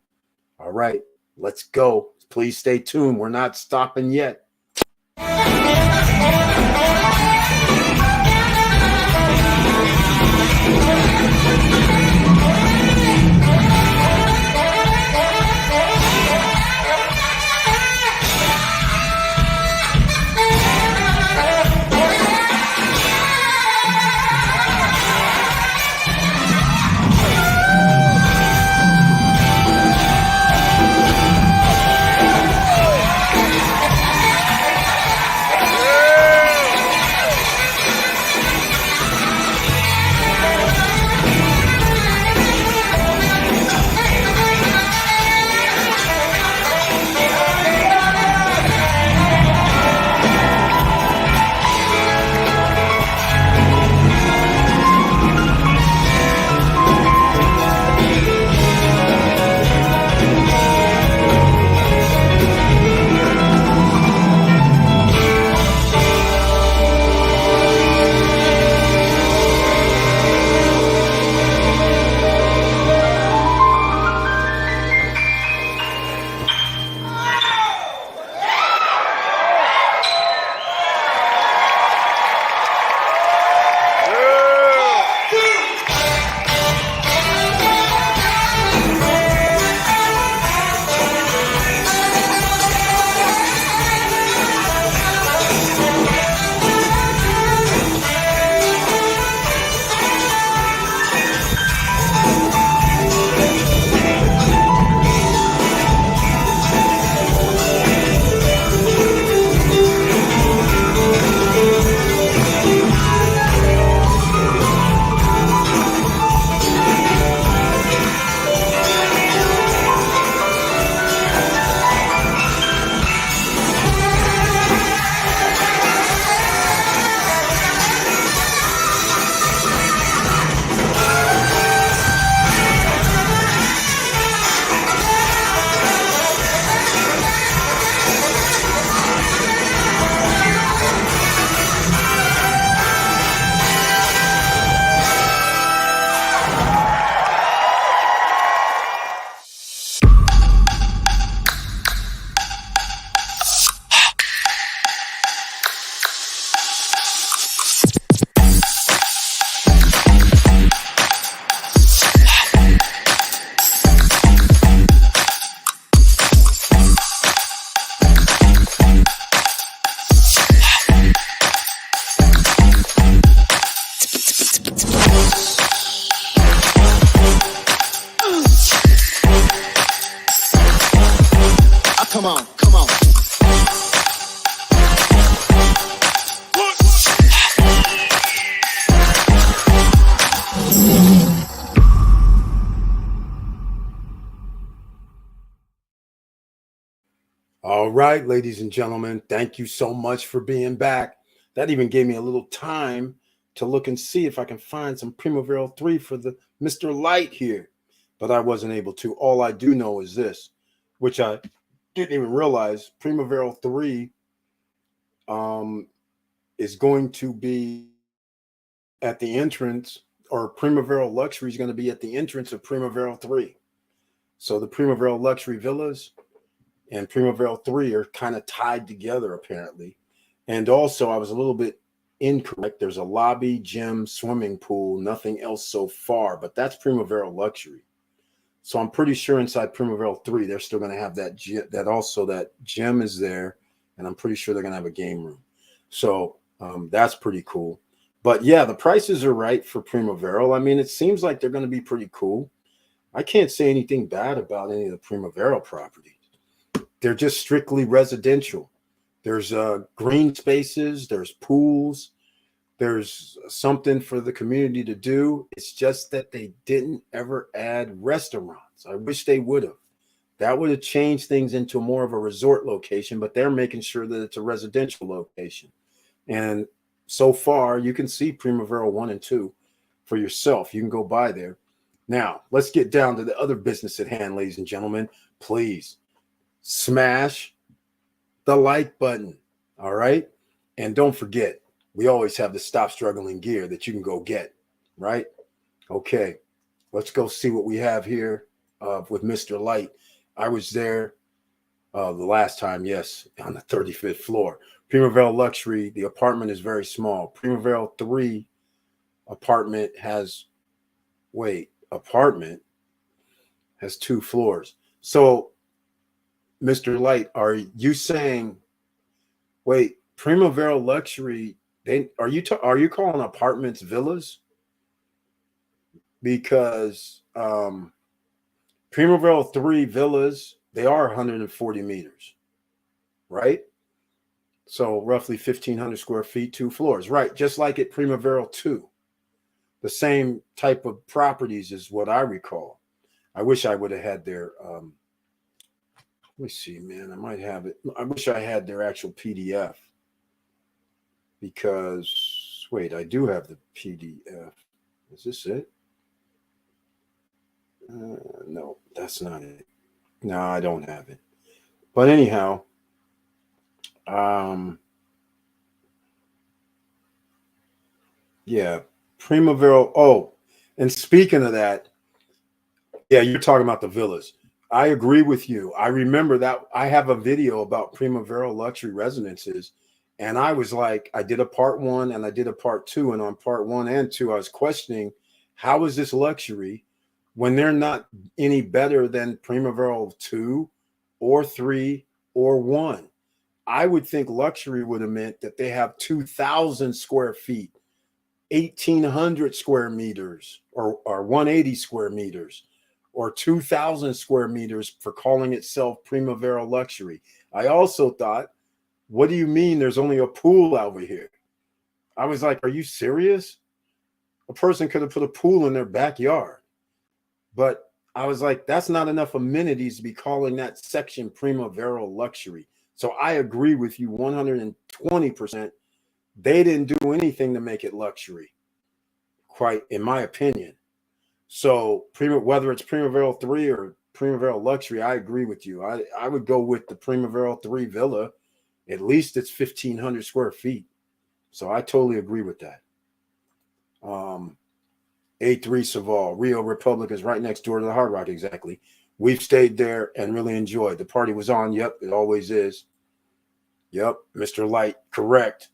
All right, let's go. Please stay tuned. We're not stopping yet. Come on, come on. All right, ladies and gentlemen, thank you so much for being back. That even gave me a little time to look and see if I can find some Primavera 3 for the Mr. Light here, but I wasn't able to. All I do know is this, which I didn't even realize. Primavera 3 is going to be at the entrance, or Primavera Luxury is going to be at the entrance of Primavera 3. So the Primavera Luxury Villas and Primavera 3 are kind of tied together, apparently. And also, I was a little bit incorrect. There's a lobby, gym, swimming pool, nothing else so far, but that's Primavera Luxury. So I'm pretty sure inside Primavera 3, they're still going to have that gym is there, and I'm pretty sure they're going to have a game room. So that's pretty cool. But yeah, the prices are right for Primavera. I mean, it seems like they're going to be pretty cool. I can't say anything bad about any of the Primavera properties. They're just strictly residential. There's green spaces, there's pools, there's something for the community to do. It's just that they didn't ever add restaurants. I wish they would have. That would have changed things into more of a resort location, but they're making sure that it's a residential location. And so far, you can see Primavera 1 and 2 for yourself. You can go by there. Now, let's get down to the other business at hand, ladies and gentlemen. Please smash the like button. All right. And don't forget, we always have the Stop Struggling gear that you can go get. Right. Okay. Let's go see what we have here with Mr. Light. I was there the last time, yes, on the 35th floor. Primavera Luxury, the apartment is very small. Primavera 3 apartment has 2 floors. So, Mr. Light, are you saying, Primavera Luxury, are you calling apartments villas? Because Primavera 3 villas, they are 140 meters, right? So roughly 1,500 square feet, 2 floors, right? Just like at Primavera 2. The same type of properties is what I recall. I wish I would have had their, let me see, man, I might have it. I wish I had their actual PDF because, I do have the PDF. Is this it? No, that's not it. No, I don't have it. But anyhow, yeah, Primavera. Oh, and speaking of that, yeah, you're talking about the villas. I agree with you. I remember that I have a video about Primavera luxury residences, and I was like, I did a part 1 and I did a part 2, and on part 1 and 2, I was questioning how is this luxury when they're not any better than Primavera 2 or 3 or 1. I would think luxury would have meant that they have 2,000 square feet, 1,800 square meters, or 180 square meters, or 2,000 square meters for calling itself Primavera Luxury. I also thought, what do you mean there's only a pool over here? I was like, are you serious? A person could have put a pool in their backyard. But I was like, that's not enough amenities to be calling that section Primavera Luxury. So I agree with you 120%. They didn't do anything to make it luxury, quite in my opinion. So whether it's Primavera 3 or Primavera Luxury, I agree with you. I would go with the Primavera 3 villa. At least it's 1,500 square feet. So I totally agree with that. A3 Saval, Rio Republic is right next door to the Hard Rock. Exactly. We've stayed there and really enjoyed. The party was on. Yep, it always is. Yep, Mr. Light, correct.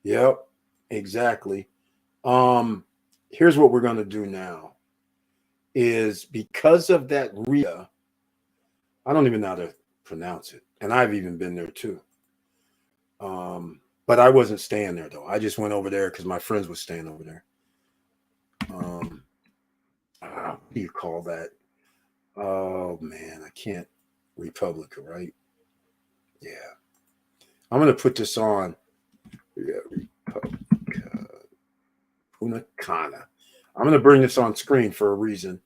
Yep, exactly. Here's what we're going to do now is because of that RIA, I don't even know how to pronounce it. And I've even been there too. But I wasn't staying there though. I just went over there because my friends were staying over there. What do you call that? Oh man, I can't. Republica, right? Yeah. I'm going to put this on. Yeah, Republica. Punta Cana. I'm going to bring this on screen for a reason.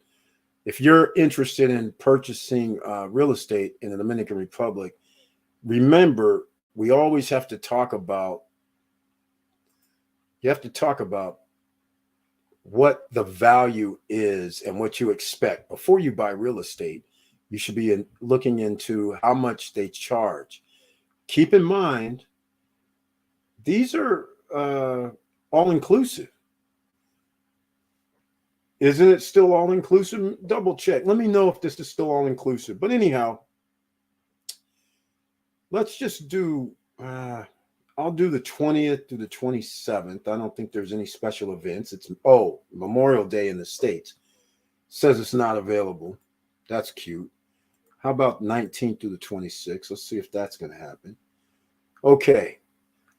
If you're interested in purchasing real estate in the Dominican Republic, remember, we always have to talk about, what the value is and what you expect. Before you buy real estate, you should be looking into how much they charge. Keep in mind, these are all-inclusive. Isn't it still all-inclusive? Double check. Let me know if this is still all-inclusive. But anyhow, let's just do, I'll do the 20th to the 27th. I don't think there's any special events. It's, Memorial Day in the States. Says it's not available. That's cute. How about 19th to the 26th? Let's see if that's going to happen. Okay.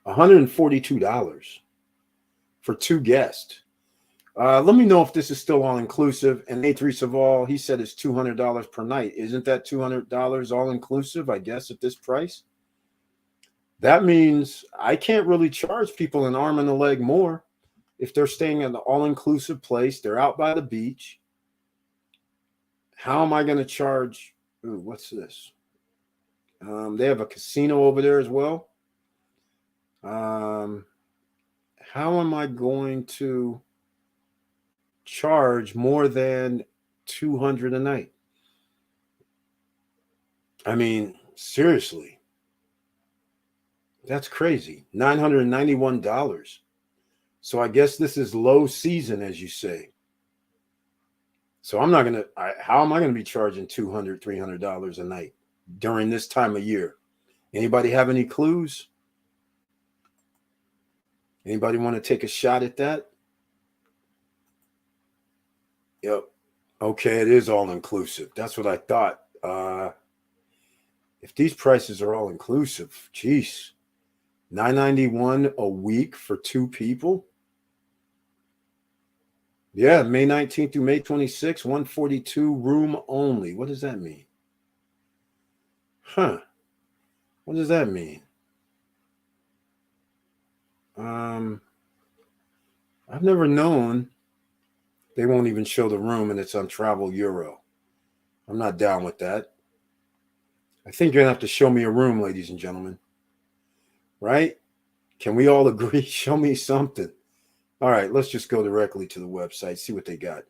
$142 for 2 guests. Let me know if this is still all-inclusive. And A3 Saval, he said it's $200 per night. Isn't that $200 all-inclusive, I guess, at this price? That means I can't really charge people an arm and a leg more if they're staying at an all-inclusive place. They're out by the beach. How am I going to charge Ooh, what's this? They have a casino over there as well. How am I going to charge more than 200 a night? I mean, seriously, that's crazy. $991. So I guess this is low season, as you say. So I'm not going to, how am I going to be charging $200, $300 a night during this time of year? Anybody have any clues? Anybody want to take a shot at that? Yep. Okay, it is all inclusive. That's what I thought. If these prices are all inclusive, geez, $991 a week for two people. Yeah, May 19th through May 26th, 142 room only. What does that mean? Huh. What does that mean? I've never known they won't even show the room and it's on Travel Euro. I'm not down with that. I think you're going to have to show me a room, ladies and gentlemen. Right? Can we all agree? Show me something. All right, let's just go directly to the website, see what they got.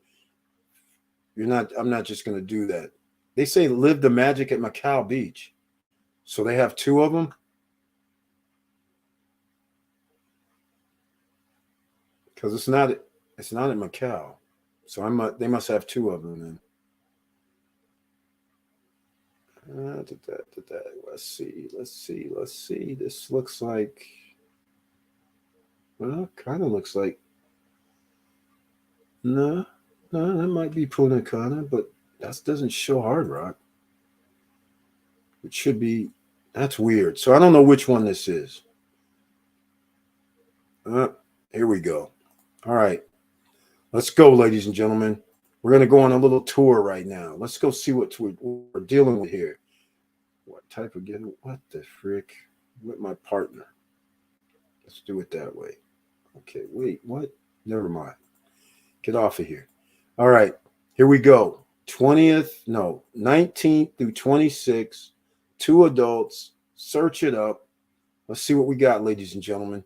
I'm not just going to do that. They say live the magic at Macau Beach. So they have two of them? Because it's not at Macau. So they must have two of them then. Let's see. This looks like, well, kind of looks like, no, that might be Punta Cana, but that doesn't show Hard Rock. It should be, that's weird. So I don't know which one this is. Here we go. All right. Let's go, ladies and gentlemen. We're going to go on a little tour right now. Let's go see what we're dealing with here. What type of getting? What the frick? With my partner. Let's do it that way. Okay, wait, what? Never mind. Get off of here. All right, here we go. 19th through 26th, two adults. Search it up. Let's see what we got, ladies and gentlemen.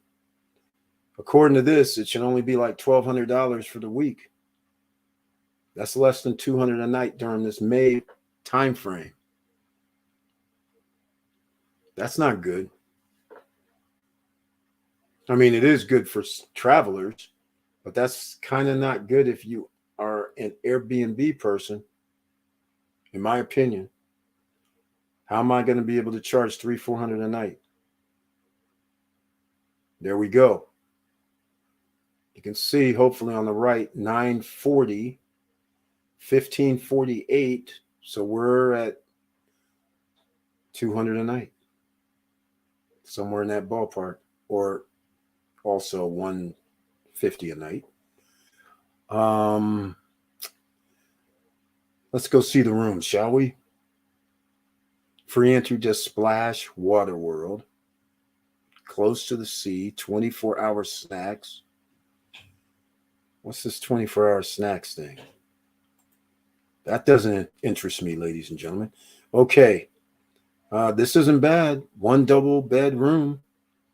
According to this, it should only be like $1,200 for the week. That's less than $200 a night during this May time frame. That's not good. I mean, it is good for travelers, but that's kind of not good if you are an Airbnb person, in my opinion. How am I going to be able to charge $300-400 a night? There we go. You can see, hopefully on the right, 940, 1548. So we're at 200 a night, somewhere in that ballpark, or also 150 a night. Let's go see the room, shall we? Free entry to Splash Water World. Close to the sea, 24-hour snacks. What's this 24-hour snacks thing? That doesn't interest me, ladies and gentlemen. Okay. This isn't bad. One double bedroom,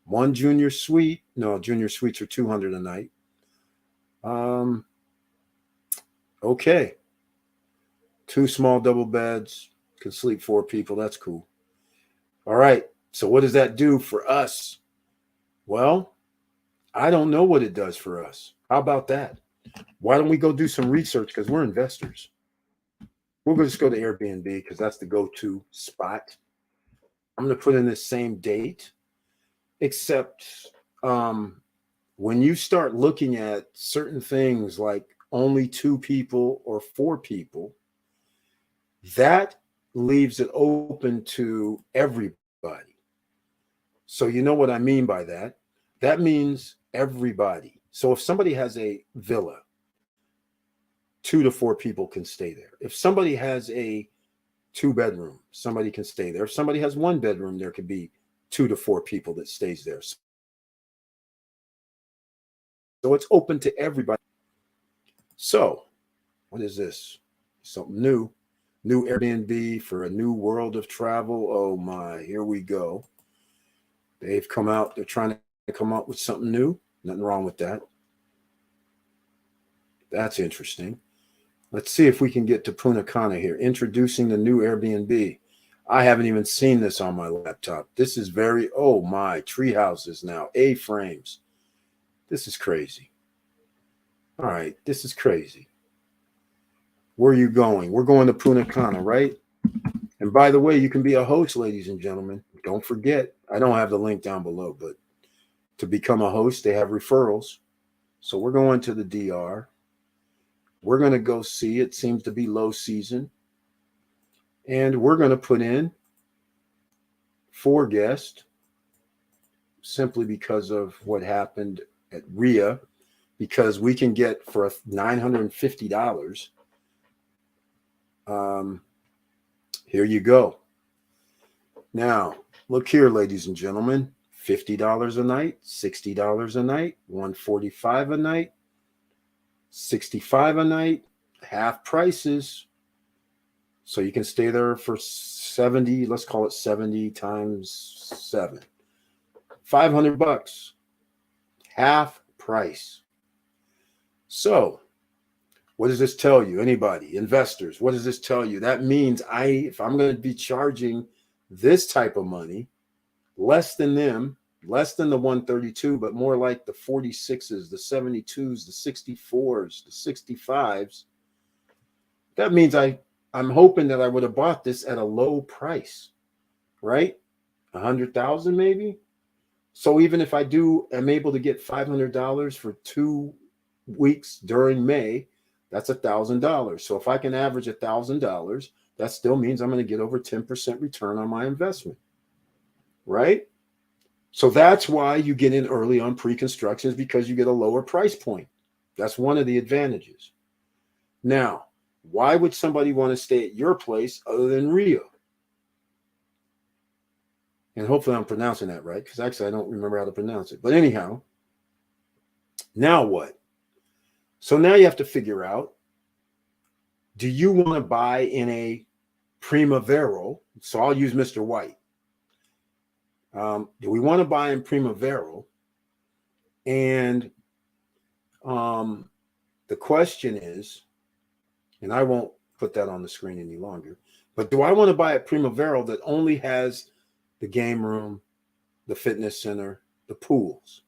one junior suite. No, junior suites are $200 a night. Okay. Two small double beds. Can sleep 4 people. That's cool. All right. So what does that do for us? Well, I don't know what it does for us. How about that? Why don't we go do some research? Because we're investors. We'll just go to Airbnb because that's the go-to spot. I'm going to put in the same date, except when you start looking at certain things like only 2 people or 4 people, that leaves it open to everybody. So you know what I mean by that? That means everybody. So if somebody has a villa, 2 to 4 people can stay there. If somebody has a 2-bedroom, somebody can stay there. If somebody has 1 bedroom, there could be 2 to 4 people that stays there. So it's open to everybody. So what is this? Something new. New Airbnb for a new world of travel. Oh my, here we go. They've come out. They're trying to come up with something new. Nothing wrong with that. That's interesting. Let's see if we can get to Punta Cana here. Introducing the new Airbnb. I haven't even seen this on my laptop. This is very, oh my, tree houses now, A-frames. This is crazy. All right, this is crazy. Where are you going? We're going to Punta Cana, right? And by the way, you can be a host, ladies and gentlemen. Don't forget, I don't have the link down below, but to become a host, they have referrals. So we're going to the DR. We're going to go see. It seems to be low season. And we're going to put in 4 guests simply because of what happened at RIA, because we can get for $950. Here you go. Now, look here, ladies and gentlemen, $50 a night, $60 a night, $145 a night, $65 a night, half prices. So you can stay there for 70, let's call it 70 times 7. $500, half price. So what does this tell you? Anybody, investors, what does this tell you? That means if I'm going to be charging this type of money, less than them, less than the 132, but more like the 46s, the 72s, the 64s, the 65s, that means I'm hoping that I would have bought this at a low price, right? 100,000 maybe. So even if I'm able to get $500 for 2 weeks during May, that's $1,000. So if I can average $1,000, that still means I'm going to get over 10% return on my investment, right? So that's why you get in early on pre-construction, is because you get a lower price point. That's one of the advantages. Now, why would somebody want to stay at your place other than Rio? And hopefully I'm pronouncing that right, because actually I don't remember how to pronounce it. But anyhow, now what? So now you have to figure out, do you want to buy in a Primavera? So I'll use Mr. White. Do we want to buy in Primavera? And the question is, and I won't put that on the screen any longer, but do I want to buy a Primavera that only has the game room, the fitness center, the pools?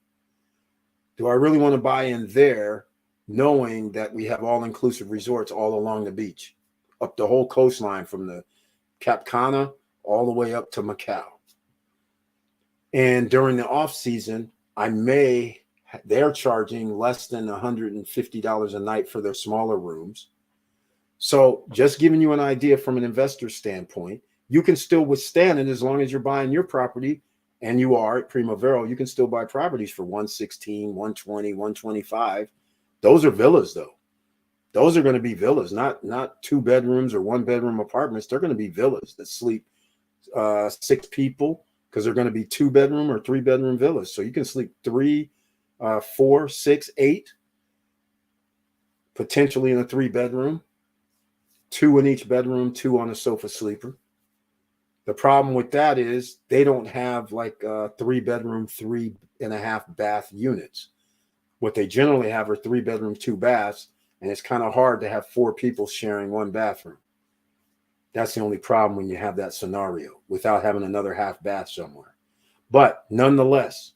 Do I really want to buy in there knowing that we have all-inclusive resorts all along the beach, up the whole coastline from the Cap Cana all the way up to Macau? And during the off season, they're charging less than $150 a night for their smaller rooms. So just giving you an idea from an investor standpoint, you can still withstand it as long as you're buying your property, and you are at Primavera. You can still buy properties for 116, 120, 125. Those are villas, though. Those are going to be villas, not 2 bedrooms or 1 bedroom apartments. They're going to be villas that sleep 6 people, because they're going to be 2 bedroom or 3 bedroom villas. So you can sleep 3, 4, 6, 8, potentially in a 3 bedroom, 2 in each bedroom, 2 on a sofa sleeper. The problem with that is they don't have like 3 bedroom, 3.5 bath units. What they generally have are 3 bedrooms, 2 baths, and it's kind of hard to have 4 people sharing 1 bathroom. That's the only problem when you have that scenario, without having another half bath somewhere. But nonetheless,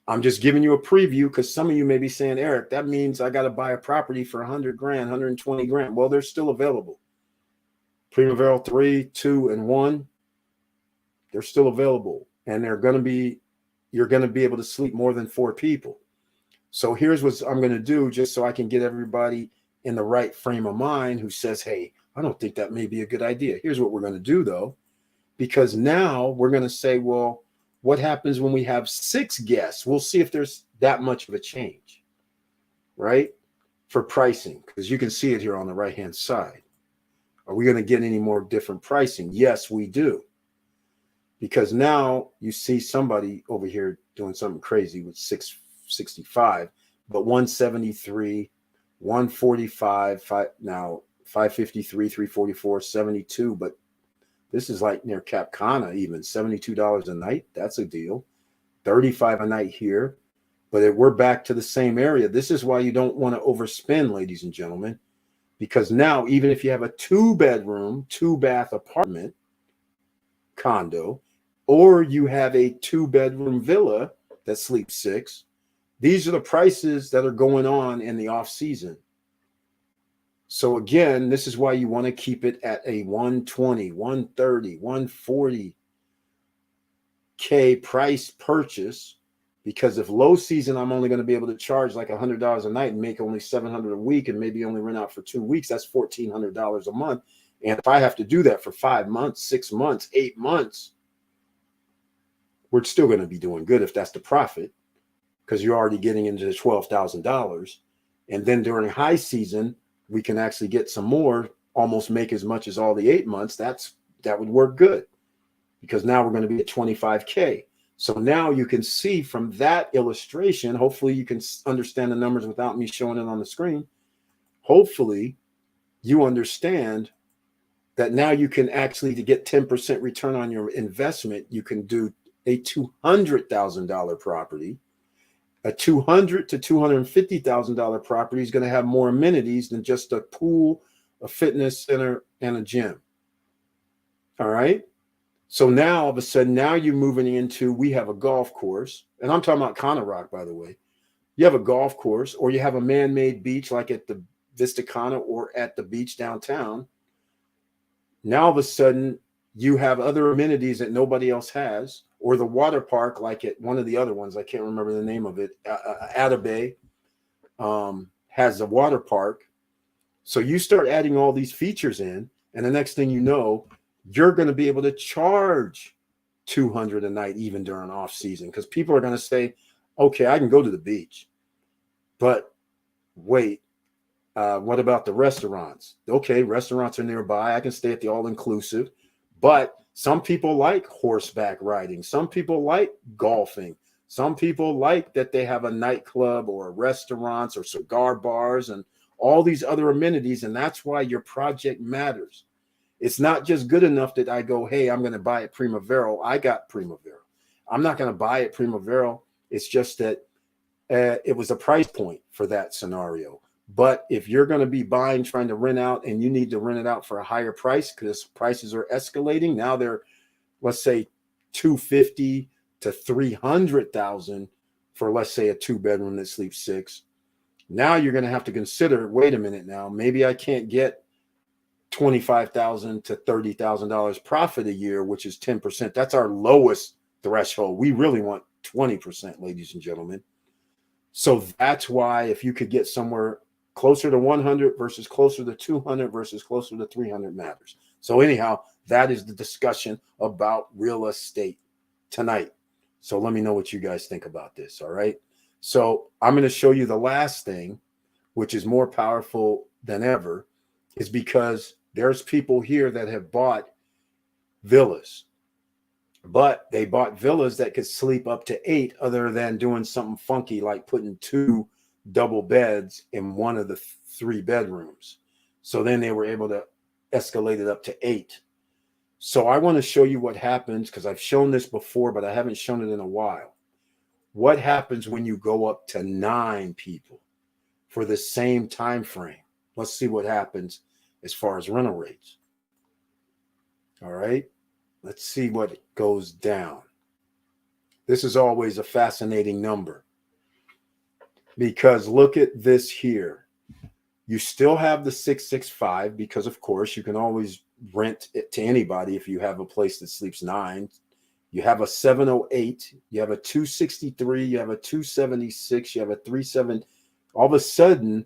I'm just giving you a preview, because some of you may be saying, Eric, that means I got to buy a property for 100 grand, 120 grand. Well, they're still available. Primavera 3, 2, and 1, they're still available. And you're going to be able to sleep more than 4 people. So here's what I'm going to do, just so I can get everybody in the right frame of mind who says, hey, I don't think that may be a good idea. Here's what we're going to do, though, because now we're going to say, well, what happens when we have 6 guests? We'll see if there's that much of a change, right, for pricing, because you can see it here on the right-hand side. Are we going to get any more different pricing? Yes, we do. Because now you see somebody over here doing something crazy with 665, but 173, 145, now 553, 344, 72. But this is like near Cap Cana, even $72 a night. That's a deal. 35 a night here. But we're back to the same area. This is why you don't want to overspend, ladies and gentlemen, because now, even if you have a 2-bedroom, 2-bath apartment, condo, or you have a 2-bedroom villa that sleeps 6, these are the prices that are going on in the off season. So again, this is why you want to keep it at a 120, 130, 140K price purchase, because if low season, I'm only going to be able to charge like $100 a night and make only $700 a week and maybe only rent out for 2 weeks. That's $1,400 a month. And if I have to do that for 5 months, 6 months, 8 months, we're still going to be doing good if that's the profit, because you're already getting into the $12,000. And then during high season, we can actually get some more, almost make as much as all the 8 months. That would work good, because now we're going to be at 25K. So now you can see from that illustration, hopefully you can understand the numbers without me showing it on the screen. Hopefully you understand that now you can actually, to get 10% return on your investment, you can do a $200,000 property. A $200,000 to $250,000 property is going to have more amenities than just a pool, a fitness center, and a gym. All right. So now all of a sudden, now you're moving into, we have a golf course, and I'm talking about Cana Rock, by the way. You have a golf course, or you have a man-made beach like at the Vista Cana or at the beach downtown. Now all of a sudden, you have other amenities that nobody else has, or the water park like at one of the other ones. I can't remember the name of it. Atabay has a water park. So you start adding all these features in, and the next thing you know, you're going to be able to charge $200 a night even during off season, because people are going to say, okay, I can go to the beach, but wait, what about the restaurants? Okay, restaurants are nearby. I can stay at the all-inclusive, but some people like horseback riding. Some people like golfing. Some people like that they have a nightclub or restaurants or cigar bars and all these other amenities, and that's why your project matters. It's not just good enough that I go, hey, I'm going to buy it Primavera. I got Primavera. I'm not going to buy it Primavera. It's just that it was a price point for that scenario. But if you're going to be buying, trying to rent out, and you need to rent it out for a higher price because prices are escalating, now they're, let's say, $250,000 to $300,000 for, let's say, a 2-bedroom that sleeps 6. Now you're going to have to consider, wait a minute now, maybe I can't get $25,000 to $30,000 profit a year, which is 10%. That's our lowest threshold. We really want 20%, ladies and gentlemen. So that's why if you could get somewhere closer to 100 versus closer to 200 versus closer to 300 matters. So anyhow, that is the discussion about real estate tonight. So let me know what you guys think about this. All right. So I'm going to show you the last thing, which is more powerful than ever, is because there's people here that have bought villas, but they bought villas that could sleep up to 8, other than doing something funky like putting 2 double beds in one of the 3 bedrooms. So then they were able to escalate it up to 8. So I want to show you what happens, because I've shown this before, but I haven't shown it in a while. What happens when you go up to 9 people for the same time frame? Let's see what happens as far as rental rates. All right. Let's see what goes down. This is always a fascinating number, because look at this here. You still have the 665, because of course you can always rent it to anybody if you have a place that sleeps 9. You have a 708, you have a 263, you have a 276, you have a 37. All of a sudden,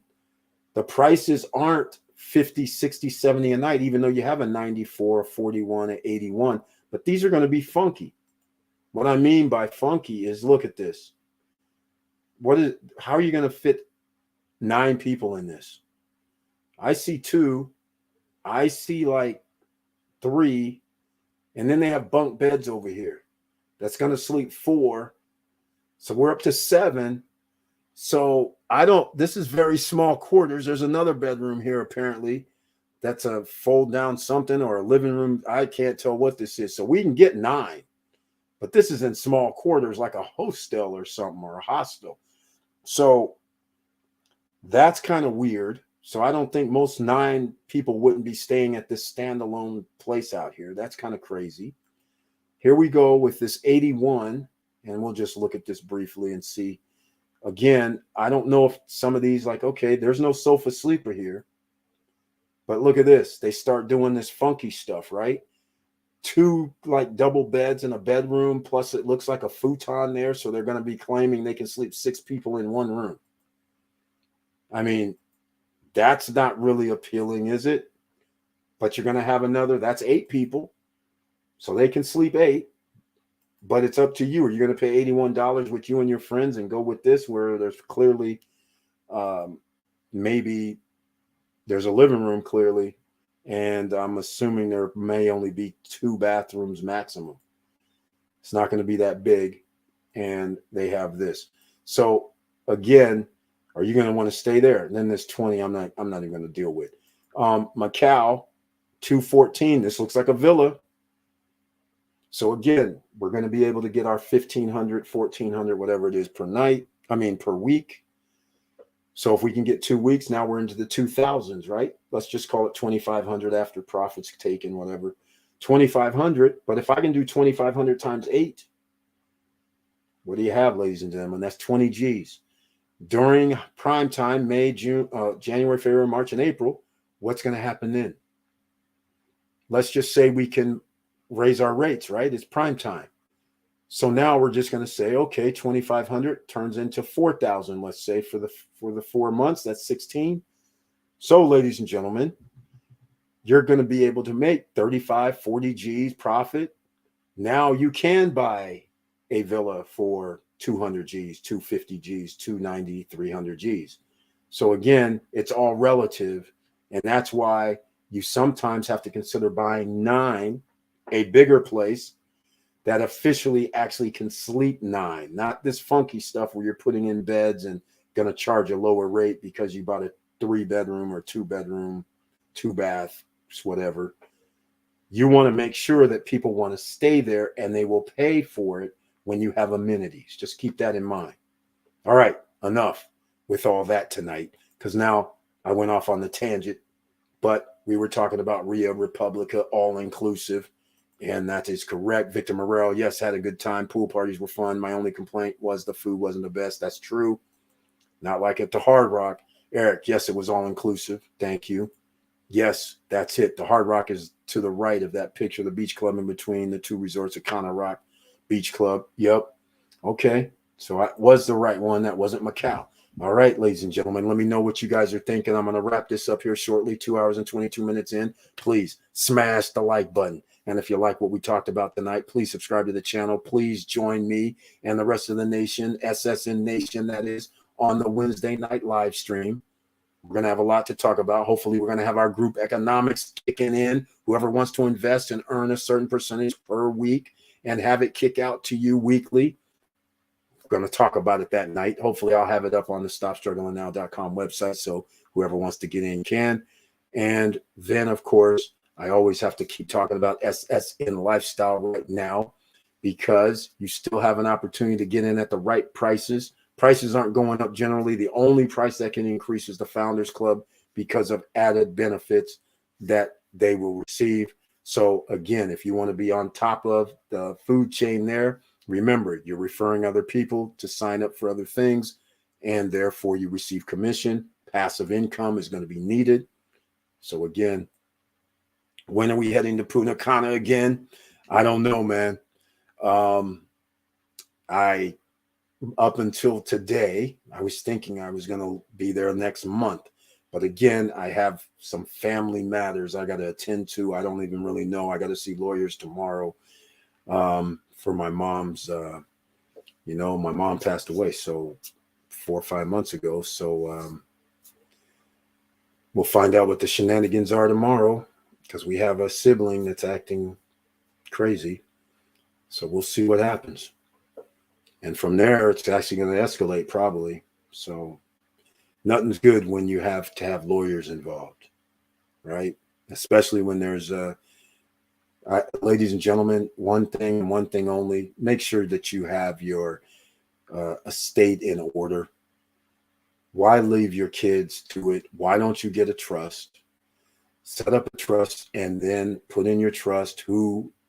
the prices aren't 50, 60, 70 a night, even though you have a 94, a 41, an 81. But these are going to be funky. What I mean by funky is, look at this. How are you going to fit 9 people in this? I see 2. I see like 3. And then they have bunk beds over here. That's going to sleep 4. So we're up to 7. So this is very small quarters. There's another bedroom here apparently That's a fold down something or a living room. I can't tell what this is. So we can get 9, but this is in small quarters like a hostel or something or a hostel. So that's kind of weird. So I don't think most 9 people wouldn't be staying at this standalone place out here. That's kind of crazy. Here we go with this 81, and we'll just look at this briefly and see. Again, I don't know if some of these, like, okay, there's no sofa sleeper here. But look at this. They start doing this funky stuff, right? 2 like double beds in a bedroom, plus it looks like a futon there. So they're going to be claiming they can sleep 6 people in one room. I mean, that's not really appealing, is it? But you're going to have another, that's 8 people. So they can sleep 8. But it's up to you. Are you going to pay $81 with you and your friends and go with this where there's clearly maybe there's a living room clearly, and I'm assuming there may only be 2 bathrooms maximum. It's not going to be that big, and they have this. So again, are you going to want to stay there? And then this 20, I'm not even going to deal with. Macau, 214. This looks like a villa. So again, we're going to be able to get our 1,500, 1,400, whatever it is per night. I mean, per week. So if we can get 2 weeks, now we're into the 2,000s, right? Let's just call it 2,500 after profits taken, whatever. 2,500. But if I can do 2,500 times 8, what do you have, ladies and gentlemen? That's 20 G's. During prime time, May, June, January, February, March, and April, what's going to happen then? Let's just say we can raise our rates, right? It's prime time. So now we're just going to say, okay, 2,500 turns into 4,000, let's say for the 4 months, that's 16. So ladies and gentlemen, you're going to be able to make 35, 40 G's profit. Now you can buy a villa for 200 G's, 250 G's, 290, 300 G's. So again, it's all relative. And that's why you sometimes have to consider buying 9, a bigger place that officially actually can sleep 9, not this funky stuff where you're putting in beds and going to charge a lower rate because you bought a 3-bedroom or 2-bedroom, 2-bath, whatever. You want to make sure that people want to stay there and they will pay for it when you have amenities. Just keep that in mind. All right, enough with all that tonight, because now I went off on the tangent, but we were talking about Ria Republica, all inclusive. And that is correct. Victor Morel, yes, had a good time. Pool parties were fun. My only complaint was the food wasn't the best. That's true. Not like at the Hard Rock. Eric, yes, it was all inclusive. Thank you. Yes, that's it. The Hard Rock is to the right of that picture, the beach club in between the 2 resorts, Econo Rock Beach Club. Yep. Okay. So I was the right one. That wasn't Macau. All right, ladies and gentlemen, let me know what you guys are thinking. I'm going to wrap this up here shortly, 2 hours and 22 minutes in. Please smash the like button. And if you like what we talked about tonight, please subscribe to the channel. Please join me and the rest of the nation, SSN Nation, that is, on the Wednesday night live stream. We're going to have a lot to talk about. Hopefully, we're going to have our group economics kicking in. Whoever wants to invest and earn a certain percentage per week and have it kick out to you weekly. We're going to talk about it that night. Hopefully, I'll have it up on the stopstrugglingnow.com website so whoever wants to get in can. And then, of course, I always have to keep talking about SSN Lifestyle right now because you still have an opportunity to get in at the right prices. Prices aren't going up generally. The only price that can increase is the Founders Club because of added benefits that they will receive. So again, if you want to be on top of the food chain there, remember, you're referring other people to sign up for other things, and therefore you receive commission. Passive income is going to be needed. So again, when are we heading to Punta Cana again? I don't know, man. Up until today, I was thinking I was going to be there next month. But again, I have some family matters I got to attend to. I don't even really know. I got to see lawyers tomorrow for my mom's, my mom passed away. So 4 or 5 months ago. So we'll find out what the shenanigans are tomorrow because we have a sibling that's acting crazy. So we'll see what happens. And from there, it's actually going to escalate probably. So nothing's good when you have to have lawyers involved, right? especially when there's ladies and gentlemen, one thing only, make sure that you have your estate in order. Why leave your kids to it? Why don't you get a trust? Set up a trust and then put in your trust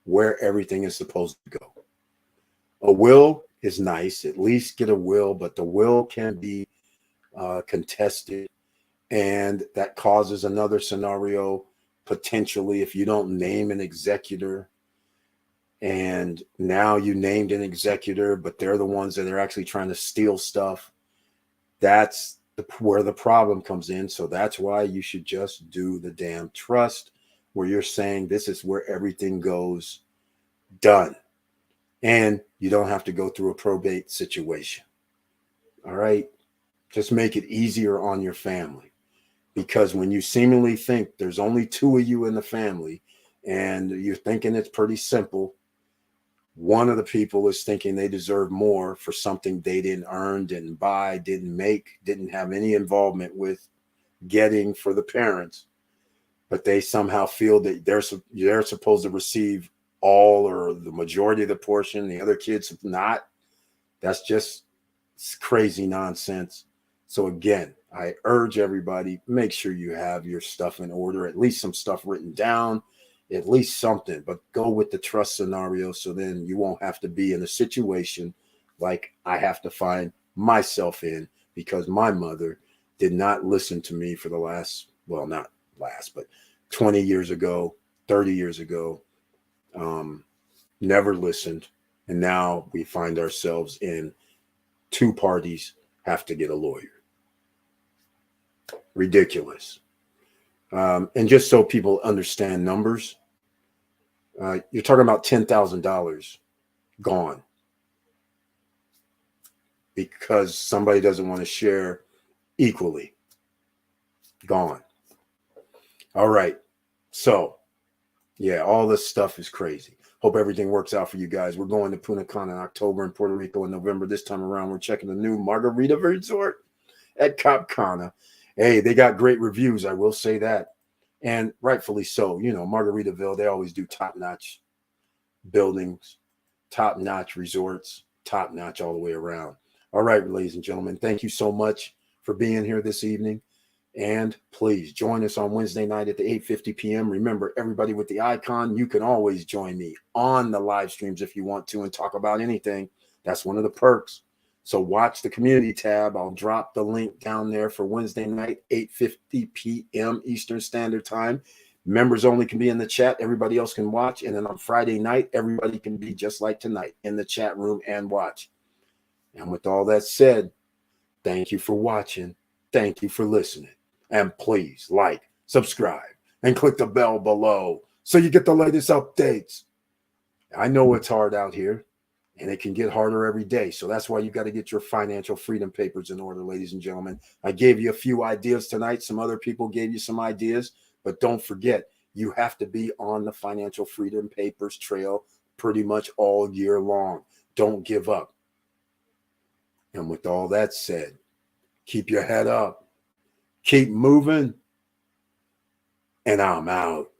where everything is supposed to go. A will is nice, at least get a will, but the will can be contested, and that causes another scenario potentially if you don't name an executor. And now you named an executor, but they're the ones that are actually trying to steal stuff. That's where the problem comes in. So that's why you should just do the damn trust, where you're saying this is where everything goes, done. And you don't have to go through a probate situation. All right. Just make it easier on your family, because when you seemingly think there's only two of you in the family and you're thinking it's pretty simple, one of the people is thinking they deserve more for something they didn't earn, didn't buy, didn't make, didn't have any involvement with getting for the parents, but they somehow feel that they're supposed to receive all or the majority of the portion, the other kids not. That's just crazy nonsense. So again, I urge everybody, make sure you have your stuff in order, at least some stuff written down, at least something, but go with the trust scenario, so then you won't have to be in a situation like I have to find myself in, because my mother did not listen to me for the last, well, not last, but 20 years ago, 30 years ago, never listened. And now we find ourselves in two parties have to get a lawyer. Ridiculous. And just so people understand numbers, you're talking about $10,000 gone because somebody doesn't want to share equally. Gone. All right. So, yeah, all this stuff is crazy. Hope everything works out for you guys. We're going to Punta Cana in October and Puerto Rico in November. This time around, we're checking the new Margarita Resort at Cap Cana. Hey, they got great reviews, I will say that. And rightfully so. You know, Margaritaville, they always do top-notch buildings, top-notch resorts, top-notch all the way around. All right, ladies and gentlemen, thank you so much for being here this evening. And please join us on Wednesday night at the 8:50 p.m. Remember, everybody with the icon, you can always join me on the live streams if you want to and talk about anything. That's one of the perks. So watch the community tab. I'll drop the link down there for Wednesday night, 8:50 p.m. Eastern Standard Time. Members only can be in the chat. Everybody else can watch. And then on Friday night, everybody can be just like tonight in the chat room and watch. And with all that said, thank you for watching. Thank you for listening. And please like, subscribe, and click the bell below so you get the latest updates. I know it's hard out here, and it can get harder every day. So that's why you got to get your financial freedom papers in order, ladies and gentlemen. I gave you a few ideas tonight. Some other people gave you some ideas. But don't forget, you have to be on the financial freedom papers trail pretty much all year long. Don't give up. And with all that said, keep your head up. Keep moving. And I'm out.